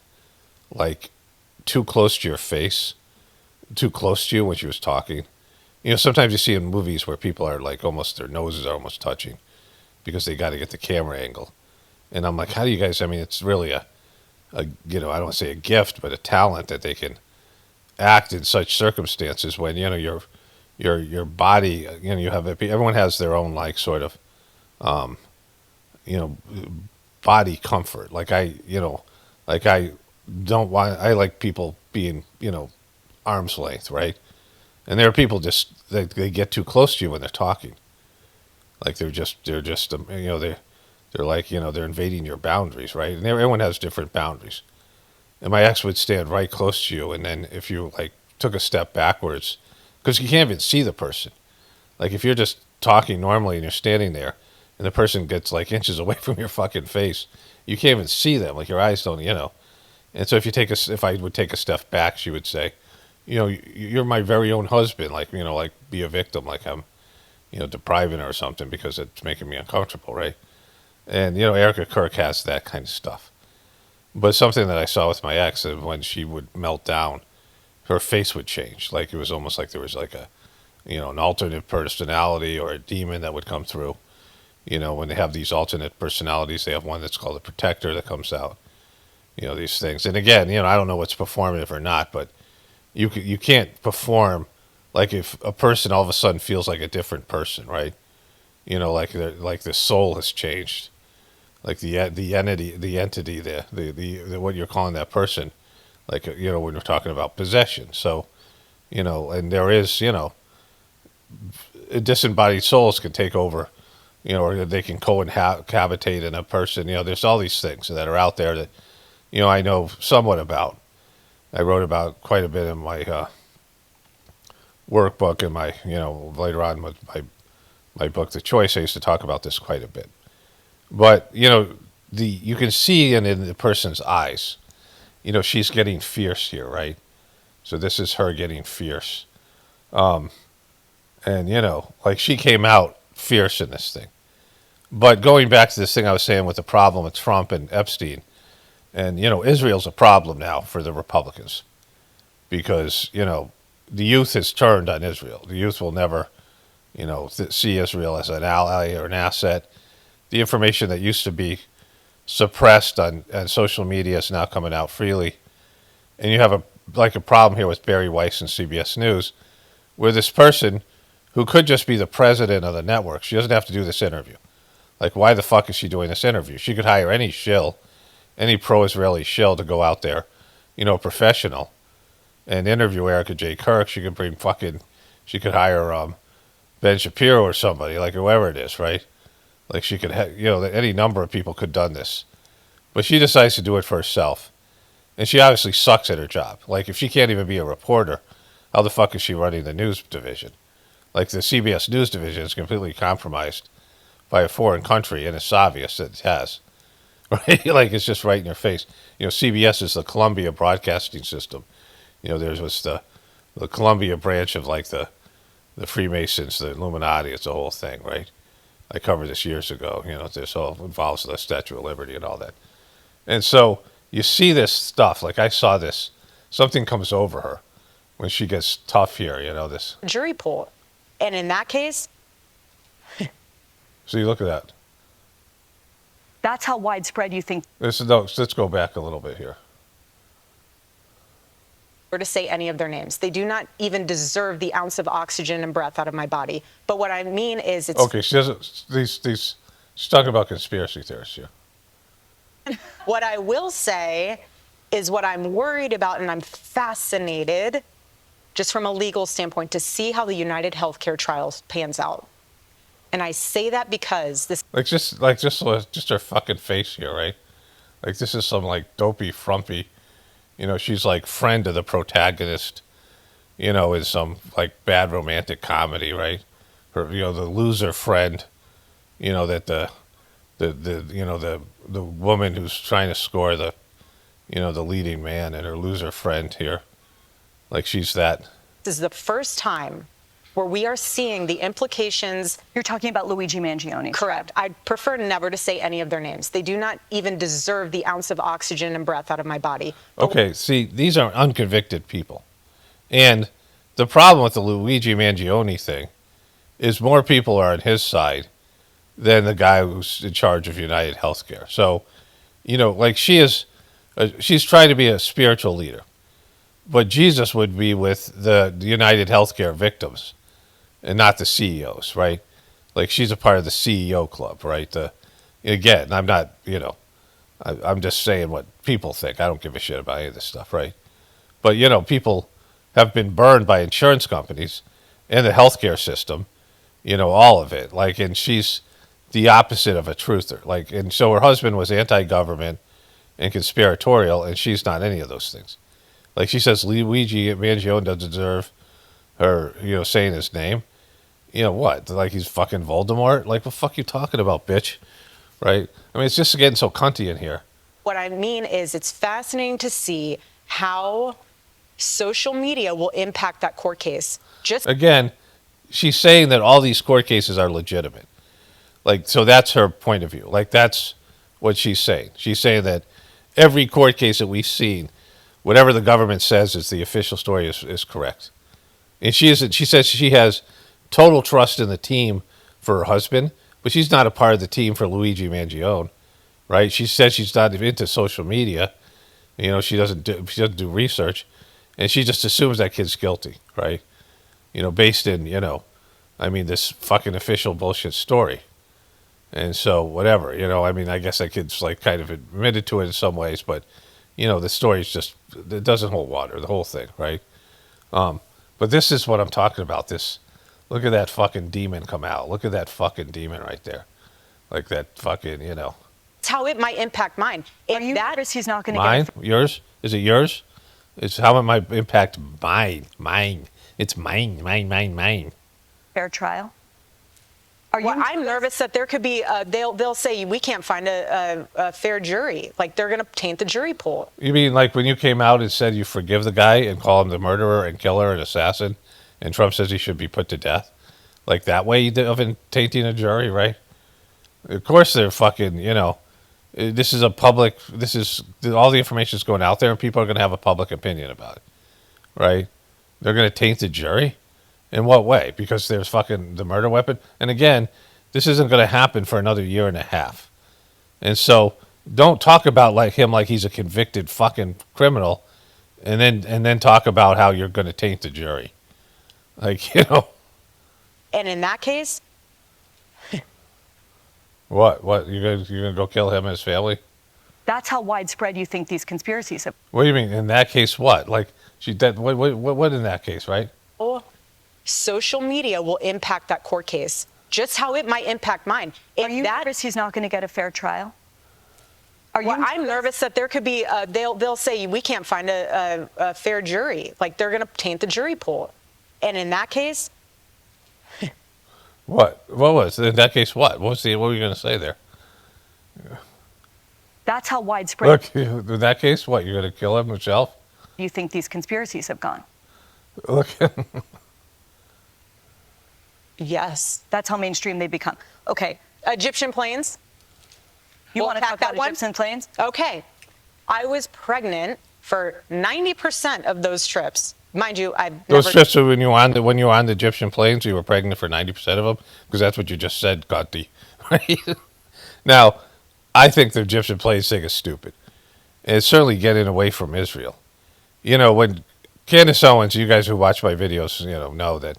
like, too close to your face, too close to you when she was talking. Sometimes you see in movies where people are, like, their noses are almost touching because they got to get the camera angle. And I'm like, how do you guys, it's really I don't want to say a gift, but a talent that they can act in such circumstances when, your body, you have everyone has their own like sort of, body comfort. Like I don't want, I like people being, arm's length, right? And there are people they get too close to you when they're talking. Like they're like, they're invading your boundaries, right? And everyone has different boundaries. And my ex would stand right close to you, and then if you like took a step backwards, because you can't even see the person. Like if you're just talking normally and you're standing there, and the person gets like inches away from your fucking face, you can't even see them. Like your eyes don't, And so if I would take a step back, she would say, you're my very own husband. Like, like be a victim, like I'm, depriving her or something because it's making me uncomfortable, right? And, Erica Kirk has that kind of stuff. But something that I saw with my ex, when she would melt down, her face would change. Like it was almost like there was like an alternate personality or a demon that would come through. When they have these alternate personalities, they have one that's called a protector that comes out. These things. And again, I don't know what's performative or not, but you can't perform like if a person all of a sudden feels like a different person, right? Like the soul has changed. Like the entity, the what you're calling that person, like when we're talking about possession. So, and there is disembodied souls can take over, or they can cohabitate in a person. There's all these things that are out there that I know somewhat about. I wrote about quite a bit in my workbook and my later on with my book The Choice. I used to talk about this quite a bit. But, you can see in the person's eyes, she's getting fierce here, right? So this is her getting fierce. And, like she came out fierce in this thing. But going back to this thing I was saying with the problem with Trump and Epstein, and, Israel's a problem now for the Republicans. because, the youth has turned on Israel. The youth will never, see Israel as an ally or an asset. The information that used to be suppressed on social media is now coming out freely. And you have a problem here with Barry Weiss and CBS News, where this person who could just be the president of the network, she doesn't have to do this interview. Like, why the fuck is she doing this interview? She could hire any shill, any pro-Israeli shill to go out there, professional, and interview Erica J. Kirk. She could hire Ben Shapiro or somebody, like whoever it is, right? Like she could, any number of people could have done this. But she decides to do it for herself. And she obviously sucks at her job. Like, if she can't even be a reporter, how the fuck is she running the news division? Like, the CBS News division is completely compromised by a foreign country, and it's obvious that it has. Right? Like, it's just right in your face. CBS is the Columbia Broadcasting System. There's the Columbia branch of, like, the Freemasons, the Illuminati. It's a whole thing, right? I covered this years ago. This all involves the Statue of Liberty and all that. And so you see this stuff. Like, I saw this. Something comes over her when she gets tough here, this. Jury pool. And in that case, So you look at that. That's how widespread you think. Let's go back a little bit here. or to say any of their names. They do not even deserve the ounce of oxygen and breath out of my body. But what I mean is it's... Okay, she doesn't... She's talking about conspiracy theorists here. What I will say is what I'm worried about, and I'm fascinated, just from a legal standpoint, to see how the United Healthcare trials pans out. And I say that because this... Just her fucking face here, right? Like, this is some, like, dopey, frumpy... she's like friend of the protagonist, in some like bad romantic comedy, right? Her, the loser friend, that the woman who's trying to score the, the leading man, and her loser friend here, like she's that. This is the first time where we are seeing the implications. You're talking about Luigi Mangione. Correct. I prefer never to say any of their names. They do not even deserve the ounce of oxygen and breath out of my body. Okay, see, these are unconvicted people. And the problem with the Luigi Mangione thing is more people are on his side than the guy who's in charge of United Healthcare. So, like she's trying to be a spiritual leader. But Jesus would be with the United Healthcare victims and not the CEOs, right? Like, she's a part of the CEO club, right? Again, I'm not, I'm just saying what people think. I don't give a shit about any of this stuff, right? But, people have been burned by insurance companies and the healthcare system, all of it. Like, and she's the opposite of a truther. Like, and so her husband was anti-government and conspiratorial, and she's not any of those things. Like, she says Luigi Mangione doesn't deserve her, saying his name. What? Like he's fucking Voldemort? Like, what the fuck you talking about, bitch? Right? I mean, it's just getting so cunty in here. What I mean is it's fascinating to see how social media will impact that court case. Again, she's saying that all these court cases are legitimate. Like, so that's her point of view. Like, that's what she's saying. She's saying that every court case that we've seen, whatever the government says is the official story is correct. And she says she has total trust in the team for her husband, but she's not a part of the team for Luigi Mangione, right? She says she's not into social media. She doesn't do research, and she just assumes that kid's guilty, right? Based in, this fucking official bullshit story. And so whatever, I guess that kid's like kind of admitted to it in some ways, but the story's just, it doesn't hold water, the whole thing, right? But this is what I'm talking about. Look at that fucking demon come out. Look at that fucking demon right there. Like that fucking, It's how it might impact mine. Are you nervous he's not going to mine? get Mine? Yours? Is it yours? It's how it might impact mine. Mine. It's mine. fair trial? I'm nervous that there could be, they'll say we can't find a fair jury. Like, they're going to taint the jury pool. You mean like when you came out and said you forgive the guy and call him the murderer and killer and assassin, and Trump says he should be put to death? Like that way of tainting a jury, right? Of course they're fucking, this is all the information is going out there, and people are going to have a public opinion about it. right? They're going to taint the jury? In what way? Because there's fucking the murder weapon? And again, this isn't going to happen for another year and a half. And so don't talk about like him like he's a convicted fucking criminal and then talk about how you're going to taint the jury. Like, you know. And in that case, What? You're gonna go kill him and his family? That's how widespread you think these conspiracies have. What do you mean? In that case, what? Like she did? What in that case, right? social media will impact that court case, just how it might impact mine. Are you nervous he's not going to get a fair trial? I'm nervous that there could be, they'll say we can't find a fair jury. Like they're going to taint the jury pool. And in that case. What was, in that case, what? What were you going to say there? That's how widespread. Look, in that case, what? You're going to kill him himself? You think these conspiracies have gone? Look. Yes. That's how mainstream they become. Okay. Egyptian planes. You want to talk about Egyptian planes? Okay. I was pregnant for 90% of those trips. Mind you, Those trips are when you were on the Egyptian planes, you were pregnant for 90% of them? Because that's what you just said, Gotti. Right? Now, I think the Egyptian planes thing is stupid. And it's certainly getting away from Israel. You know, when Candace Owens, you guys who watch my videos, know that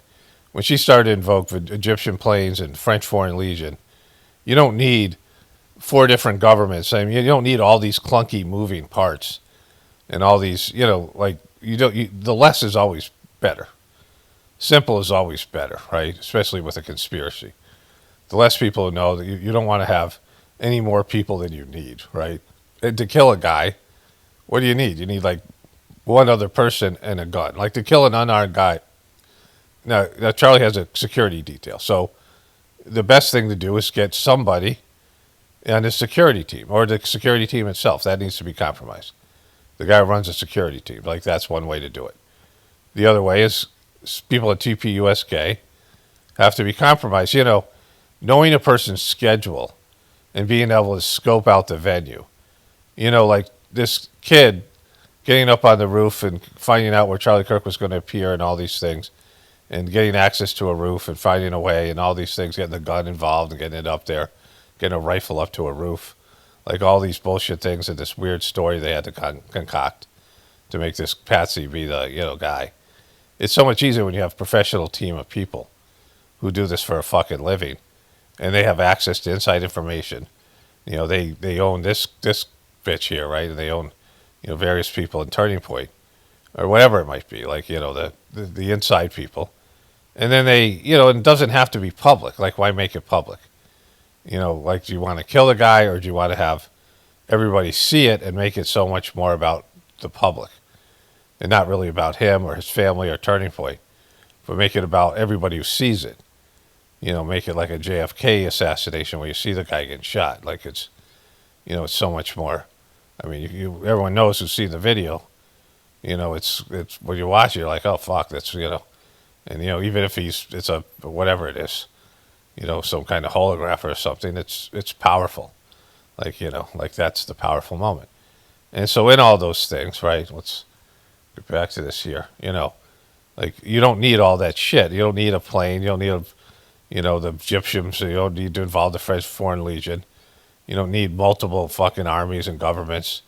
when she started to invoke the Egyptian planes and French Foreign Legion, you don't need 4 different governments. I mean, you don't need all these clunky moving parts and all these, the less is always better. Simple is always better, right? Especially with a conspiracy. The less people know that you don't want to have any more people than you need, right? And to kill a guy, what do you need? You need like one other person and a gun. Like to kill an unarmed guy. Now Charlie has a security detail. So the best thing to do is get somebody on the security team or the security team itself. That needs to be compromised. The guy who runs a security team. Like that's one way to do it. The other way is people at TPUSK have to be compromised. Knowing a person's schedule and being able to scope out the venue. Like this kid getting up on the roof and finding out where Charlie Kirk was going to appear and all these things, and getting access to a roof and finding a way and all these things, getting the gun involved and getting it up there, getting a rifle up to a roof. Like all these bullshit things and this weird story they had to concoct to make this Patsy be the, guy. It's so much easier when you have a professional team of people who do this for a fucking living and they have access to inside information. They own this bitch here, right? And they own, various people in Turning Point or whatever it might be, like, the inside people. And then they, it doesn't have to be public. Like, why make it public? Like, do you want to kill the guy or do you want to have everybody see it and make it so much more about the public and not really about him or his family or Turning Point, but make it about everybody who sees it? Make it like a JFK assassination where you see the guy getting shot. Like it's, it's so much more. I mean, everyone knows who's seen the video. It's when you watch it, you're like, oh fuck, that's and even if it's a whatever it is, some kind of holograph or something, it's powerful. Like like that's the powerful moment. And so in all those things, right? Let's get back to this here. Like you don't need all that shit. You don't need a plane. You don't need the Egyptians. You don't need to involve the French Foreign Legion. You don't need multiple fucking armies and governments.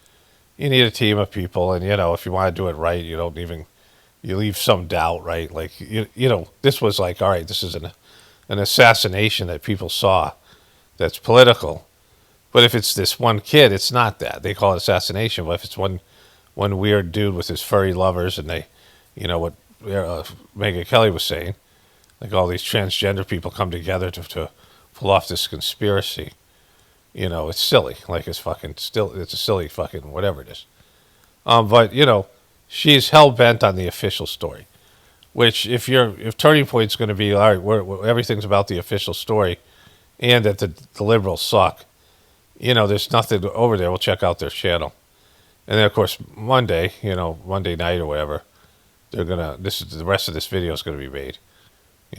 You need a team of people, and if you want to do it right, you leave some doubt, right? Like this was like, all right, this is an assassination that people saw, that's political. But if it's this one kid, it's not that. They call it assassination. But if it's one weird dude with his furry lovers, and they, what Megyn Kelly was saying, like all these transgender people come together to pull off this conspiracy. It's silly. Like it's a silly fucking whatever it is. But she's hell bent on the official story, which if Turning Point's going to be all right, everything's about the official story, and that the liberals suck. There's nothing over there. We'll check out their channel, and then of course Monday night or whatever, the rest of this video is going to be made.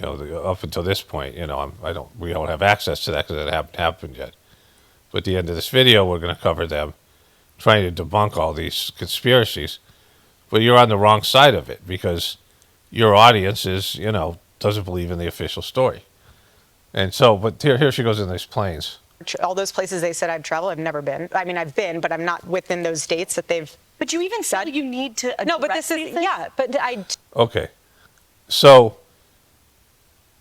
Up until this point, we don't have access to that because it hasn't happened yet. But at the end of this video, we're going to cover them trying to debunk all these conspiracies but you're on the wrong side of it because your audience is, doesn't believe in the official story. And so, but here she goes in these planes. All those places they said I've traveled, I've never been. I mean, I've been, but I'm not within those dates that they've. But you even said you need to address No, but this is, yeah, but I. Okay. So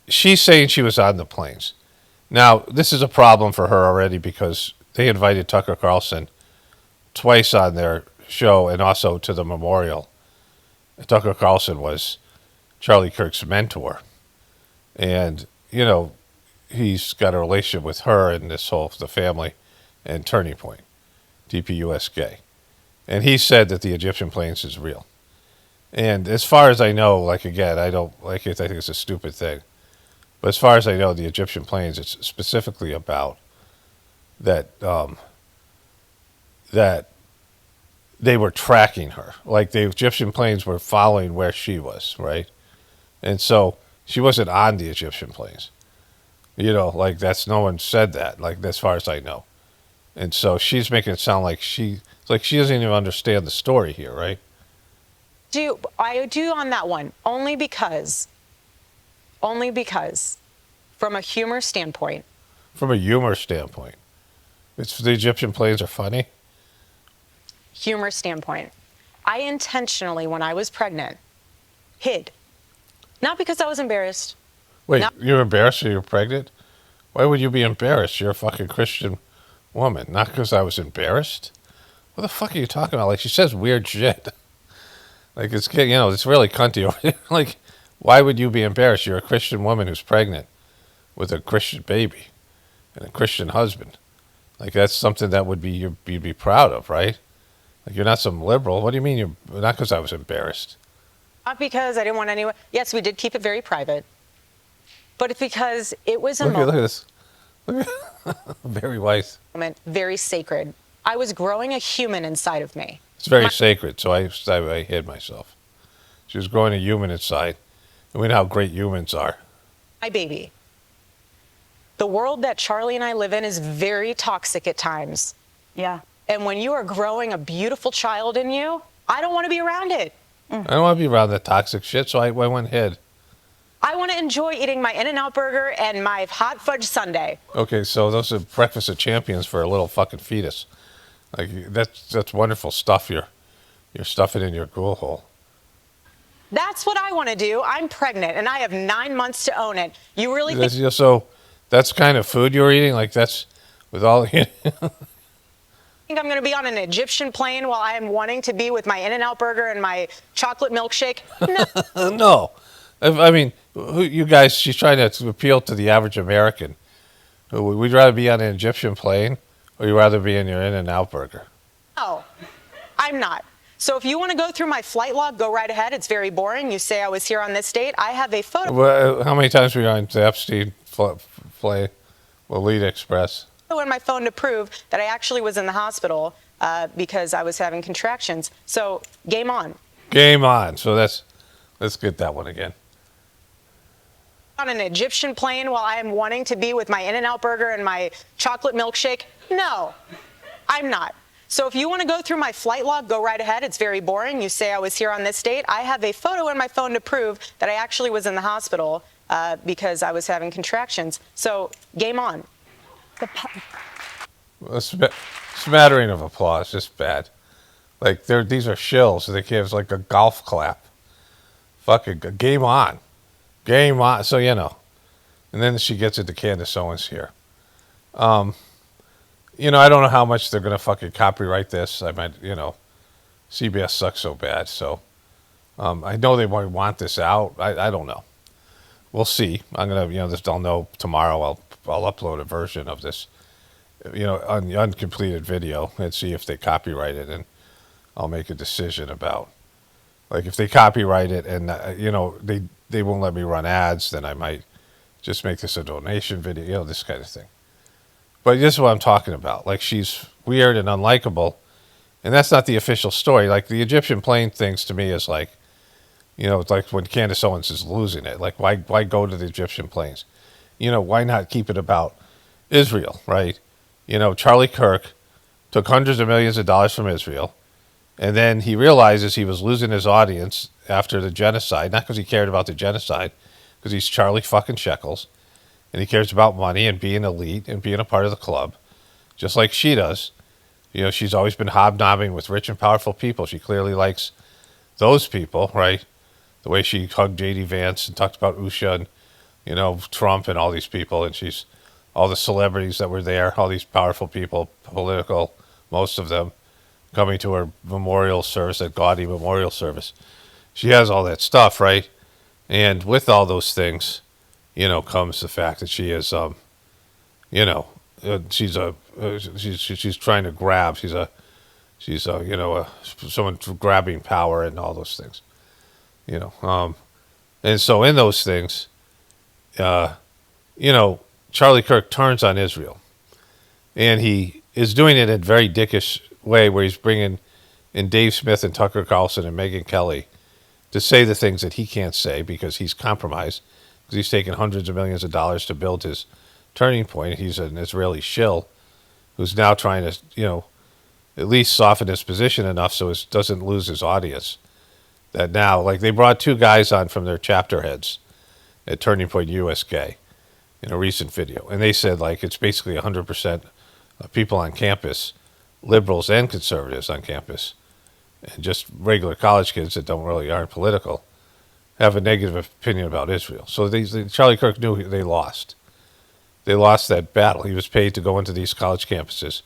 she's saying she was on the planes. Now, this is a problem for her already because they invited Tucker Carlson twice on their show and also to the memorial. Tucker Carlson was Charlie Kirk's mentor. And, he's got a relationship with her and the family and Turning Point, DPUS gay. And he said that the Egyptian planes is real. And as far as I know, like, again, I don't like it. I think it's a stupid thing. But as far as I know, the Egyptian planes, it's specifically about that that they were tracking her. Like, the Egyptian planes were following where she was, right? And so she wasn't on the Egyptian planes. Like, that's, no one said that, like, as far as I know. And so she's making it sound like she doesn't even understand the story here, right? I do on that one, only because from a humor standpoint. From a humor standpoint. It's the Egyptian planes are funny? Humor standpoint. I intentionally, when I was pregnant, hid. Not because I was embarrassed. Wait, you're embarrassed that you're pregnant? Why would you be embarrassed? You're a fucking Christian woman. Not because I was embarrassed? What the fuck are you talking about? Like, she says weird shit. Like, it's really cunty over there. Like, why would you be embarrassed? You're a Christian woman who's pregnant with a Christian baby and a Christian husband. Like, that's something that you'd be proud of, right? Like, you're not some liberal. What do you mean you're not because I was embarrassed? Not because I didn't want anyone. Yes, we did keep it very private. But it's because it was a Look at this. Look at very wise. moment, very sacred. I was growing a human inside of me. It's very sacred, so I hid myself. She was growing a human inside. And we know how great humans are. My baby. The world that Charlie and I live in is very toxic at times. Yeah. And when you are growing a beautiful child in you, I don't want to be around it. I don't want to be around that toxic shit, so I went and hid. I want to enjoy eating my In-N-Out burger and my hot fudge sundae. Okay, so those are breakfast of champions for a little fucking fetus. Like, that's wonderful stuff. You're stuffing in your ghoul hole. That's what I want to do. I'm pregnant and I have 9 months to own it. You really think So that's kind of food you're eating? Like, that's with all... I'm going to be on an Egyptian plane while I am wanting to be with my In-N-Out burger and my chocolate milkshake? No. No. I mean, you guys, she's trying to appeal to the average American. Would you rather be on an Egyptian plane or you rather be in your In-N-Out burger? No, I'm not. So if you want to go through my flight log, go right ahead. It's very boring. You say I was here on this date. I have a photo Well, how many times were you on the Epstein flight, Elite Express? in my phone to prove that I actually was in the hospital because I was having contractions. So game on. Game on. So let's get that one again. On an Egyptian plane while I am wanting to be with my In-N-Out burger and my chocolate milkshake? No, I'm not. So if you want to go through my flight log, go right ahead. It's very boring. You say I was here on this date. I have a photo in my phone to prove that I actually was in the hospital because I was having contractions. So game on. A smattering of applause, just bad. Like, these are shills. So they give like a golf clap. Fucking game on. Game on. So, And then she gets into Candace Owens here. I don't know how much they're going to fucking copyright this. I might, CBS sucks so bad. So, I know they might want this out. I don't know. We'll see. I'm going to, I'll know tomorrow. I'll upload a version of this, uncompleted video and see if they copyright it. And I'll make a decision about, like, if they copyright it and, they won't let me run ads, then I might just make this a donation video, this kind of thing. But this is what I'm talking about. Like, she's weird and unlikable, and that's not the official story. Like, the Egyptian plane things to me is like, it's like when Candace Owens is losing it. Like, why go to the Egyptian planes? Why not keep it about Israel, right? Charlie Kirk took hundreds of millions of dollars from Israel, And then he realizes he was losing his audience after the genocide, not because he cared about the genocide, because he's Charlie fucking Shekels, and he cares about money and being elite and being a part of the club, just like she does. You know, she's always been hobnobbing with rich and powerful people. She clearly likes those people, right? The way she hugged J.D. Vance and talked about Usha and, you know, Trump and all these people, and she's all the celebrities that were there, all these powerful people, political, most of them, coming to her memorial service, that gaudy memorial service. She has all that stuff, right? And with all those things, you know, comes the fact that she is, you know, she's trying to grab. Someone grabbing power and all those things, you know. And so in those things, you know, Charlie Kirk turns on Israel, and he is doing it in a very dickish way, where he's bringing in Dave Smith and Tucker Carlson and Megyn Kelly to say the things that he can't say because he's compromised, because he's taken hundreds of millions of dollars to build his turning point. He's an Israeli shill who's now trying to, you know, at least soften his position enough so it doesn't lose his audience. That now, like, they brought two guys on from their chapter heads at Turning Point USK in a recent video, and they said, like, it's basically 100% of people on campus, liberals and conservatives on campus, and just regular college kids that aren't political, have a negative opinion about Israel. So Charlie Kirk knew they lost. They lost that battle. He was paid to go into these college campuses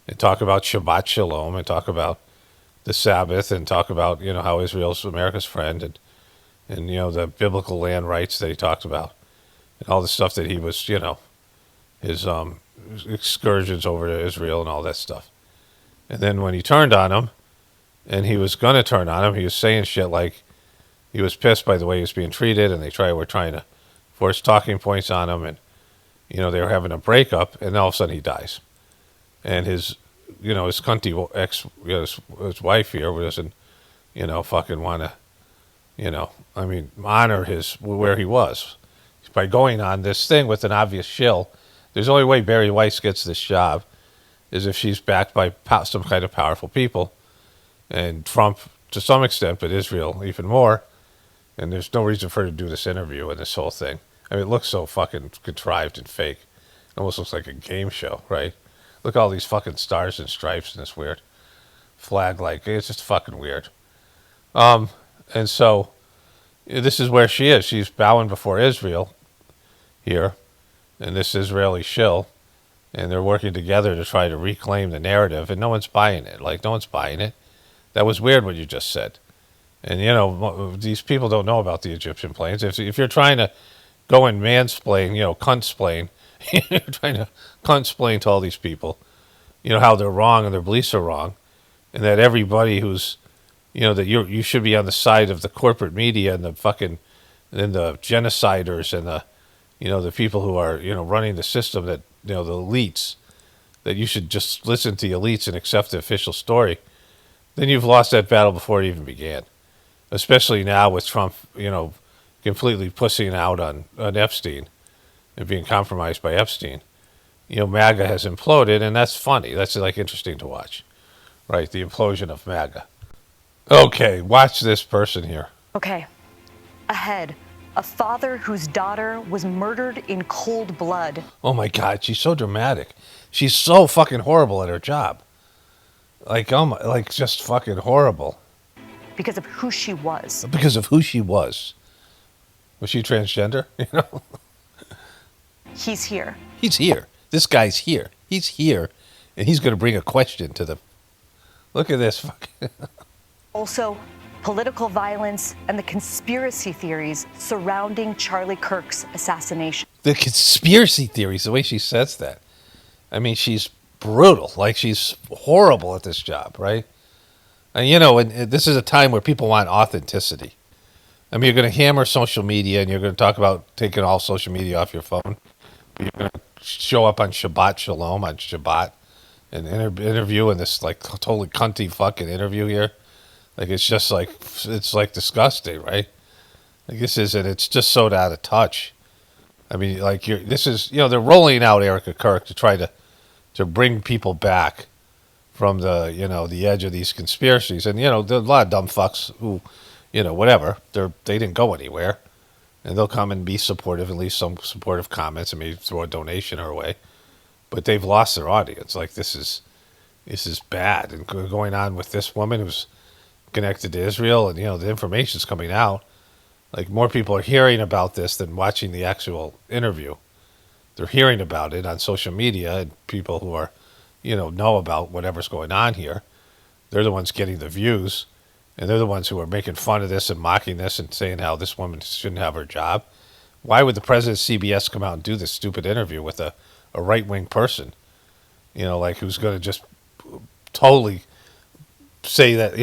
and talk about Shabbat Shalom and talk about the Sabbath and talk about, you know, how Israel's America's friend and you know, the biblical land rights that he talked about and all the stuff that he was, you know, his excursions over to Israel and all that stuff. And then when he turned on him, and he was going to turn on him, he was saying shit like he was pissed by the way he was being treated, and were trying to force talking points on him, and, you know, they were having a breakup, and all of a sudden he dies. And his, you know, his cunty his wife here doesn't, you know, fucking want to, you know, I mean, honor where he was by going on this thing with an obvious shill. There's only way Barry Weiss gets this job is if she's backed by some kind of powerful people, and Trump to some extent, but Israel even more. And there's no reason for her to do this interview and this whole thing. I mean, it looks so fucking contrived and fake. It almost looks like a game show, right? Look at all these fucking stars and stripes and this weird flag, like, it's just fucking weird. And so this is where she is. She's bowing before Israel here, and this Israeli shill, and they're working together to try to reclaim the narrative, and no one's buying it. Like, no one's buying it. That was weird what you just said. And, you know, these people don't know about the Egyptian planes. If you're trying to go and mansplain, you know, cuntsplain, you're trying to cuntsplain to all these people, you know, how they're wrong and their beliefs are wrong, and that everybody who's, you know, that you should be on the side of the corporate media and the fucking, and the genociders and the, you know, the people who are, you know, running the system, that, you know, the elites, that you should just listen to the elites and accept the official story, then you've lost that battle before it even began. Especially now with Trump, you know, completely pussing out on Epstein and being compromised by Epstein. You know, MAGA has imploded, and that's funny. That's, like, interesting to watch, right? The implosion of MAGA. Okay, watch this person here. Okay. Ahead, a father whose daughter was murdered in cold blood. Oh my God, she's so dramatic. She's so fucking horrible at her job. Like, oh my, like, just fucking horrible. Because of who she was. Because of who she was. Was she transgender? You know? He's here. He's here. This guy's here. He's here, and he's going to bring a question to the. Look at this fucking. Also, political violence and the conspiracy theories surrounding Charlie Kirk's assassination. The conspiracy theories, the way she says that. I mean, she's brutal. Like, she's horrible at this job, right? And, you know, and this is a time where people want authenticity. I mean, you're going to hammer social media, and you're going to talk about taking all social media off your phone. You're going to show up on Shabbat Shalom, on Shabbat, and interview in this, like, totally cunty fucking interview here. Like, it's just like, it's like disgusting, right? Like, this isn't, it's just so out of touch. I mean, like, this is, you know, they're rolling out Erica Kirk to try to bring people back from the the edge of these conspiracies. And there's a lot of dumb fucks who, whatever. They didn't go anywhere, and they'll come and be supportive, at least some supportive comments, and maybe throw a donation our way. But they've lost their audience. Like this is bad, and going on with this woman who's connected to Israel, and the information's coming out. Like more people are hearing about this than watching the actual interview. They're hearing about it on social media, and people who are, know about whatever's going on here. They're the ones getting the views, and they're the ones who are making fun of this and mocking this and saying how this woman shouldn't have her job. Why would the president of CBS come out and do this stupid interview with a right-wing person? Like who's going to just totally say that,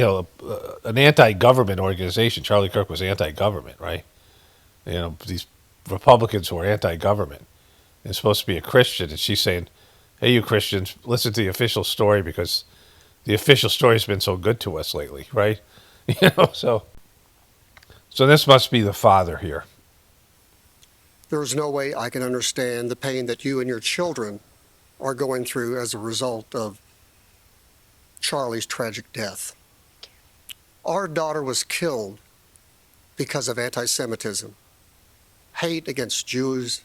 an anti-government organization. Charlie Kirk was anti-government, right? These Republicans who are anti-government. It's supposed to be a Christian, and she's saying, hey, you Christians, listen to the official story because the official story's been so good to us lately, right? So this must be the father here. There is no way I can understand the pain that you and your children are going through as a result of Charlie's tragic death. Our daughter was killed because of anti-Semitism, hate against Jews,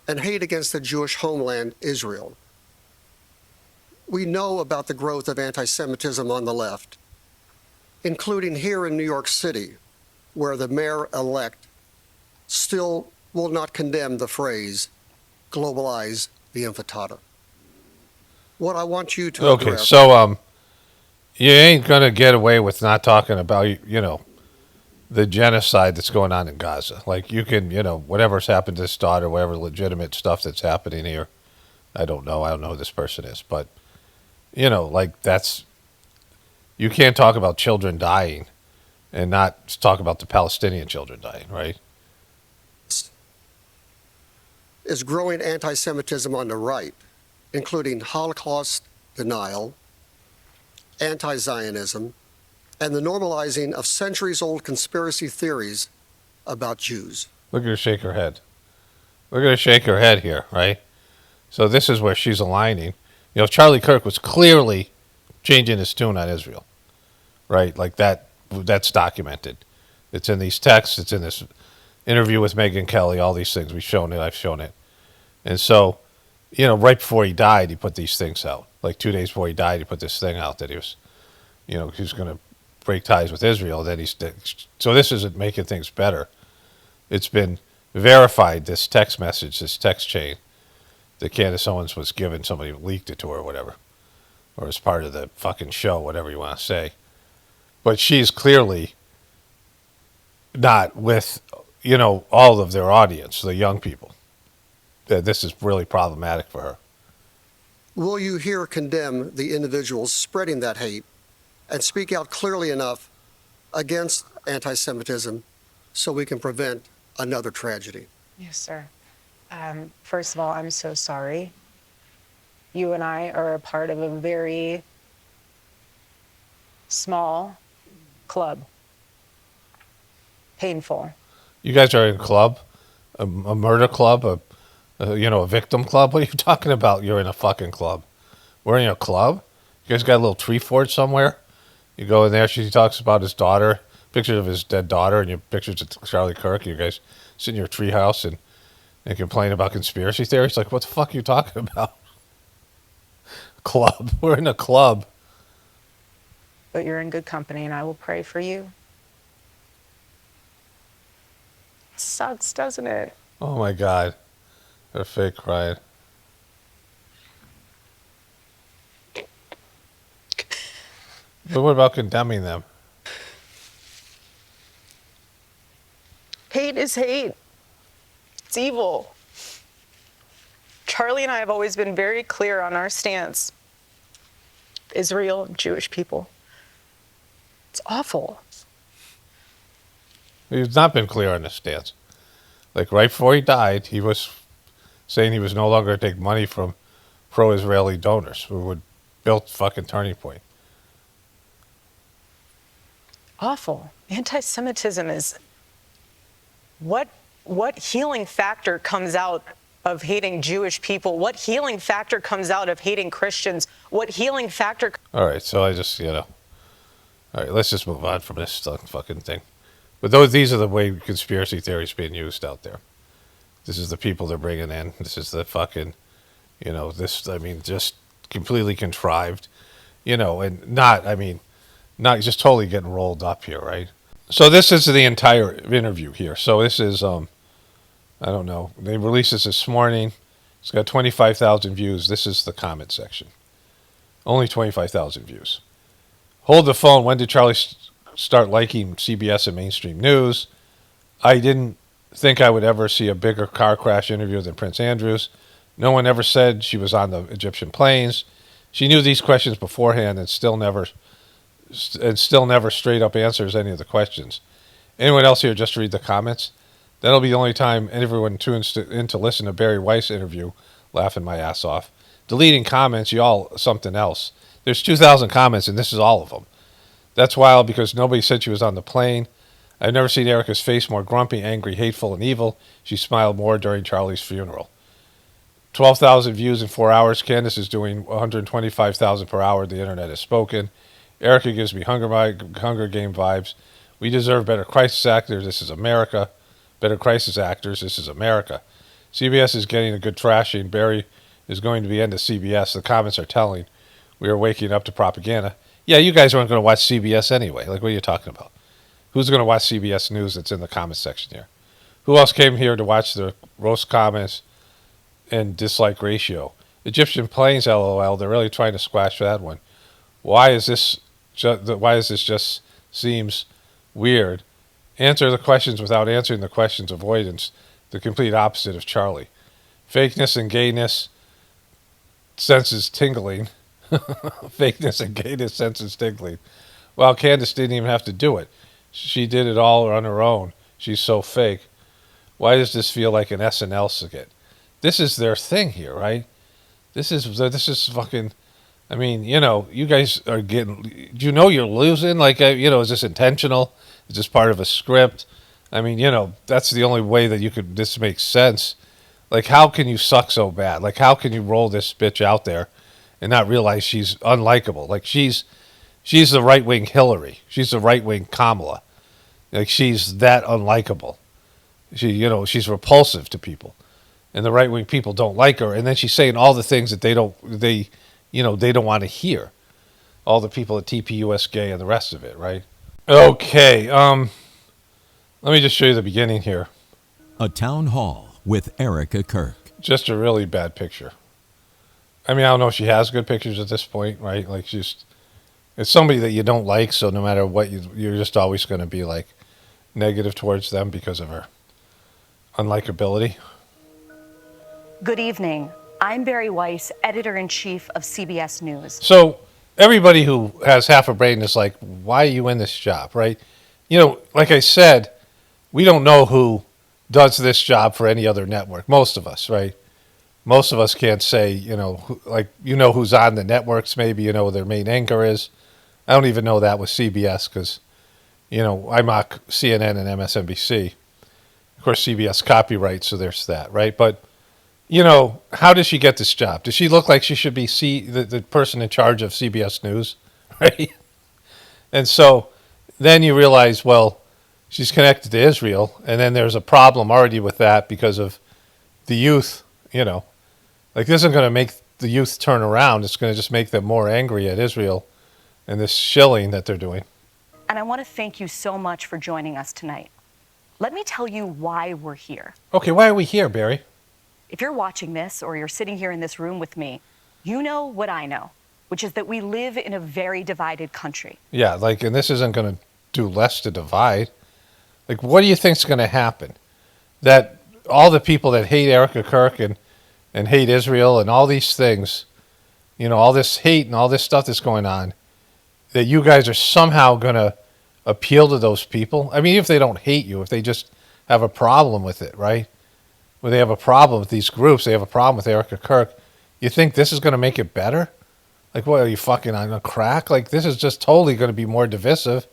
and hate against the Jewish homeland, Israel. We know about the growth of anti-Semitism on the left, including here in New York City, where the mayor-elect still will not condemn the phrase, globalize the infantata. What I want you to Okay, address... so you ain't going to get away with not talking about, the genocide that's going on in Gaza. Like, you can, whatever's happened to this daughter, whatever legitimate stuff that's happening here, I don't know who this person is, but, like, you can't talk about children dying and not talk about the Palestinian children dying, right? Is growing anti-Semitism on the right, including Holocaust denial, anti-Zionism, and the normalizing of centuries-old conspiracy theories about Jews. Look at her shake her head. Look at her shake her head here, right? So this is where she's aligning. Charlie Kirk was clearly changing his tune on Israel, right? Like that's documented. It's in these texts. It's in this interview with Megyn Kelly, all these things. We've shown it. I've shown it. And so, right before he died, he put these things out. Like 2 days before he died, he put this thing out that he was, he was going to break ties with Israel. Then so this isn't making things better. It's been verified, this text message, this text chain that Candace Owens was given. Somebody leaked it to her or whatever. Or as part of the fucking show, whatever you want to say. But she's clearly not with, all of their audience, the young people. This is really problematic for her. Will you here condemn the individuals spreading that hate and speak out clearly enough against anti-Semitism so we can prevent another tragedy? Yes, sir. First of all, I'm so sorry. You and I are a part of a very small club. Painful. You guys are in a club? A murder club? A victim club? What are you talking about? You're in a fucking club. We're in a club? You guys got a little tree fort somewhere? You go in there, she talks about his daughter, pictures of his dead daughter, and your pictures of Charlie Kirk. You guys sit in your treehouse and complain about conspiracy theories. Like, what the fuck are you talking about? Club. We're in a club. But you're in good company, and I will pray for you. It sucks, doesn't it? Oh, my God. They're fake crying. But what about condemning them? Hate is hate. It's evil. Charlie and I have always been very clear on our stance. Israel and Jewish people. It's awful. He's not been clear on his stance. Like right before he died, he was saying he was no longer going to take money from pro-Israeli donors who would build fucking Turning Point. Awful. Anti-Semitism is what healing factor comes out of hating Jewish people? What healing factor comes out of hating Christians? What healing factor? All right, so I just, all right, let's just move on from this fucking thing. But these are the way conspiracy theories being used out there. This is the people they're bringing in. This is the fucking, just completely contrived, and not just totally getting rolled up here, right? So this is the entire interview here. So this is, I don't know. They released this morning. It's got 25,000 views. This is the comment section. Only 25,000 views. Hold the phone. When did Charlie start liking CBS and mainstream news? I didn't think I would ever see a bigger car crash interview than Prince Andrew's. No one ever said she was on the Egyptian planes. She knew these questions beforehand and still never straight up answers any of the questions. Anyone else here just read the comments? That'll be the only time everyone tunes in to listen to Barry Weiss interview, laughing my ass off. Deleting comments, y'all something else. There's 2,000 comments and this is all of them. That's wild because nobody said she was on the plane. I've never seen Erica's face more grumpy, angry, hateful, and evil. She smiled more during Charlie's funeral. 12,000 views in 4 hours. Candace is doing 125,000 per hour. The internet has spoken. Erica gives me Hunger Game vibes. We deserve better crisis actors. This is America. Better crisis actors. This is America. CBS is getting a good trashing. Barry is going to be into CBS. The comments are telling. We are waking up to propaganda. Yeah, you guys aren't going to watch CBS anyway. Like, what are you talking about? Who's going to watch CBS News that's in the comment section here? Who else came here to watch the roast comments and dislike ratio? Egyptian planes, LOL. They're really trying to squash that one. Why is this just seems weird? Answer the questions without answering the questions. Avoidance, the complete opposite of Charlie. Fakeness and gayness, senses tingling. Fakeness and gayness, senses tingling. Well, Candace didn't even have to do it. She did it all on her own. She's so fake. Why does this feel like an SNL skit? This is their thing here, right? This is fucking. I mean, you guys are getting. Do you know you're losing? Like, is this intentional? Is this part of a script? I mean, that's the only way that this makes sense. Like, how can you suck so bad? Like, how can you roll this bitch out there and not realize she's unlikable? Like, she's the right-wing Hillary. She's the right-wing Kamala. Like, she's that unlikable. She's repulsive to people. And the right-wing people don't like her. And then she's saying all the things that they don't want to hear. All the people at TPUS gay and the rest of it, right? Okay, let me just show you the beginning here. A town hall with Erica Kirk. Just a really bad picture. I mean, I don't know if she has good pictures at this point, right? Like, it's somebody that you don't like, so no matter what, you're just always going to be, like, negative towards them because of her unlikability. Good evening. I'm Barry Weiss, editor-in-chief of CBS News. So everybody who has half a brain is like, why are you in this job, right? Like I said, we don't know who does this job for any other network. Most of us, right? Most of us can't say, who's on the networks, maybe, their main anchor is. I don't even know that with CBS because, I mock CNN and MSNBC. Of course, CBS copyright, so there's that, right? But, how does she get this job? Does she look like she should be the person in charge of CBS News, right? And so then you realize, well, she's connected to Israel, and then there's a problem already with that because of the youth, Like, this isn't going to make the youth turn around. It's going to just make them more angry at Israel and this shilling that they're doing. And I want to thank you so much for joining us tonight. Let me tell you why we're here. Okay, why are we here, Barry? If you're watching this or you're sitting here in this room with me, you know what I know, which is that we live in a very divided country. Yeah, and this isn't going to do less to divide. Like, what do you think's going to happen? That all the people that hate Erica Kirk and hate Israel and all these things, all this hate and all this stuff that's going on, that you guys are somehow going to appeal to those people? I mean, if they don't hate you, if they just have a problem with it, right? Where they have a problem with these groups, they have a problem with Erica Kirk, you think this is going to make it better? Like, what, are you fucking on a crack? Like, this is just totally going to be more divisive,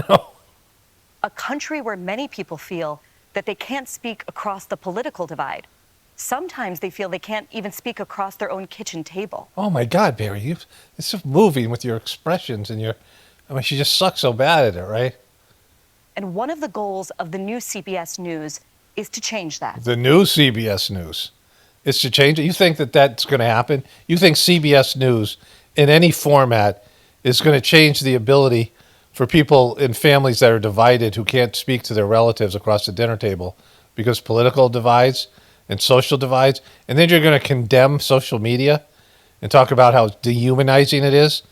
A country where many people feel that they can't speak across the political divide. Sometimes they feel they can't even speak across their own kitchen table. Oh my God, Barry, it's so moving with your expressions and I mean, she just sucks so bad at it, right? And one of the goals of the new CBS News is to change that. The new CBS News is to change it. You think that that's going to happen? You think CBS News in any format is going to change the ability for people in families that are divided who can't speak to their relatives across the dinner table because political divides and social divides, and then you're going to condemn social media and talk about how dehumanizing it is,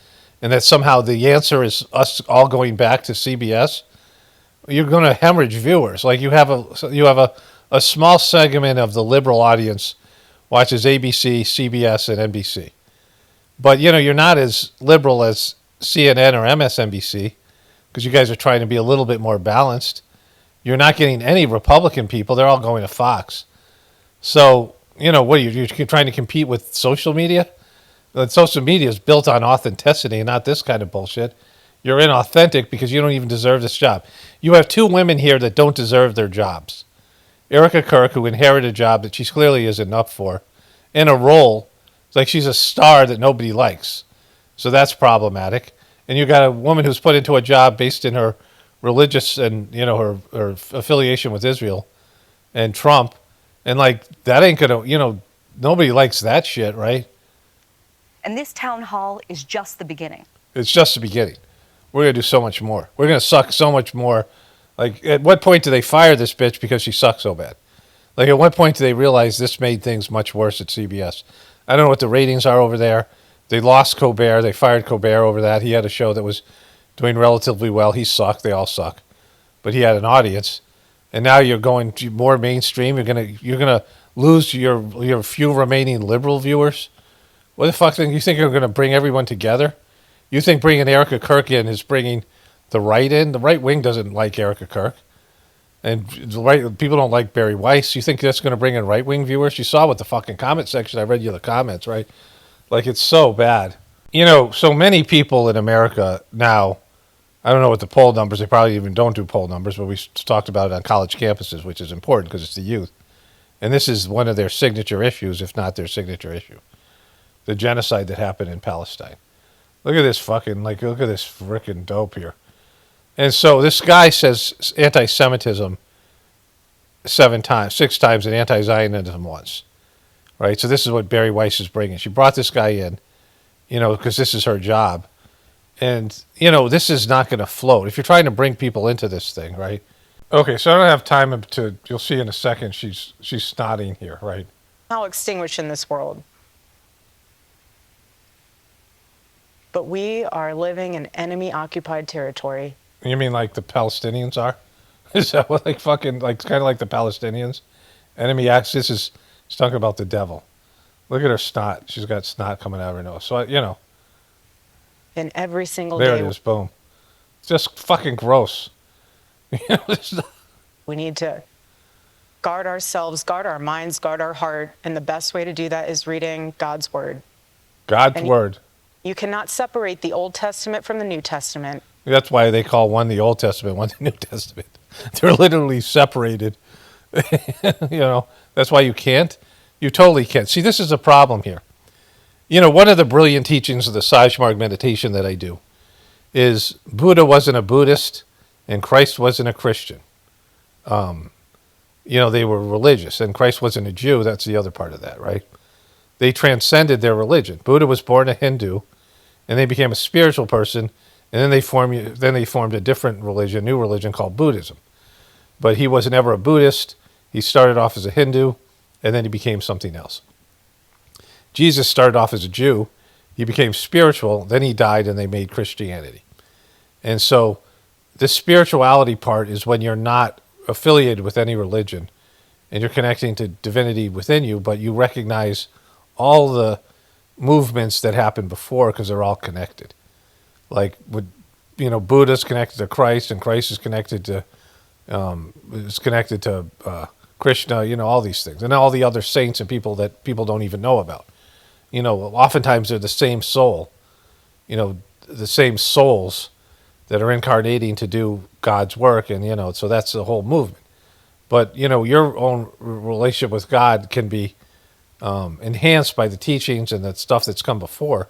and that somehow the answer is us all going back to CBS? You're going to hemorrhage viewers. Like you have a small segment of the liberal audience watches ABC, CBS, and NBC. But, you're not as liberal as CNN or MSNBC because you guys are trying to be a little bit more balanced. You're not getting any Republican people. They're all going to Fox. So, what are you're trying to compete with social media? Social media is built on authenticity and not this kind of bullshit. You're inauthentic because you don't even deserve this job. You have two women here that don't deserve their jobs. Erica Kirk, who inherited a job that she clearly isn't up for, in a role, it's like she's a star that nobody likes. So that's problematic. And you got a woman who's put into a job based in her religious and, her affiliation with Israel and Trump. And that ain't gonna, nobody likes that shit, right? And this town hall is just the beginning. It's just the beginning. We're gonna do so much more. We're gonna suck so much more. At what point do they fire this bitch because she sucks so bad? At what point do they realize this made things much worse at CBS? I don't know what the ratings are over there. They lost Colbert. They fired Colbert over that. He had a show that was doing relatively well. He sucked. They all suck. But he had an audience. And now you're going to more mainstream. You're gonna lose your few remaining liberal viewers. What the fuck? You think you're gonna bring everyone together? You think bringing Erica Kirk in is bringing the right in? The right wing doesn't like Erica Kirk, and people don't like Barry Weiss. You think that's going to bring in right wing viewers? You saw what the fucking comment section. I read you the comments, right? It's so bad. So many people in America now. I don't know what the poll numbers. They probably even don't do poll numbers, but we talked about it on college campuses, which is important because it's the youth, and this is one of their signature issues, if not their signature issue, the genocide that happened in Palestine. Look at this fucking, look at this freaking dope here. And so this guy says anti-Semitism 6 times, and anti-Zionism once. Right? So this is what Barry Weiss is bringing. She brought this guy in, because this is her job. And, this is not going to float. If you're trying to bring people into this thing, right? Okay, so I don't have time you'll see in a second, she's snotting here, right? Now extinguished in this world. But we are living in enemy-occupied territory. You mean like the Palestinians are? Is that what, kind of like the Palestinians? Enemy acts. She's talking about the devil. Look at her snot. She's got snot coming out of her nose. So, And every single there day. it is. Boom. It's just fucking gross. We need to guard ourselves, guard our minds, guard our heart. And the best way to do that is reading God's word. God's word. You cannot separate the Old Testament from the New Testament. That's why they call one the Old Testament, one the New Testament. They're literally separated. That's why you can't. You totally can't. See, this is a problem here. One of the brilliant teachings of the Sajmarg meditation that I do is Buddha wasn't a Buddhist and Christ wasn't a Christian. They were religious, and Christ wasn't a Jew. That's the other part of that, right? They transcended their religion. Buddha was born a Hindu, and they became a spiritual person, and then they formed a different religion, new religion called Buddhism. But he was never a Buddhist. He started off as a Hindu, and then he became something else. Jesus started off as a Jew. He became spiritual. Then he died, and they made Christianity. And so the spirituality part is when you're not affiliated with any religion, and you're connecting to divinity within you, but you recognize all the movements that happened before because they're all connected. Buddha's connected to Christ, and Christ is connected to Krishna, all these things, and all the other saints and people that people don't even know about. Oftentimes they're the same soul, the same souls that are incarnating to do God's work, and so that's the whole movement. But your own relationship with God can be enhanced by the teachings and the stuff that's come before.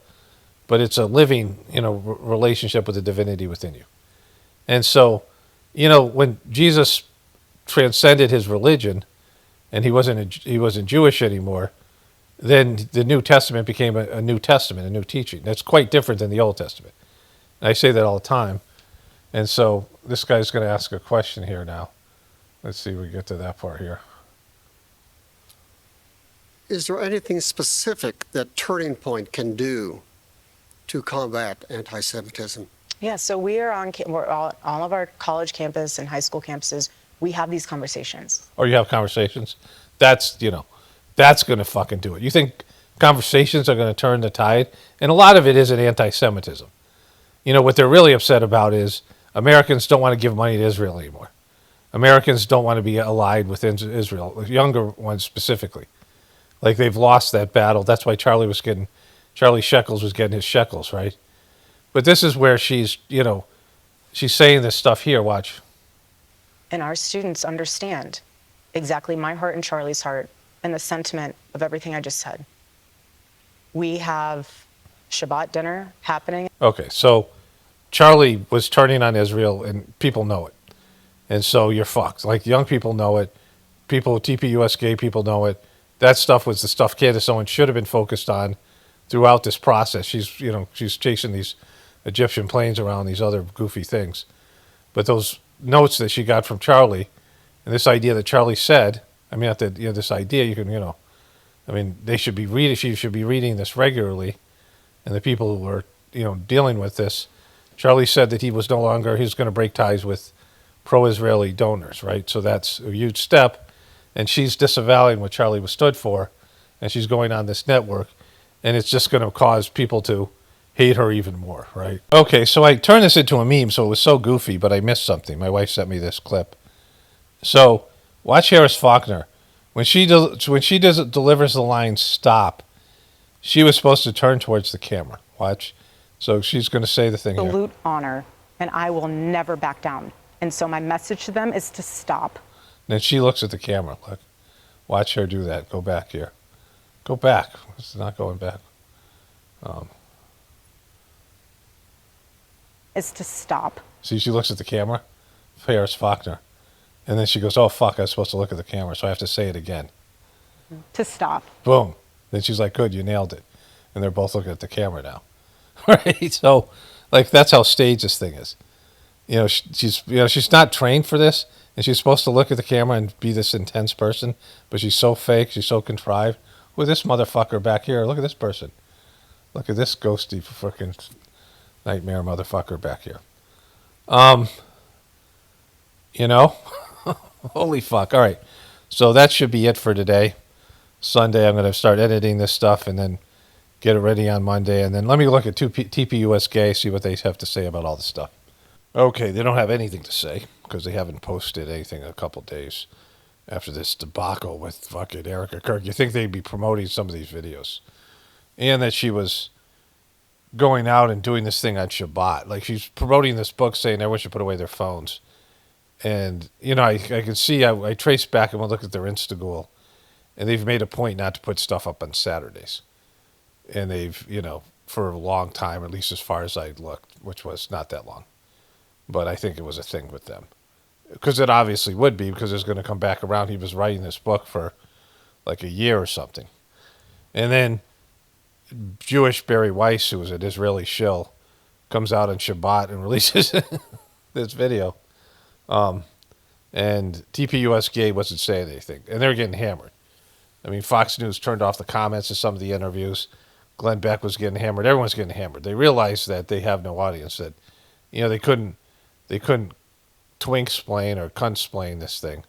But it's a living, relationship with the divinity within you. And so, when Jesus transcended his religion, and he wasn't Jewish anymore, then the New Testament became a New Testament, a new teaching. That's quite different than the Old Testament. And I say that all the time. And so this guy's going to ask a question here now. Let's see if we get to that part here. Is there anything specific that Turning Point can do to combat anti-Semitism? Yeah, so we're all of our college campus and high school campuses, we have these conversations. Or you have conversations. That's going to fucking do it. You think conversations are going to turn the tide? And a lot of it isn't anti-Semitism. What they're really upset about is Americans don't want to give money to Israel anymore. Americans don't want to be allied with Israel, younger ones specifically. Like they've lost that battle. That's why Charlie Shekels was getting his shekels, right? But this is where she's saying this stuff here, watch. And our students understand exactly my heart and Charlie's heart and the sentiment of everything I just said. We have Shabbat dinner happening. Okay, so Charlie was turning on Israel, and people know it. And so you're fucked. Like, young people know it. People, TPUS gay people know it. That stuff was the stuff Candace Owens should have been focused on throughout this process. She's chasing these Egyptian planes around, these other goofy things. But those notes that she got from Charlie, and this idea that Charlie said, this idea you can, they should be reading, she should be reading this regularly. And the people who were, dealing with this, Charlie said that he was going to break ties with pro-Israeli donors, right? So that's a huge step. And she's disavowing what Charlie was stood for. And she's going on this network. And it's just going to cause people to hate her even more, right? Okay, so I turned this into a meme, so it was so goofy, but I missed something. My wife sent me this clip. So watch Harris Faulkner. When she delivers the line "stop," she was supposed to turn towards the camera. Watch. So she's going to say the thing here. Absolute honor, and I will never back down. And so my message to them is to stop. Then she looks at the camera. Look. Watch her do that. Go back here. Go back. It's not going back. Is to stop. See, she looks at the camera. Harris Faulkner. And then she goes, oh, fuck, I was supposed to look at the camera, so I have to say it again. To stop. Boom. Then she's like, good, you nailed it. And they're both looking at the camera now. Right? So, that's how staged this thing is. She's not trained for this, and she's supposed to look at the camera and be this intense person, but she's so fake, she's so contrived. With this motherfucker back here, look at this person. Look at this ghosty freaking nightmare motherfucker back here. Holy fuck. All right. So that should be it for today. Sunday, I'm going to start editing this stuff and then get it ready on Monday. And then let me look at TPUS Gay, see what they have to say about all this stuff. Okay, they don't have anything to say because they haven't posted anything in a couple days after this debacle with fucking Erica Kirk. You think they'd be promoting some of these videos. And that she was going out and doing this thing on Shabbat. Like, she's promoting this book saying everyone should put away their phones. And, I can see, I traced back and look at their Instagram, and they've made a point not to put stuff up on Saturdays. And they've, for a long time, at least as far as I looked, which was not that long. But I think it was a thing with them. Because it obviously would be, because it's going to come back around. He was writing this book for like a year or something. And then Jewish Barry Weiss, who was an Israeli shill, comes out on Shabbat and releases this video. And TPUS Gay wasn't saying anything. And they're getting hammered. Fox News turned off the comments to some of the interviews. Glenn Beck was getting hammered. Everyone's getting hammered. They realized that they have no audience, that, they couldn't twink-splain or cunt-splain this thing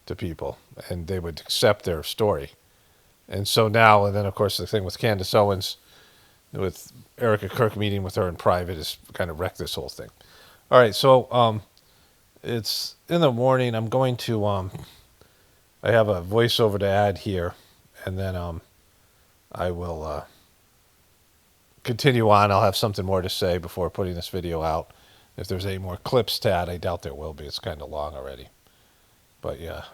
to people, and they would accept their story. And so now, and then, of course, the thing with Candace Owens, with Erica Kirk meeting with her in private, has kind of wrecked this whole thing. All right, so it's in the morning. I'm going to, I have a voiceover to add here, and then I will continue on. I'll have something more to say before putting this video out. If there's any more clips to add, I doubt there will be. It's kind of long already. But yeah,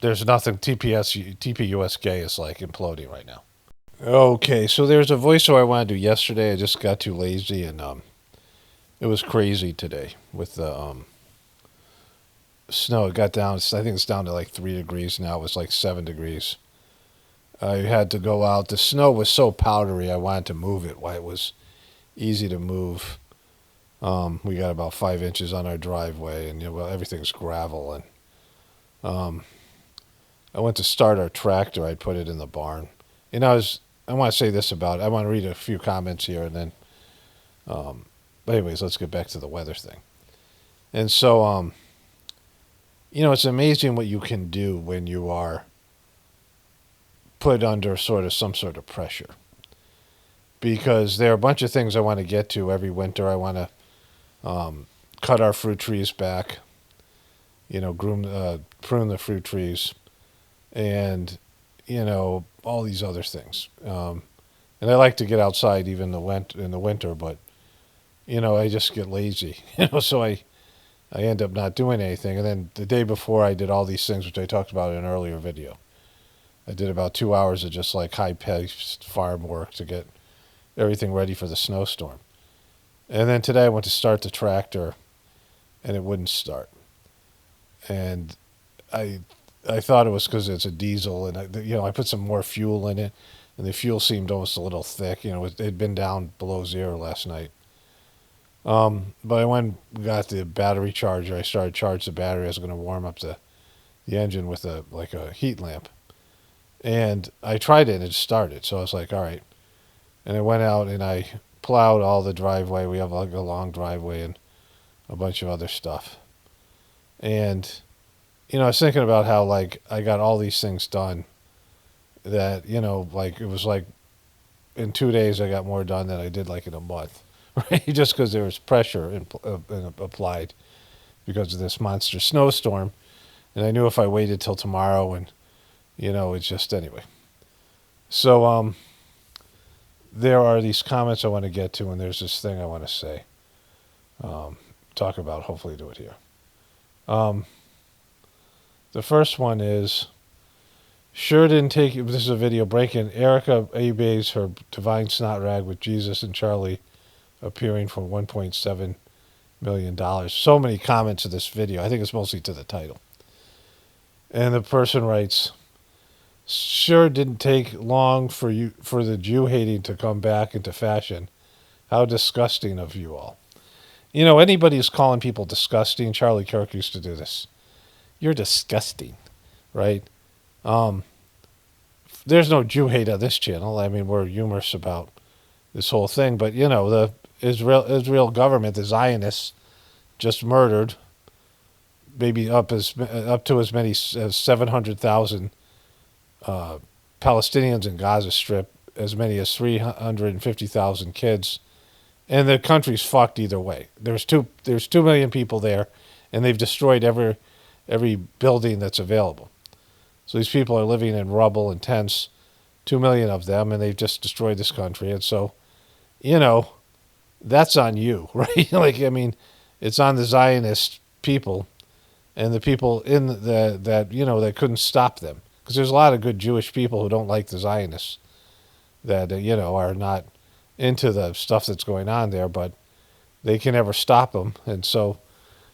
there's nothing. TPUSK is like imploding right now. Okay, so there's a voiceover I wanted to do yesterday. I just got too lazy, and it was crazy today with the snow. It got down. I think it's down to like 3 degrees now. It was like 7 degrees. I had to go out. The snow was so powdery. I wanted to move it. Why it was easy to move. We got about 5 inches on our driveway, and everything's gravel. And I went to start our tractor. I put it in the barn. I want to say this about it. I want to read a few comments here, and then, but anyways, let's get back to the weather thing. And so, it's amazing what you can do when you are put under some sort of pressure. Because there are a bunch of things I want to get to every winter. I want to cut our fruit trees back, prune the fruit trees, and all these other things. And I like to get outside even in the winter, but I just get lazy, so I end up not doing anything. And then the day before, I did all these things, which I talked about in an earlier video. I did about 2 hours of just like high-paced farm work to get everything ready for the snowstorm. And then today I went to start the tractor, and it wouldn't start. And I thought it was because it's a diesel, and I put some more fuel in it, and the fuel seemed almost a little thick. It had been down below 0 last night. But I went and got the battery charger. I started to charge the battery. I was going to warm up the engine with a heat lamp. And I tried it, and it started. So I was like, all right. And I went out, and I plowed all the driveway. We have like a long driveway and a bunch of other stuff. And, I was thinking about how, like, I got all these things done that, it was like in 2 days I got more done than I did, like, in a month, right? Just because there was pressure applied because of this monster snowstorm. And I knew if I waited till tomorrow and, it's just anyway. So, there are these comments I want to get to, and there's this thing I want to say. Talk about, hopefully do it here. The first one is, sure didn't take, this is a video breaking, Erica eBays her divine snot rag with Jesus and Charlie appearing for $1.7 million. So many comments to this video. I think it's mostly to the title. And the person writes, sure didn't take long for the Jew hating to come back into fashion. How disgusting of you all. Anybody who's calling people disgusting, Charlie Kirk used to do this. You're disgusting, right? There's no Jew hate on this channel. I mean, we're humorous about this whole thing, but the Israel government, the Zionists, just murdered maybe up to as many as 700,000 Palestinians in Gaza Strip, as many as 350,000 kids, and the country's fucked either way. There's 2 million people there, and they've destroyed every building that's available. So these people are living in rubble and tents, 2 million of them, and they've just destroyed this country. And so, that's on you, right? It's on the Zionist people and the people in that couldn't stop them. Because there's a lot of good Jewish people who don't like the Zionists that, are not into the stuff that's going on there, but they can never stop them. And so,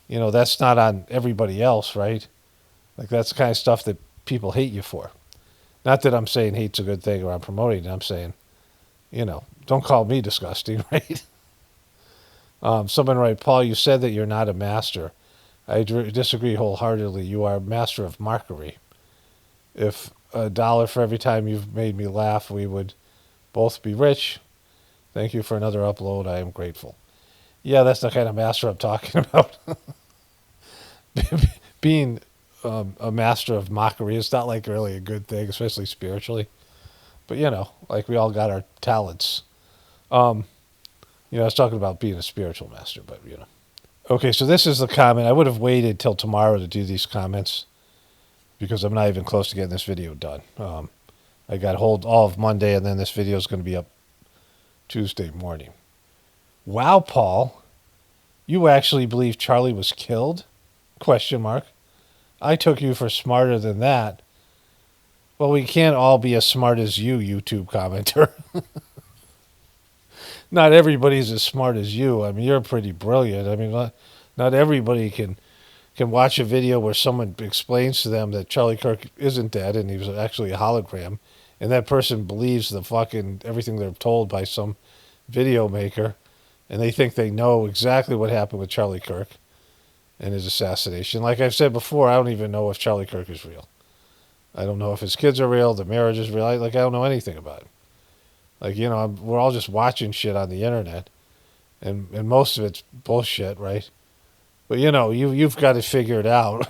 that's not on everybody else, right? Like, that's the kind of stuff that people hate you for. Not that I'm saying hate's a good thing or I'm promoting it. I'm saying, don't call me disgusting, right? Someone write, Paul, you said that you're not a master. I disagree wholeheartedly. You are a master of mockery. If $1 for every time you've made me laugh, we would both be rich. Thank you for another upload. I am grateful. Yeah, that's the kind of master I'm talking about. Being a master of mockery is not like really a good thing, especially spiritually. But, like we all got our talents. I was talking about being a spiritual master, but, Okay, so this is the comment. I would have waited till tomorrow to do these comments because I'm not even close to getting this video done. I got hold all of Monday, and then this video is going to be up Tuesday morning. Wow, Paul, you actually believe Charlie was killed? Question mark. I took you for smarter than that. Well, we can't all be as smart as you, YouTube commenter. Not everybody's as smart as you. I mean, you're pretty brilliant. I mean, not everybody can watch a video where someone explains to them that Charlie Kirk isn't dead and he was actually a hologram, and that person believes the fucking everything they're told by some video maker, and they think they know exactly what happened with Charlie Kirk and his assassination. Like I've said before, I don't even know if Charlie Kirk is real. I don't know if his kids are real, the marriage is real. I don't know anything about it. Like, we're all just watching shit on the internet, and most of it's bullshit, right? But, you've got to figure it out.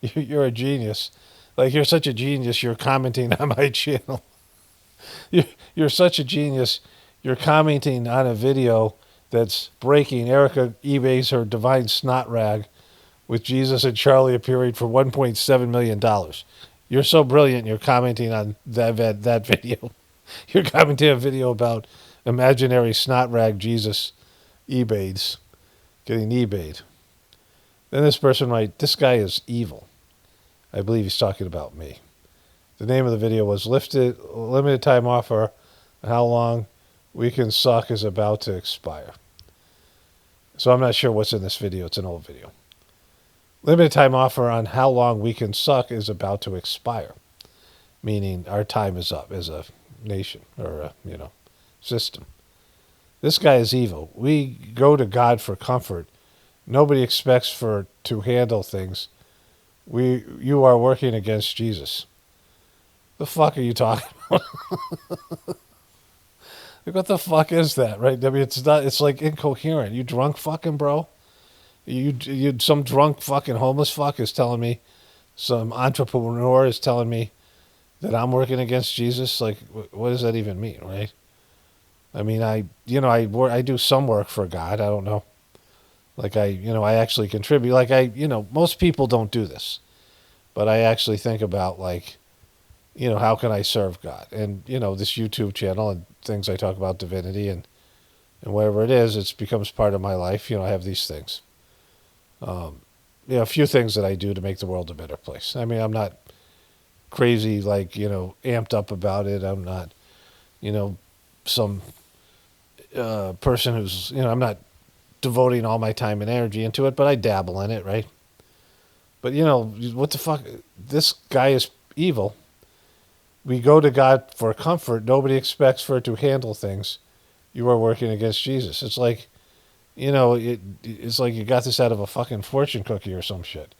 You're a genius. Like, you're such a genius, you're commenting on my channel. You're such a genius, you're commenting on a video that's breaking. Erica eBays her divine snot rag with Jesus and Charlie appearing for $1.7 million. You're so brilliant, you're commenting on that video. You're commenting a video about imaginary snot rag Jesus eBays, getting eBayed. Then this person writes, this guy is evil. I believe he's talking about me. The name of the video was Limited Time Offer, How Long We Can Suck is About to Expire. So I'm not sure what's in this video. It's an old video. Limited time offer on how long we can suck is about to expire, meaning our time is up as a nation or a, system. This guy is evil. We go to God for comfort. Nobody expects to handle things. You are working against Jesus. The fuck are you talking about? Like, what the fuck is that, right? I mean, it's like incoherent. You drunk fucking bro? You some drunk fucking homeless fuck is telling me, some entrepreneur is telling me that I'm working against Jesus. Like, what does that even mean, right? I mean, I do some work for God. I don't know. Like I actually contribute. Like most people don't do this, but I actually think about like, how can I serve God? And, this YouTube channel and things I talk about divinity and whatever it is, it becomes part of my life. I have these things. A few things that I do to make the world a better place. I mean, I'm not crazy, like, amped up about it. I'm not, some person who's, I'm not devoting all my time and energy into it, but I dabble in it, right? But, what the fuck? This guy is evil. We go to God for comfort. Nobody expects for it to handle things. You are working against Jesus. It's like, it's like you got this out of a fucking fortune cookie or some shit.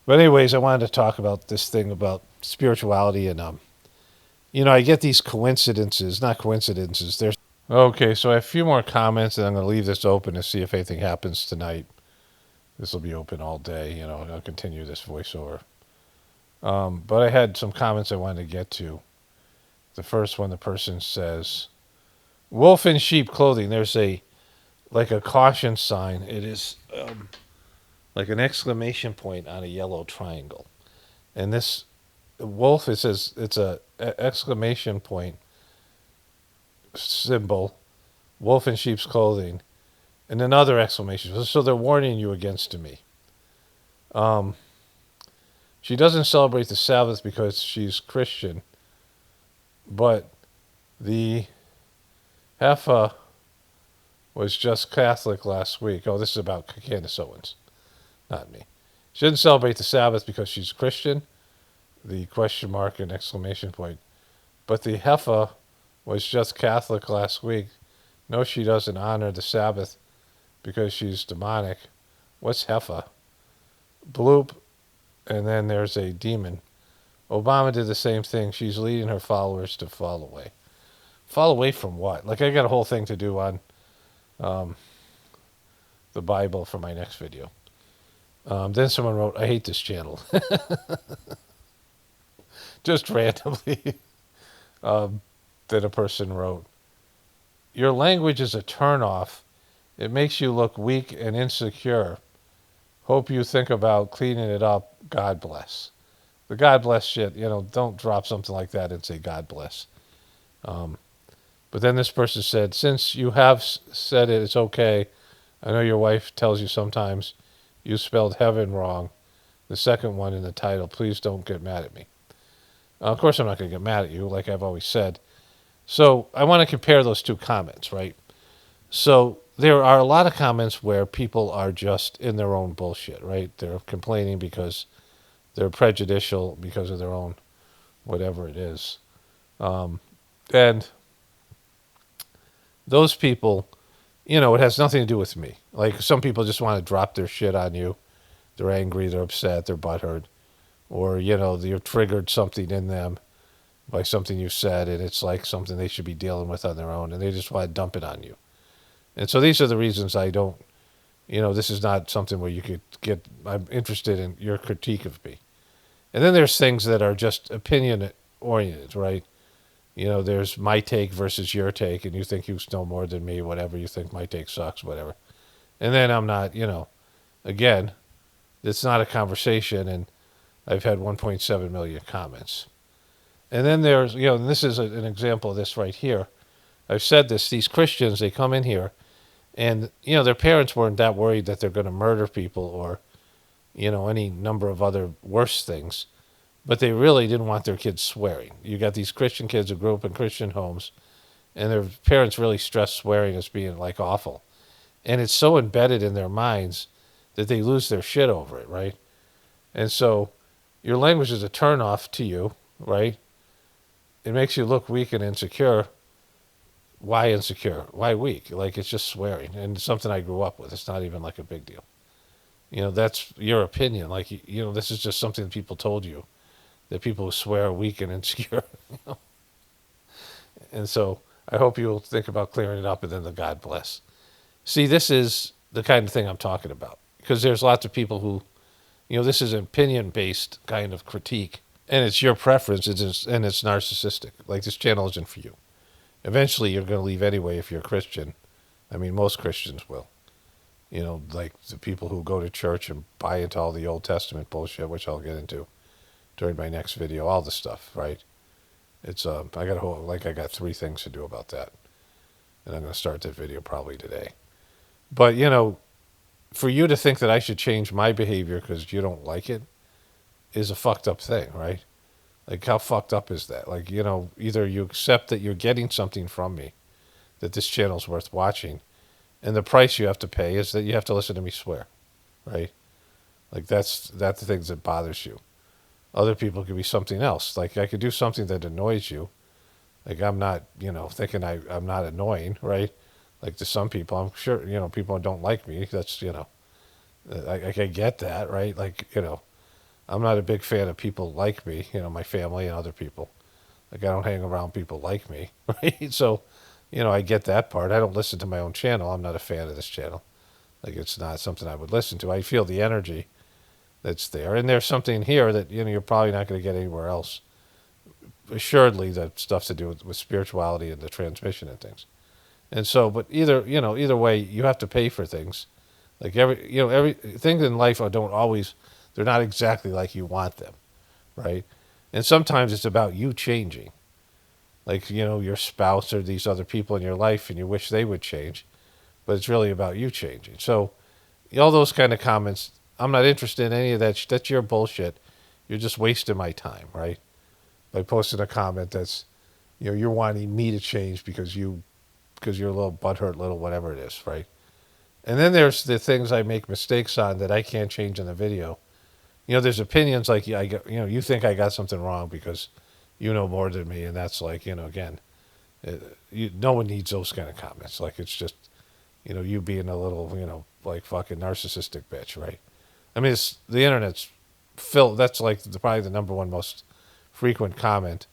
But anyways, I wanted to talk about this thing about spirituality and, I get these coincidences, not coincidences. Okay, so I have a few more comments and I'm going to leave this open to see if anything happens tonight. This will be open all day, I'll continue this voiceover. But I had some comments I wanted to get to. The first one, the person says, wolf in sheep clothing. There's a caution sign. It is like an exclamation point on a yellow triangle. And this wolf, it says it's a exclamation point symbol, wolf in sheep's clothing, and another exclamation. So they're warning you against me. She doesn't celebrate the Sabbath because she's Christian, but the heifer was just Catholic last week. Oh, this is about Candace Owens, not me. She didn't celebrate the Sabbath because she's Christian, the question mark and exclamation point. But the heifer was just Catholic last week. No, she doesn't honor the Sabbath because she's demonic. What's heifer? Bloop. And then there's a demon. Obama did the same thing. She's leading her followers to fall away. Fall away from what? Like, I got a whole thing to do on the Bible for my next video. Then someone wrote, I hate this channel. Just randomly. Then a person wrote, your language is a turnoff. It makes you look weak and insecure. Hope you think about cleaning it up. God bless. The God bless shit, don't drop something like that and say God bless. But then this person said, since you have said it, it's okay. I know your wife tells you sometimes you spelled heaven wrong. The second one in the title, please don't get mad at me. Of course, I'm not going to get mad at you, like I've always said. So I want to compare those two comments, right? So there are a lot of comments where people are just in their own bullshit, right? They're complaining because they're prejudicial because of their own whatever it is. And those people, it has nothing to do with me. Like, some people just want to drop their shit on you. They're angry, they're upset, they're butthurt. Or, you've triggered something in them by something you said, and it's like something they should be dealing with on their own, and they just want to dump it on you. And so these are the reasons I don't, this is not something where you could I'm interested in your critique of me. And then there's things that are just opinion oriented, right? There's my take versus your take, and you think you know more than me, whatever. You think my take sucks, whatever. And then I'm not, again, it's not a conversation, and I've had 1.7 million comments. And then there's, and this is an example of this right here. I've said this, these Christians, they come in here, and, their parents weren't that worried that they're going to murder people or, any number of other worse things. But they really didn't want their kids swearing. You got these Christian kids who grew up in Christian homes, and their parents really stress swearing as being, like, awful. And it's so embedded in their minds that they lose their shit over it, right? And so your language is a turnoff to you, right? It makes you look weak and insecure. Why insecure? Why weak? Like, it's just swearing. And it's something I grew up with. It's not even like a big deal. That's your opinion. Like, this is just something that people told you, that people who swear are weak and insecure. And so I hope you'll think about clearing it up, and then the God bless. See, this is the kind of thing I'm talking about. Because there's lots of people who, this is an opinion-based kind of critique. And it's your preference, and it's narcissistic. Like, this channel isn't for you. Eventually, you're going to leave anyway if you're a Christian. I mean, most Christians will. Like the people who go to church and buy into all the Old Testament bullshit, which I'll get into during my next video, all the stuff, right? It's I got 3 things to do about that. And I'm going to start that video probably today. But, for you to think that I should change my behavior because you don't like it is a fucked up thing, right? Like, how fucked up is that? Like, either you accept that you're getting something from me, that this channel's worth watching, and the price you have to pay is that you have to listen to me swear, right? Like, that's the things that bothers you. Other people could be something else. Like, I could do something that annoys you. Like, I'm not, thinking I'm not annoying, right? Like, to some people, I'm sure, people don't like me. That's, I get that, right? Like, I'm not a big fan of people like me, my family and other people. Like, I don't hang around people like me, right? So, I get that part. I don't listen to my own channel. I'm not a fan of this channel. Like, it's not something I would listen to. I feel the energy that's there. And there's something here that, you're probably not going to get anywhere else. Assuredly, that stuff to do with spirituality and the transmission and things. And so, but either way, you have to pay for things. Like, every things in life don't always, they're not exactly like you want them, right? And sometimes it's about you changing. Like, your spouse or these other people in your life, and you wish they would change, but it's really about you changing. So, all those kind of comments, I'm not interested in any of that. That's your bullshit. You're just wasting my time, right? By posting a comment that's, you're wanting me to change because you're a little butthurt, little whatever it is, right? And then there's the things I make mistakes on that I can't change in the video. There's opinions like, you think I got something wrong because you know more than me, and that's like, again, no one needs those kind of comments. Like, it's just, you being a little, like fucking narcissistic bitch, right? I mean, the internet's filled. That's like probably the number one most frequent comment.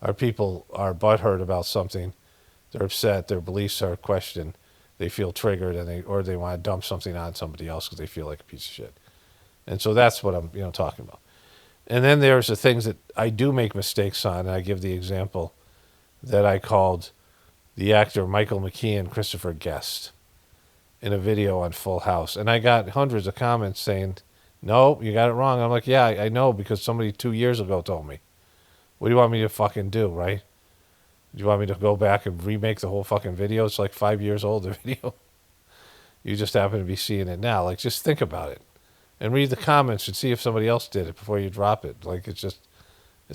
Are people are butthurt about something, they're upset, their beliefs are questioned, they feel triggered, and they want to dump something on somebody else because they feel like a piece of shit. And so that's what I'm talking about. And then there's the things that I do make mistakes on, and I give the example that I called the actor Michael McKean Christopher Guest in a video on Full House. And I got hundreds of comments saying, no, you got it wrong. I'm like, yeah, I know, because somebody 2 years ago told me. What do you want me to fucking do, right? Do you want me to go back and remake the whole fucking video? It's like 5 years old, the video. You just happen to be seeing it now. Like, just think about it. and read the comments and see if somebody else did it before you drop it. Like, it's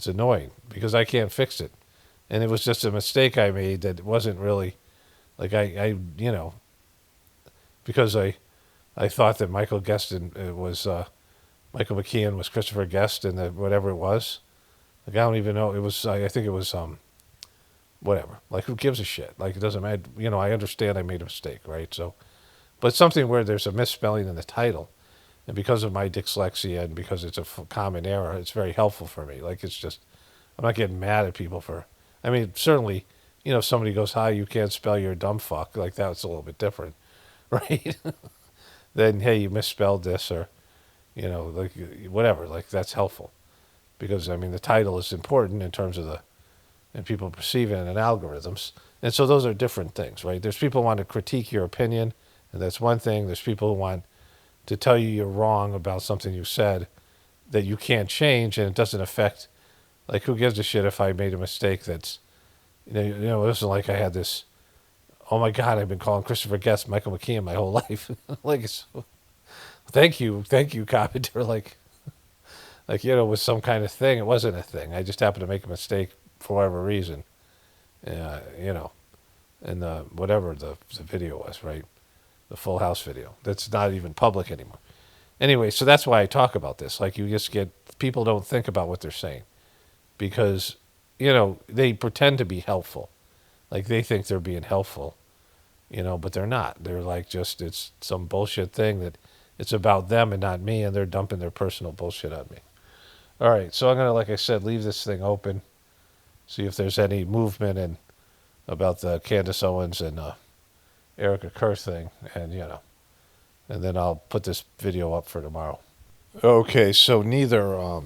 annoying because I can't fix it. And it was just a mistake I made that wasn't really, like, I because I thought that Michael Guestin was, Michael McKeon was Christopher Guest and whatever it was. Like, I don't even know. It was, I think it was, whatever. Like, who gives a shit? Like, it doesn't matter. I understand I made a mistake, right? So, but something where there's a misspelling in the title, and because of my dyslexia and because it's a common error, it's very helpful for me. Like, it's just, I'm not getting mad at people for, I mean, certainly, if somebody goes, hi, you can't spell, you're a dumb fuck, like, that's a little bit different, right? Then, hey, you misspelled this, or, like, whatever, like, that's helpful. Because, I mean, the title is important in terms of and people perceive it and algorithms. And so those are different things, right? There's people who want to critique your opinion, and that's one thing. There's people who want to tell you you're wrong about something you said that you can't change, and it doesn't affect, like, who gives a shit if I made a mistake that's, it wasn't like I had this, oh my God, I've been calling Christopher Guest Michael McKeon my whole life. Like, thank you, commenter, like, it was some kind of thing. It wasn't a thing. I just happened to make a mistake for whatever reason. And whatever the video was, right? The Full House video. That's not even public anymore. Anyway, so that's why I talk about this. Like, you just get, people don't think about what they're saying because, they pretend to be helpful. Like, they think they're being helpful, but they're not. They're like, just, it's some bullshit thing that it's about them and not me, and they're dumping their personal bullshit on me. All right, so I'm going to, like I said, leave this thing open, see if there's any movement about the Candace Owens and Erica Kerr thing, and, and then I'll put this video up for tomorrow. Okay, so neither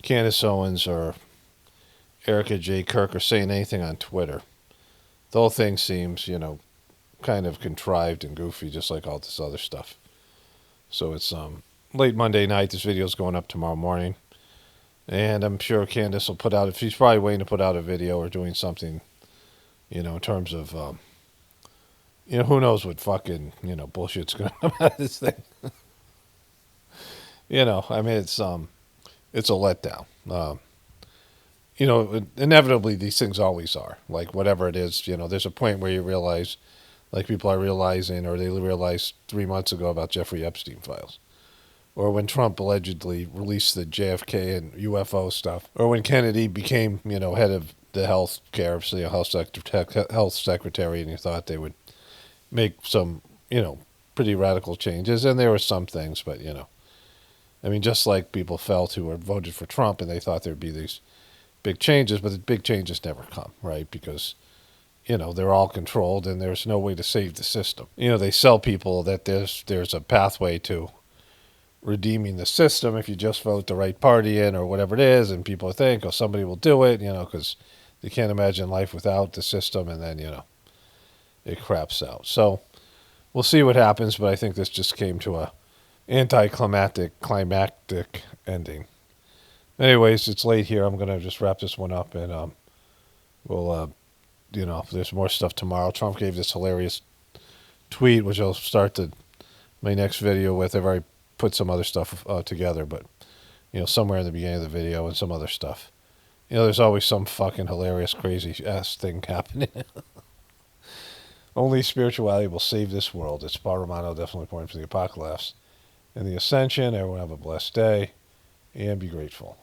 Candace Owens or Erica J. Kirk are saying anything on Twitter. The whole thing seems, kind of contrived and goofy, just like all this other stuff. So it's late Monday night. This video is going up tomorrow morning. And I'm sure Candace will put out, if she's probably waiting to put out a video or doing something, in terms of, who knows what fucking, bullshit's going to come out of this thing. I mean, it's a letdown. Inevitably these things always are. Like, whatever it is, there's a point where you realize, like people are realizing, or they realized 3 months ago about Jeffrey Epstein files. Or when Trump allegedly released the JFK and UFO stuff. Or when Kennedy became, head of the health care, health secretary, and you thought they would make some, pretty radical changes. And there were some things, but, I mean, just like people felt who were voted for Trump and they thought there'd be these big changes, but the big changes never come, right? Because, they're all controlled and there's no way to save the system. They sell people that there's a pathway to redeeming the system if you just vote the right party in or whatever it is, and people think, oh, somebody will do it, because they can't imagine life without the system, and then, it craps out. So we'll see what happens, but I think this just came to a climactic ending. Anyways, it's late here. I'm going to just wrap this one up, and we'll, there's more stuff tomorrow. Trump gave this hilarious tweet, which I'll start my next video with. I've already put some other stuff together, but, somewhere in the beginning of the video and some other stuff. There's always some fucking hilarious, crazy-ass thing happening. Only spirituality will save this world. It's Paul Romano, definitely pointing for the apocalypse and the ascension. Everyone have a blessed day and be grateful.